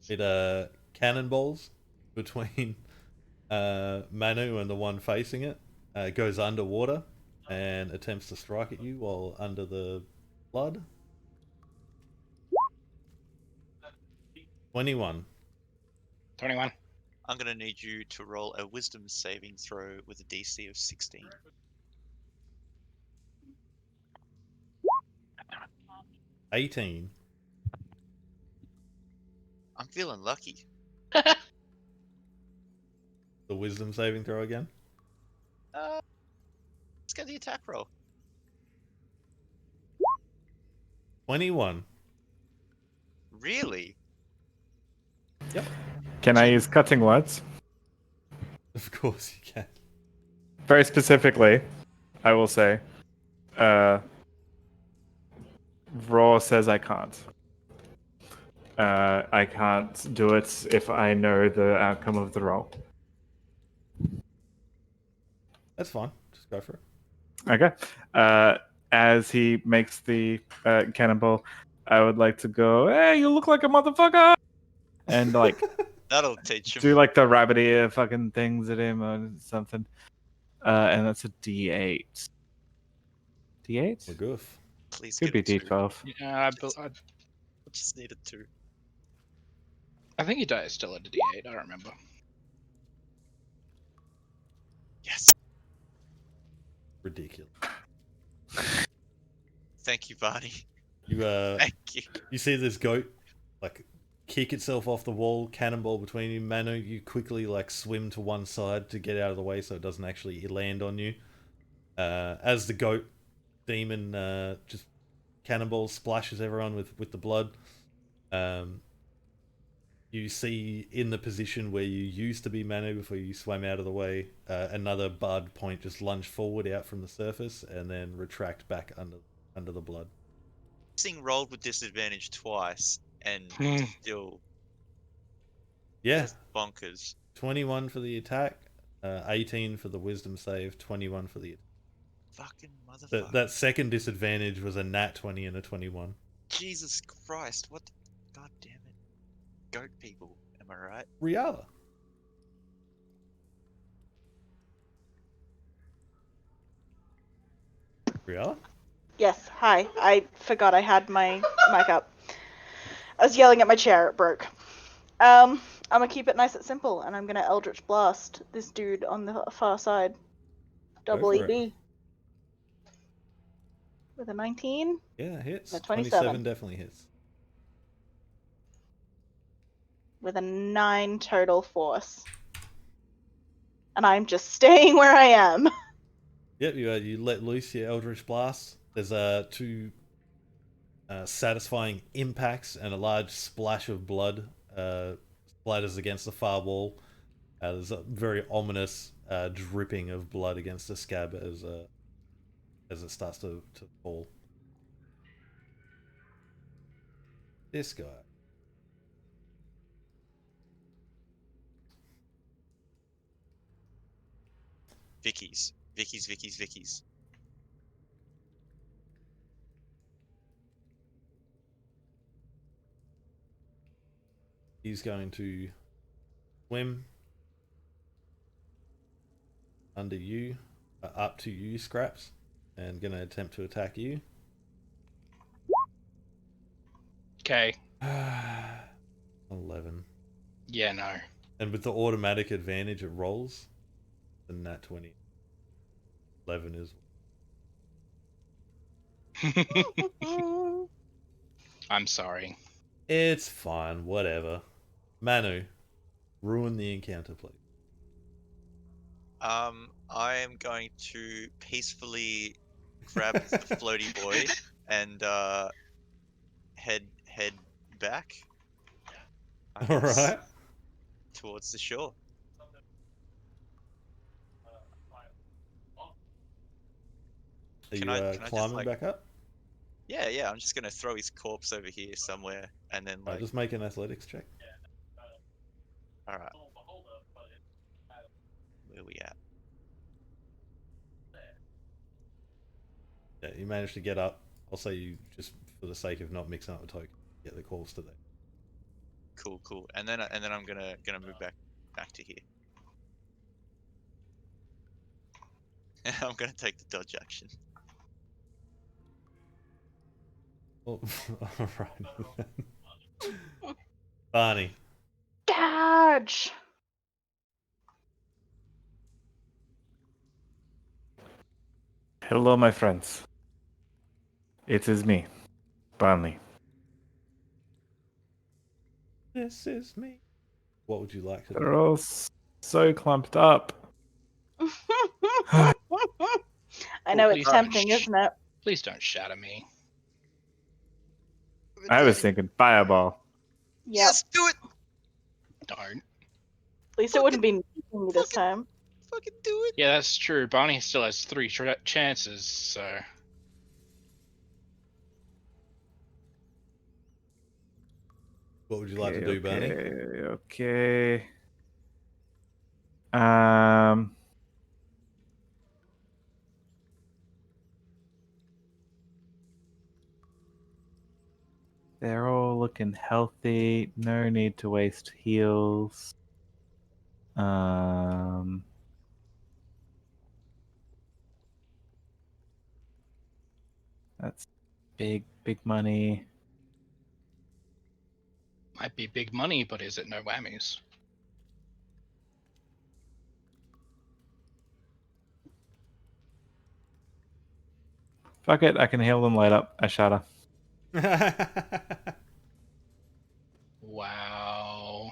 A: It cannonballs between Manu and the one facing it, goes underwater and attempts to strike at you while under the blood. 21.
C: 21.
B: I'm gonna need you to roll a wisdom saving throw with a DC of 16.
A: 18.
B: I'm feeling lucky.
A: The wisdom saving throw again.
B: Let's get the attack roll.
A: 21.
B: Really?
D: Can I use cutting words?
A: Of course you can.
D: Very specifically, I will say, Raw says I can't. I can't do it if I know the outcome of the roll.
A: That's fine. Just go for it.
D: Okay. As he makes the cannonball, I would like to go, hey, you look like a motherfucker! And, like,
B: That'll teach him.
D: do, like, the rabbit ear fucking things at him or something. And that's a D8. D8?
A: We're goof.
B: Please
D: Could
B: get
D: be
B: a 2.
D: D12.
C: Yeah,
B: I just needed 2.
C: I think your die is still at a D8. I don't remember.
B: Yes.
A: Ridiculous.
B: Thank you, Barney.
A: You
B: Thank you.
A: you see this goat like kick itself off the wall, cannonball between you. Manu, you quickly like swim to one side to get out of the way so it doesn't actually land on you. As the goat demon just cannonball splashes everyone with the blood. You see in the position where you used to be Manu before you swam out of the way, another bard point just lunge forward out from the surface and then retract back under the blood.
B: This thing rolled with disadvantage twice and still.
A: Yeah.
B: That's bonkers.
A: 21 for the attack, 18 for the wisdom save, 21 for the
B: Fucking motherfucker.
A: that second disadvantage was a nat 20 and a 21.
B: Jesus Christ, what the... God damn it. Goat people, am I right?
A: Riala. Riala?
E: Yes, hi. I forgot I had my mic up. I was yelling at my chair, it broke. I'm gonna keep it nice and simple, and I'm gonna Eldritch Blast this dude on the far side. Double
A: Go for
E: EB. With a 19.
A: Yeah, hits.
E: A 27.
A: 27 definitely hits.
E: With a 9 total force. And I'm just staying where I am.
A: Yep, you let loose your Eldritch Blast. There's 2 satisfying impacts and a large splash of blood splatters against the far wall. There's a very ominous dripping of blood against the scab as it starts to fall. This guy.
B: Vicky's.
A: He's going to swim under you, up to you, Scraps, and going to attempt to attack you.
C: Okay.
A: 11.
C: Yeah, no.
A: And with the automatic advantage it rolls, then nat 20. 11 is...
C: I'm sorry.
A: It's fine, whatever. Manu, ruin the encounter, please.
B: I am going to peacefully grab the floaty boy and head back, I
A: All
B: guess,
A: right.
B: towards the shore.
A: Are
B: Can
A: you
B: I just
A: climbing
B: like?
A: back up?
B: Yeah. I'm just gonna throw his corpse over here somewhere, and then like.
A: Just make an athletics check.
B: All right. Where we at?
A: Yeah, you managed to get up. I'll say you just for the sake of not mixing up the token, get the calls to that.
B: Cool. And then I'm gonna move back to here. I'm gonna take the dodge action.
A: Oh, all right. Barney.
E: Dodge!
D: Hello, my friends. It is me, Barney.
A: This is me. What would you like to
D: They're
A: do?
D: all so clumped up.
E: I know
C: please
E: it's
C: don't
E: tempting, isn't it?
C: Please don't shatter me.
D: I was thinking fireball.
E: Yep.
B: Yes, do it.
C: Don't.
E: At least it wouldn't be me this time.
B: Fucking do it.
C: Yeah, that's true. Barney still has 3 chances, so.
A: What would you like to do, Barney?
D: Okay. Um. They're all looking healthy. No need to waste heals. That's big money.
C: Might be big money, but is it no whammies?
D: Fuck it, I can heal them later. I shatter.
C: Wow.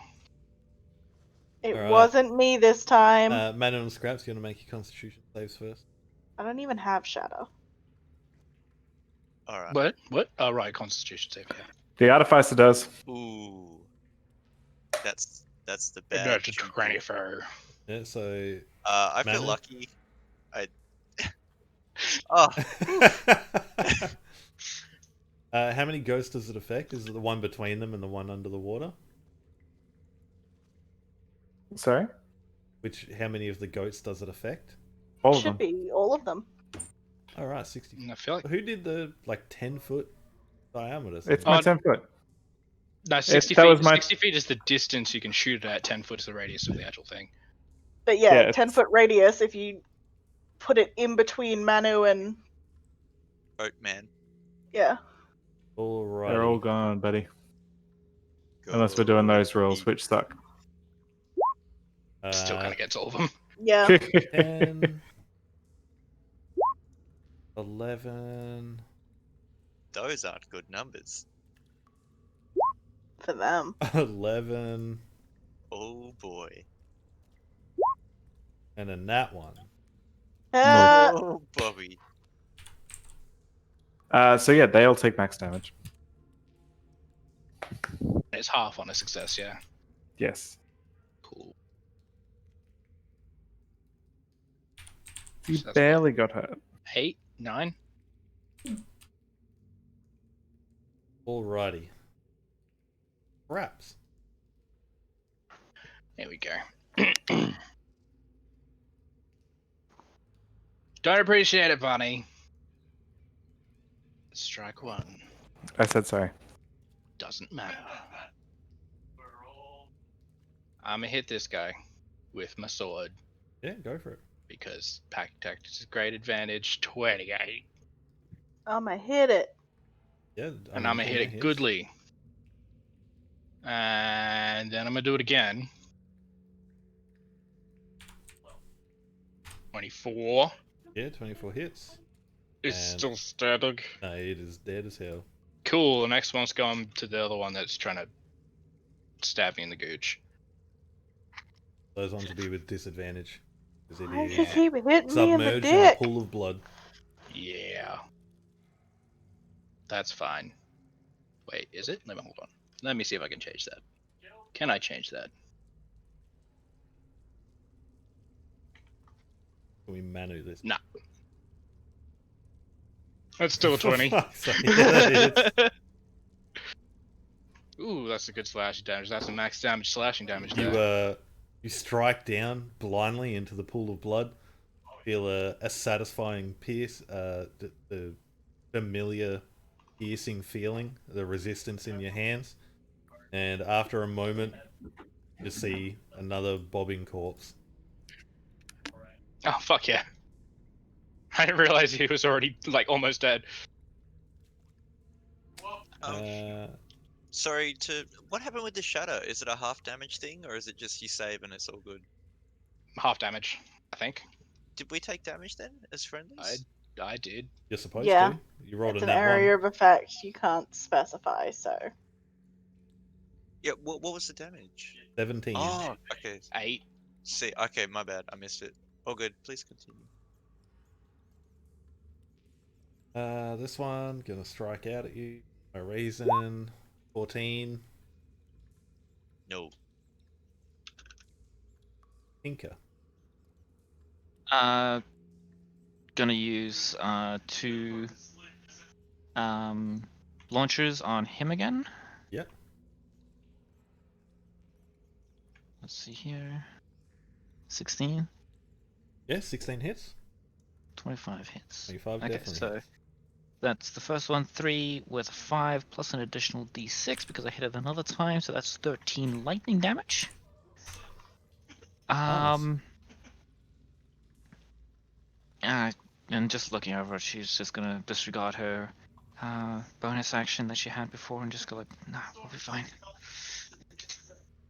E: It
A: Alright.
E: wasn't me this time.
A: Manu and Scraps, you want to make your constitution saves first?
E: I don't even have shadow.
B: All right.
C: What? Oh, right, Constitution save, yeah.
D: The artificer does.
B: Ooh. That's the bad.
C: That's a
B: triple.
C: 24.
A: Yeah, so...
B: I feel
A: Manu?
B: lucky. Oh.
A: How many ghosts does it affect? Is it the one between them and the one under the water?
D: Sorry?
A: How many of the goats does it affect?
D: All of
E: Should
D: them.
E: be all of them.
A: Alright, 60.
C: I feel like.
A: Who did the, 10-foot diameter?
D: It's my
C: Oh,
D: 10 foot.
C: No, 60
D: that
C: feet.
D: was my-
C: 60 feet is the distance you can shoot it at. 10 foot is the radius of the actual thing.
E: But yeah,
D: Yeah,
E: 10-foot radius if you put it in between Manu and...
B: Boatman.
E: Yeah.
A: Alrighty.
D: They're all gone, buddy. Unless we're doing those rules, which suck.
C: Still kind of gets all of them.
E: Yeah.
A: 10... 11...
B: Those aren't good numbers.
E: For them.
A: 11...
B: Oh boy.
A: and a nat one.
B: Oh, Bobby.
D: So yeah, they all take max damage.
C: It's half on a success, yeah.
D: Yes.
C: Cool.
D: You
C: So that's
D: barely got hurt.
C: 8, 9.
A: Alrighty. Wraps.
C: There we go. Don't appreciate it, Bunny. Strike 1.
D: I said sorry.
C: Doesn't matter. I'm gonna hit this guy with my sword
A: Yeah, go for it.
C: because pack tactics is great advantage. 28.
E: I'ma hit it.
A: Yeah,
C: And I'm gonna hit it
A: hits.
C: goodly. And then I'm gonna do it again. 24.
A: Yeah, 24 hits.
C: It's
A: And-
C: still static.
A: No, it is dead as hell.
C: Cool. The next one's going to the other one that's trying to stab me in the gooch.
A: Those ones will be with disadvantage. Because it
E: Why does he
A: is
E: keep hitting me in the
A: submerged in a
E: dick?
A: pool of blood.
C: Yeah. That's fine. Wait, is it? Let me hold on. Let me see if I can change that. Can I change that?
A: Can we Manu this?
C: Nah. That's still a 20.
A: For fuck's sake, yeah, that is.
C: Ooh, that's a good slashing damage. That's a max damage slashing damage there.
A: You strike down blindly into the pool of blood. Feel a satisfying pierce, the familiar piercing feeling, the resistance in your hands, and after a moment, you see another bobbing corpse.
C: Oh, fuck yeah. I didn't realize he was already, like, almost dead.
B: Sorry, what happened with the shadow? Is it a half damage thing, or is it just you save and it's all good?
C: Half damage, I think.
B: Did we take damage then, as friendlies?
C: I did.
A: You're supposed
E: Yeah.
A: to. You rolled
E: It's
A: a
E: an
A: nat
E: area
A: one.
E: of effect you can't specify, so.
B: Yeah, what was the damage?
A: 17.
B: Oh, okay.
C: 8.
B: See, okay, my bad, I missed it. All good, please continue.
A: This one gonna strike out at you. No reason. 14.
B: No.
A: Tinker.
F: Gonna use 2 launchers on him again.
A: Yep.
F: Let's see here. 16.
A: Yeah, 16 hits.
F: 25 hits.
A: 25
F: Okay,
A: definitely
F: so
A: hits.
F: that's the first one. 3 with 5 plus an additional d6 because I hit it another time, so that's 13 lightning damage.
A: Nice.
F: And just looking over it, she's just gonna disregard her bonus action that she had before and just go like, nah, we'll be fine.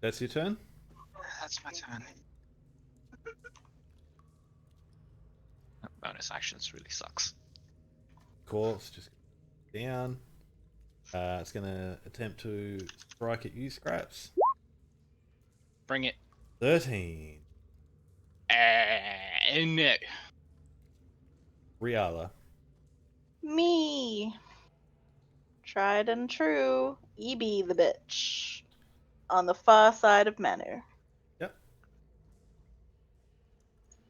A: That's your turn?
F: That's my turn. Bonus actions really sucks.
A: Corpse just down. It's gonna attempt to strike at you, Scraps.
C: Bring it.
A: 13.
C: No.
A: Riala.
E: Me. Tried and true. EB the bitch. On the far side of Manu.
A: Yep.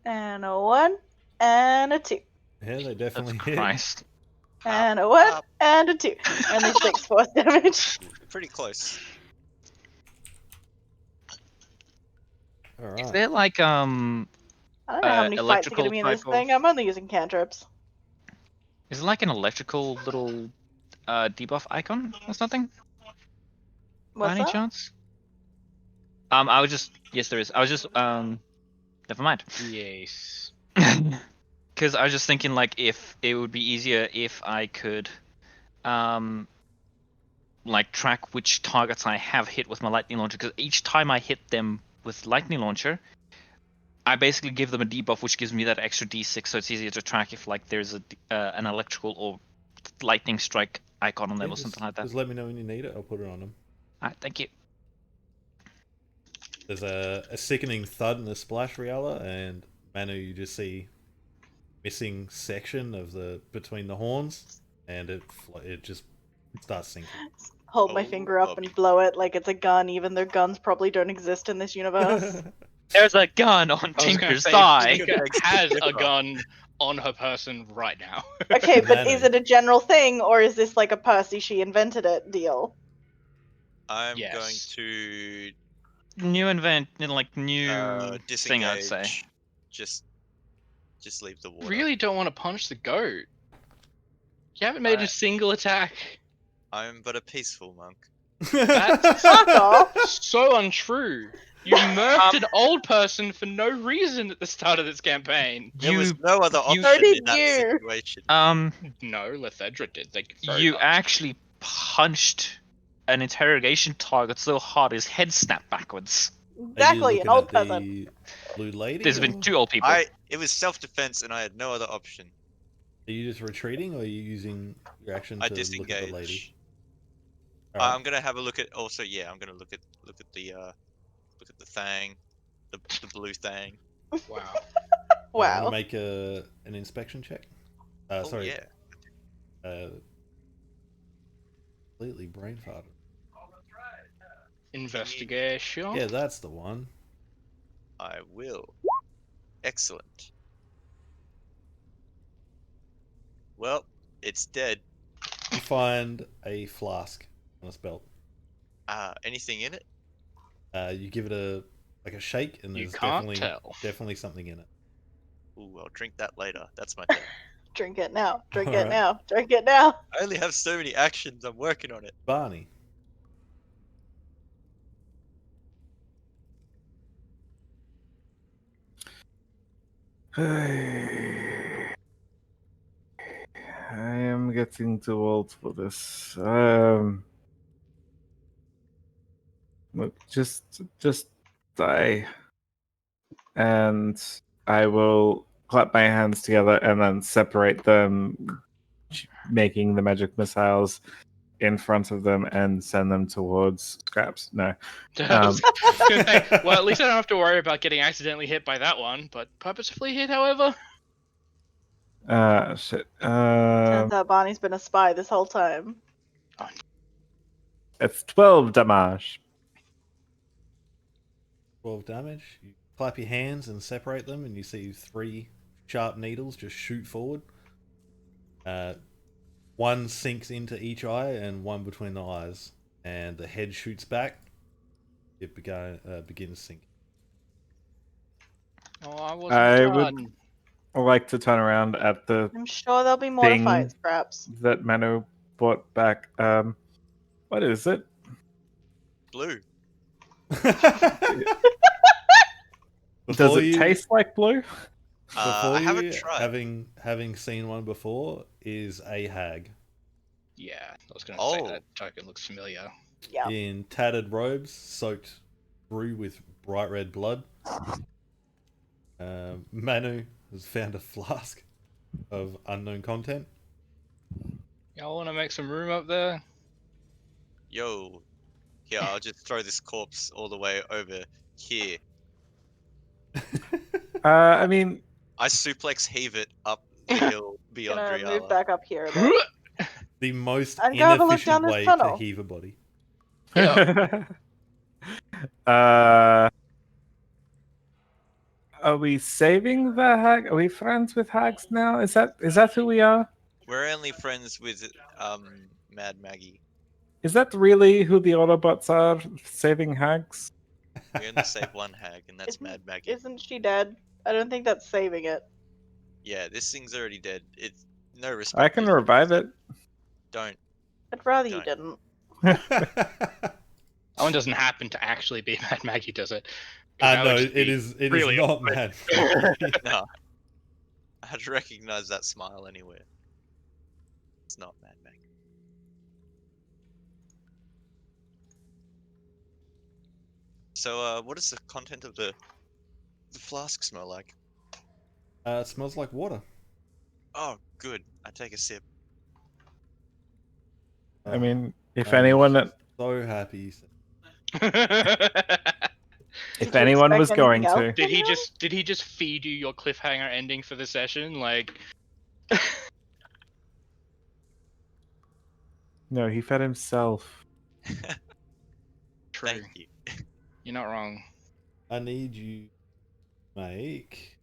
E: And a 1 and a 2.
A: Yeah, they definitely hit.
F: Christ.
E: And a 1 and a 2. And they 6 force damage.
B: Pretty close.
A: All
F: Is
A: right.
F: there like
E: I don't know how many fights are going to be in this thing. I'm only using cantrips.
F: Is it like an electrical little debuff icon or something?
E: What's
F: By any
E: that?
F: chance? Yes, there is. I was just never mind.
C: Yes.
F: Because I was just thinking like if it would be easier if I could like track which targets I have hit with my lightning launcher, because each time I hit them with lightning launcher, I basically give them a debuff which gives me that extra d6, so it's easier to track if like there's an electrical or lightning strike icon on them or something like that.
A: Just let me know when you need it. I'll put it on them.
F: Alright, thank you.
A: There's a sickening thud and a splash, Riala, and Manu, you just see missing section of the between the horns, and it just starts sinking.
E: Hold my finger up and blow it like it's a gun, even though guns probably don't exist in this universe.
F: There's a gun on Tinker's thigh.
C: Tinker has a gun on her person right now.
E: Okay, but is it a general thing, or is this like a Percy she invented it deal?
B: I'm going to
F: new thing, I'd say.
B: Just leave the water.
C: Really don't want to punch the goat. You haven't made a single attack.
B: I'm but a peaceful monk.
C: That's
E: Fuck off.
C: so untrue. You murked an old person for no reason at the start of this campaign.
B: There was no other option
E: So did
B: in that
E: you.
B: situation.
C: No, Lethedra did. Thank you very much.
F: Actually punched an interrogation target so hard his head snapped backwards.
E: Exactly, an old person.
A: The blue lady?
F: There's been 2 old people.
B: It was self-defense, and I had no other option.
A: Are you just retreating, or are you using your action to look at the lady? Alright.
B: I'm gonna have a look at. Also, yeah, I'm gonna look at the thing, the blue thing.
C: Wow.
A: Want to
E: Wow.
A: make an inspection check?
B: Oh
A: Sorry.
B: yeah.
A: Completely brain farted.
C: Investigation.
A: Yeah, that's the one.
B: I will. Excellent. Well, it's dead.
A: You find a flask on its belt.
B: Anything in it?
A: You give it a shake, and
C: You
A: there's
C: can't tell.
A: definitely something in it.
B: Ooh, I'll drink that later. That's my turn.
E: Drink it now. Drink it
A: Alright.
E: now. Drink it now.
B: I only have so many actions. I'm working on it.
A: Barney.
D: I am getting too old for this. Look, just die, and I will clap my hands together and then separate them, making the magic missiles in front of them and send them towards Scraps. No.
C: I was gonna say, well, at least I don't have to worry about getting accidentally hit by that one, but purposefully hit, however.
D: Shit.
E: Turns out Barney's been a spy this whole time.
D: It's 12 damage.
A: 12 damage. You clap your hands and separate them, and you see 3 sharp needles just shoot forward. One sinks into each eye, and one between the eyes. And the head shoots back. It begins sinking.
C: Oh, I wasn't
D: I would
C: done.
D: like to turn around at the
E: I'm sure there'll be more to
D: Thing.
E: fight, perhaps.
D: that Manu brought back. What is it?
B: Blue.
D: Does it taste like blue?
B: I haven't tried.
A: Having seen one before, is a hag.
C: Yeah, I was gonna
B: Oh.
C: say that token looks familiar.
E: Yeah.
A: In tattered robes, soaked through with bright red blood. Manu has found a flask of unknown content.
C: Y'all want to make some room up there?
B: Yo. Here, I'll just throw this corpse all the way over here.
D: I mean,
B: I suplex heave it up the hill beyond
E: Gonna move
B: Riala.
E: back up here a bit.
A: The most
E: And go have a look
A: inefficient
E: down this
A: way
E: tunnel.
A: to heave a body.
D: Are we saving the hag? Are we friends with hags now? Is that who we are?
B: We're only friends with Mad Maggie.
D: Is that really who the Autobots are? Saving hags?
B: We only save one hag, and that's
E: Isn't-
B: Mad Maggie.
E: Isn't she dead? I don't think that's saving it.
B: Yeah, this thing's already dead. It's no respect.
D: I can revive it.
B: Don't.
E: I'd rather you
B: Don't.
E: didn't.
C: That one doesn't happen to actually be Mad Maggie, does it? 'Cause that
A: No,
C: would just
A: it
C: be
A: is
C: really
A: not
C: awkward.
A: Mad.
B: No. I had to recognize that smile anywhere. It's not Mad Maggie. So, what does the content of the flask smell like?
A: It smells like water.
B: Oh, good. I take a sip.
D: I mean, if
A: I'm
D: anyone
A: so happy.
D: if
E: Did you
D: anyone was
E: expect
D: going
E: anything
D: to,
E: else?
C: did he just feed you your cliffhanger ending for the session? Like,
D: no, he fed himself.
C: true.
B: Thank you.
C: You're not wrong.
A: I need you to make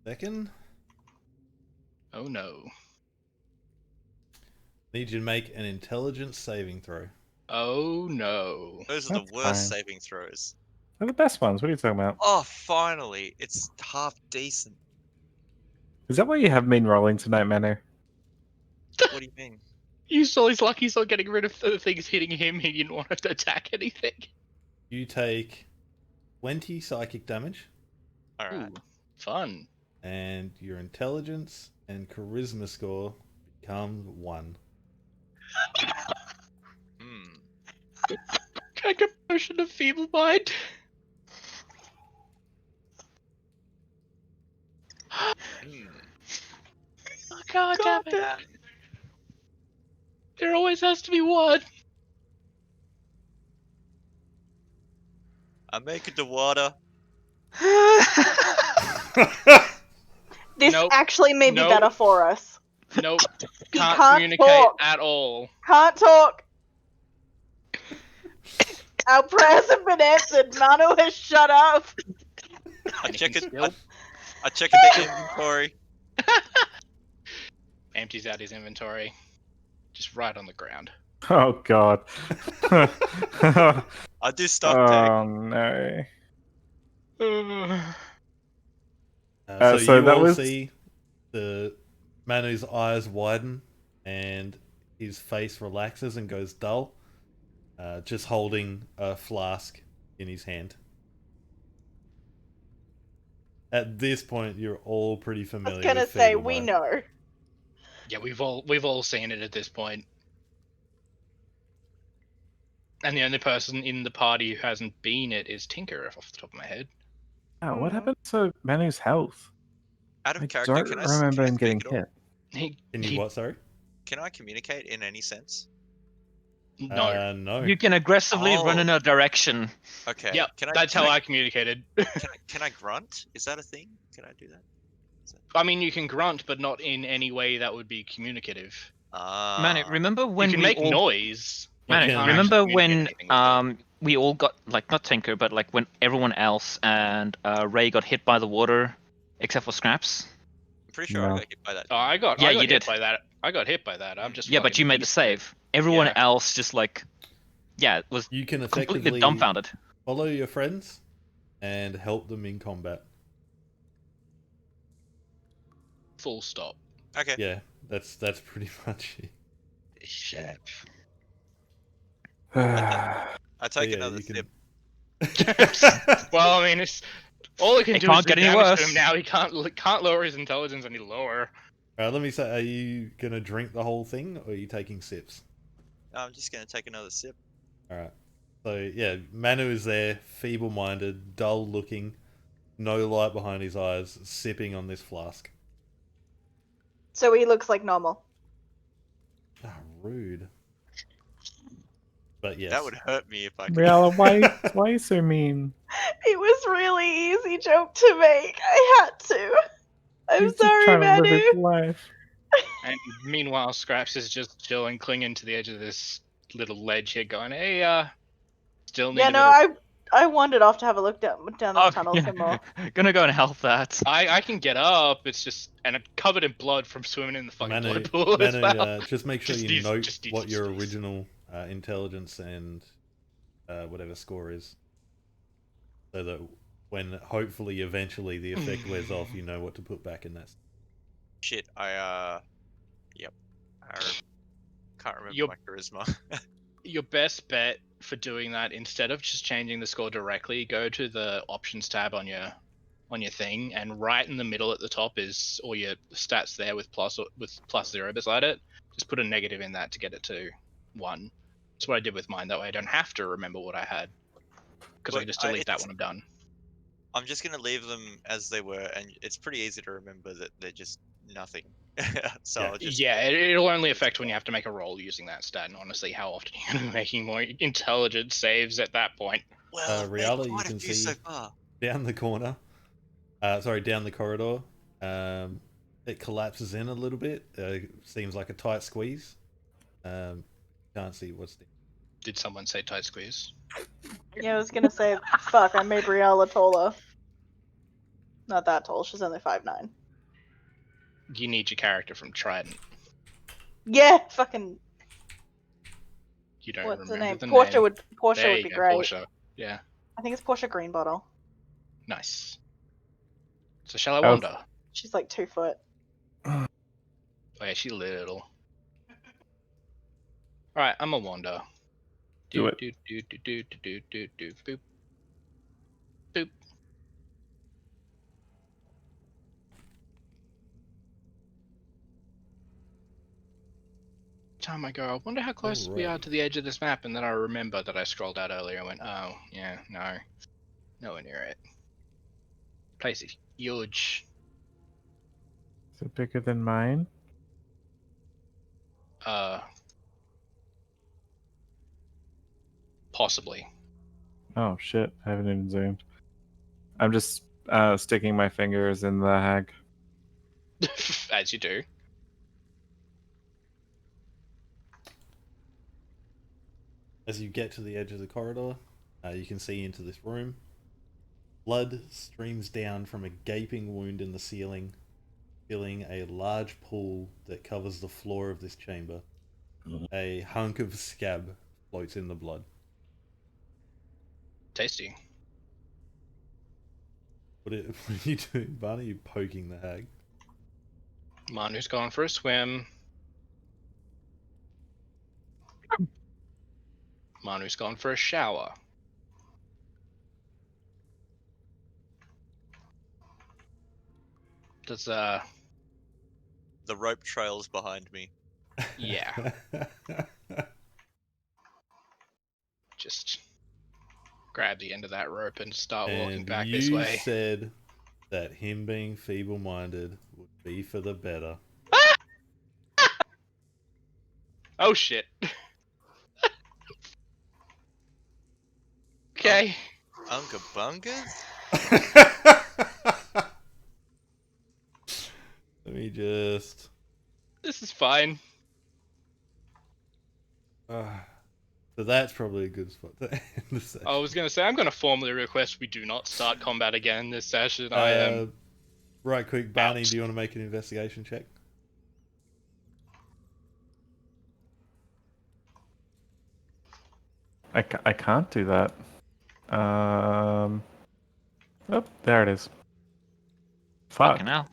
A: second.
C: Oh no.
A: Need you to make an intelligence saving throw.
C: Oh no.
B: Those are
D: That's
B: the worst
D: fine.
B: saving throws.
D: They're the best ones. What are you talking about?
B: Oh, finally! It's half decent.
D: Is that why you have been rolling tonight, Manu?
B: What do you mean?
C: You saw he's lucky he's not getting rid of the things hitting him. He didn't want to attack anything.
A: You take 20 psychic damage,
B: Alright.
C: Ooh, fun.
A: and your intelligence and charisma score become 1.
B: Hmm.
C: Can I get potion of feeble mind?
B: Hmm.
C: God damn it. There always has to be one.
B: I make it to water.
E: This
C: Nope.
E: actually may be
C: Nope.
E: better for us.
C: Nope.
E: He
C: Can't
E: can't
C: communicate
E: talk.
C: at all.
E: Can't talk. Our prayers have been answered. Manu has shut up.
B: I check it.
C: Nope.
B: I check the inventory.
C: Empties out his inventory. Just right on the ground.
D: Oh god.
B: I do stock take.
D: Oh no.
A: So
D: So
A: you
D: that
A: all
D: was-
A: see the Manu's eyes widen and his face relaxes and goes dull, just holding a flask in his hand. At this point, you're all pretty
E: I was
A: familiar
E: gonna
A: with
E: say,
A: Feeble
E: we
A: Mind.
E: know.
C: Yeah, we've all seen it at this point. And the only person in the party who hasn't been it is Tinker, off the top of my head.
D: Oh, what happened to Manu's health?
B: Out of
D: I
B: character,
D: don't
B: can I
D: remember him
B: speak
D: getting
B: at all?
D: hit.
A: Can you what, sorry?
B: Can I communicate in any sense?
C: No.
A: No.
F: You can aggressively run
B: Oh.
F: in a direction.
B: Okay.
C: Yep,
B: Can I?
C: that's
B: can
C: how
B: I,
C: I communicated.
B: can I grunt? Is that a thing? Can I do that?
C: I mean, you can grunt, but not in any way that would be communicative.
F: Manu, remember when
C: you can
F: we
C: make
F: all...
C: noise. but
F: Manu,
C: you can't
F: remember
C: actually communicate
F: when
C: anything with it.
F: we all got, like, not Tinker, but like when everyone else and Ray got hit by the water, except for Scraps?
B: I'm pretty sure I
D: No.
B: got hit by that.
C: Oh, I got
F: Yeah, you
C: hit
F: did.
C: by that. I got hit by that. I'm just
F: Yeah, but
C: fucking
F: you made the
C: used to it.
F: save. Everyone
C: Yeah.
F: else just like, yeah, was
A: You can
F: completely
A: effectively
F: dumbfounded.
A: follow your friends and help them in combat.
C: Full stop.
B: Okay.
A: Yeah, that's pretty much it.
C: Shit.
B: I take
A: yeah,
B: another
A: you
B: sip.
C: Well, I mean, it's all it can
F: It
C: do
F: can't
C: is do
F: get any
C: damage to
F: worse.
C: him now. He can't lower his intelligence any lower.
A: Alright, let me say, are you gonna drink the whole thing or are you taking sips?
B: I'm just gonna take another sip.
A: Alright. So yeah, Manu is there, feeble-minded, dull-looking, no light behind his eyes, sipping on this flask.
E: So he looks like normal.
A: Ah, rude. But yes.
B: That would hurt me if I could.
D: Riala, why are you so mean?
E: It was really easy joke to make. I had to. I'm
D: He's just
E: sorry,
D: trying to live
E: Manu.
D: his life.
C: And meanwhile, Scraps is just chilling, clinging to the edge of this little ledge here, going, "Hey, still need
E: Yeah,
C: a
E: no,
C: bit of
E: I wandered off to have a look down the
F: Oh,
E: tunnel
F: yeah.
E: some more.
F: Gonna go and help that.
C: I can get up. It's just and I'm covered in blood from swimming in the fucking
A: Manu,
C: blood pool as well.
A: just make sure
C: Just
A: you
C: use-
A: note
C: just use
A: what
C: his
A: your
C: face.
A: original intelligence and whatever score is. So that when hopefully eventually the effect wears off, you know what to put back in that.
B: Shit. Yep. I can't remember
C: Your-
B: my charisma.
C: Your best bet for doing that, instead of just changing the score directly, go to the options tab on your thing, and right in the middle at the top is all your stats there with +0 beside it. Just put a negative in that to get it to 1. That's what I did with mine. That way I don't have to remember what I had, because I
B: But
C: can just delete that
B: it's-
C: when I'm done.
B: I'm just gonna leave them as they were, and it's pretty easy to remember that they're just nothing. So
A: Yeah.
B: I'll just
C: Yeah, it'll only affect when you have to make a roll using that stat, and honestly, how often are you going to be making more intelligent saves at that point?
B: well, made
A: Riala, you
B: quite a
A: can
B: few
A: see
B: so far.
A: down the corner. Down the corridor. It collapses in a little bit. Seems like a tight squeeze. Can't see what's there.
C: Did someone say tight squeeze?
E: Yeah, I was gonna say, fuck, I made Riala taller. Not that tall, she's only 5'9".
C: You need your character from Trident.
E: Yeah, fucking,
C: You don't
E: what's the
C: remember
E: name?
C: the
E: Portia
C: name.
E: would
C: There you
E: be
C: go,
E: great.
C: Portia. Yeah,
E: I think it's Portia Greenbottle.
C: nice. So shall I
D: Oh.
C: wander?
E: She's like 2 foot.
C: Oh yeah, she's little. Alright, I'm a wander.
D: Do it.
C: Do, boop. Boop. Time I go, I wonder how close we are
A: Alright.
C: to the edge of this map, and then I remember that I scrolled out earlier and went, oh, yeah, no. Nowhere near it. Place is huge.
D: Is it bigger than mine?
C: Possibly.
D: Oh shit! I haven't even zoomed. I'm just sticking my fingers in the hag.
C: As you do.
A: As you get to the edge of the corridor, you can see into this room. Blood streams down from a gaping wound in the ceiling, filling a large pool that covers the floor of this chamber. A hunk of scab floats in the blood.
C: Tasty.
A: What are you doing, Barney? You poking the hag?
C: Manu's gone for a swim. Manu's gone for a shower. Does
B: The rope trails behind me.
C: yeah. Just grab the end of that rope and start walking
A: And
C: back
A: you
C: this way.
A: said that him being feeble-minded would be for the better.
C: Oh shit. Okay.
B: Unga bungas?
A: Let me just...
C: This is fine.
A: So that's probably a good spot to end the session.
C: I was gonna say I'm gonna formally request we do not start combat again this session. I am
A: Right quick, Barney,
C: out.
A: do you want to make an investigation check?
D: I can't do that. Oh, there it is. Fuck.
F: Fucking hell.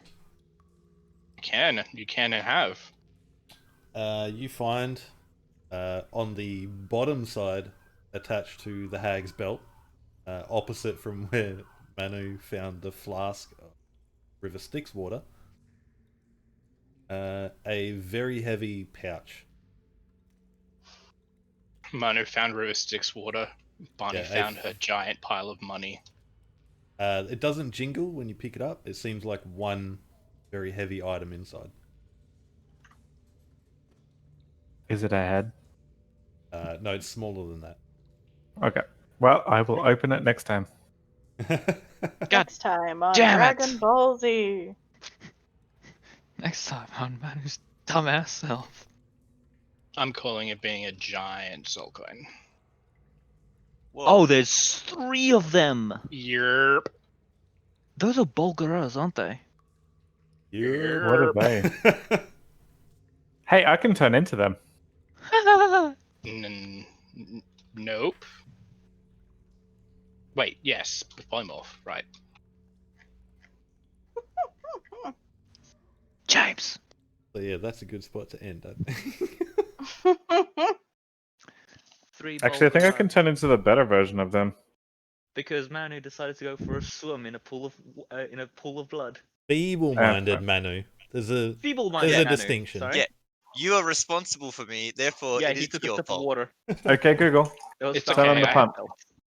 C: You can and have.
A: You find on the bottom side, attached to the hag's belt, opposite from where Manu found the flask of River Styx water, a very heavy pouch.
C: Manu found River Styx water. Barney found her giant pile of money.
A: It doesn't jingle when you pick it up. It seems like one very heavy item inside.
D: Is it a head?
A: No, it's smaller than that.
D: Okay. Well, I will open it next time.
E: Next time on
F: damn it.
E: Dragon Ball Z.
F: Next time on Manu's dumbass self.
C: I'm calling it being a giant soul coin.
B: Whoa.
F: Oh, there's 3 of them.
C: Yerp.
F: Those are Bulgaras, aren't they?
D: What are they? Hey, I can turn into them.
C: Nope. Wait, yes, polymorph, right.
F: James.
A: So yeah, that's a good spot to end, I think.
F: 3
D: Actually, I think I
F: Bulgaras.
D: can turn into the better version of them.
F: Because Manu decided to go for a swim in a pool of blood.
A: Feeble-minded Manu. There's a
F: Feeble-minded
A: There's a
F: Manu,
A: distinction.
F: sorry.
B: Yeah, you are responsible for me, therefore
F: Yeah,
B: it
F: he
B: is
F: took a
B: your
F: sip of
B: fault.
F: water.
D: Okay, Google.
C: It's
D: Turn
C: okay.
D: on the pump.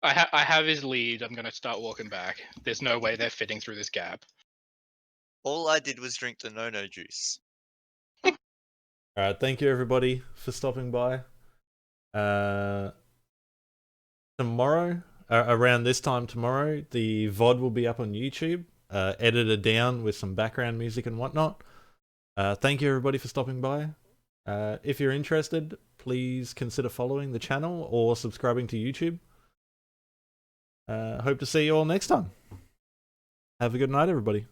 C: I have his lead. I'm gonna start walking back. There's no way they're fitting through this gap.
B: All I did was drink the no-no juice.
A: Alright, thank you everybody for stopping by. Tomorrow, around this time tomorrow, the VOD will be up on YouTube, edited down with some background music and whatnot. Thank you everybody for stopping by. If you're interested, please consider following the channel or subscribing to YouTube. Hope to see you all next time. Have a good night, everybody.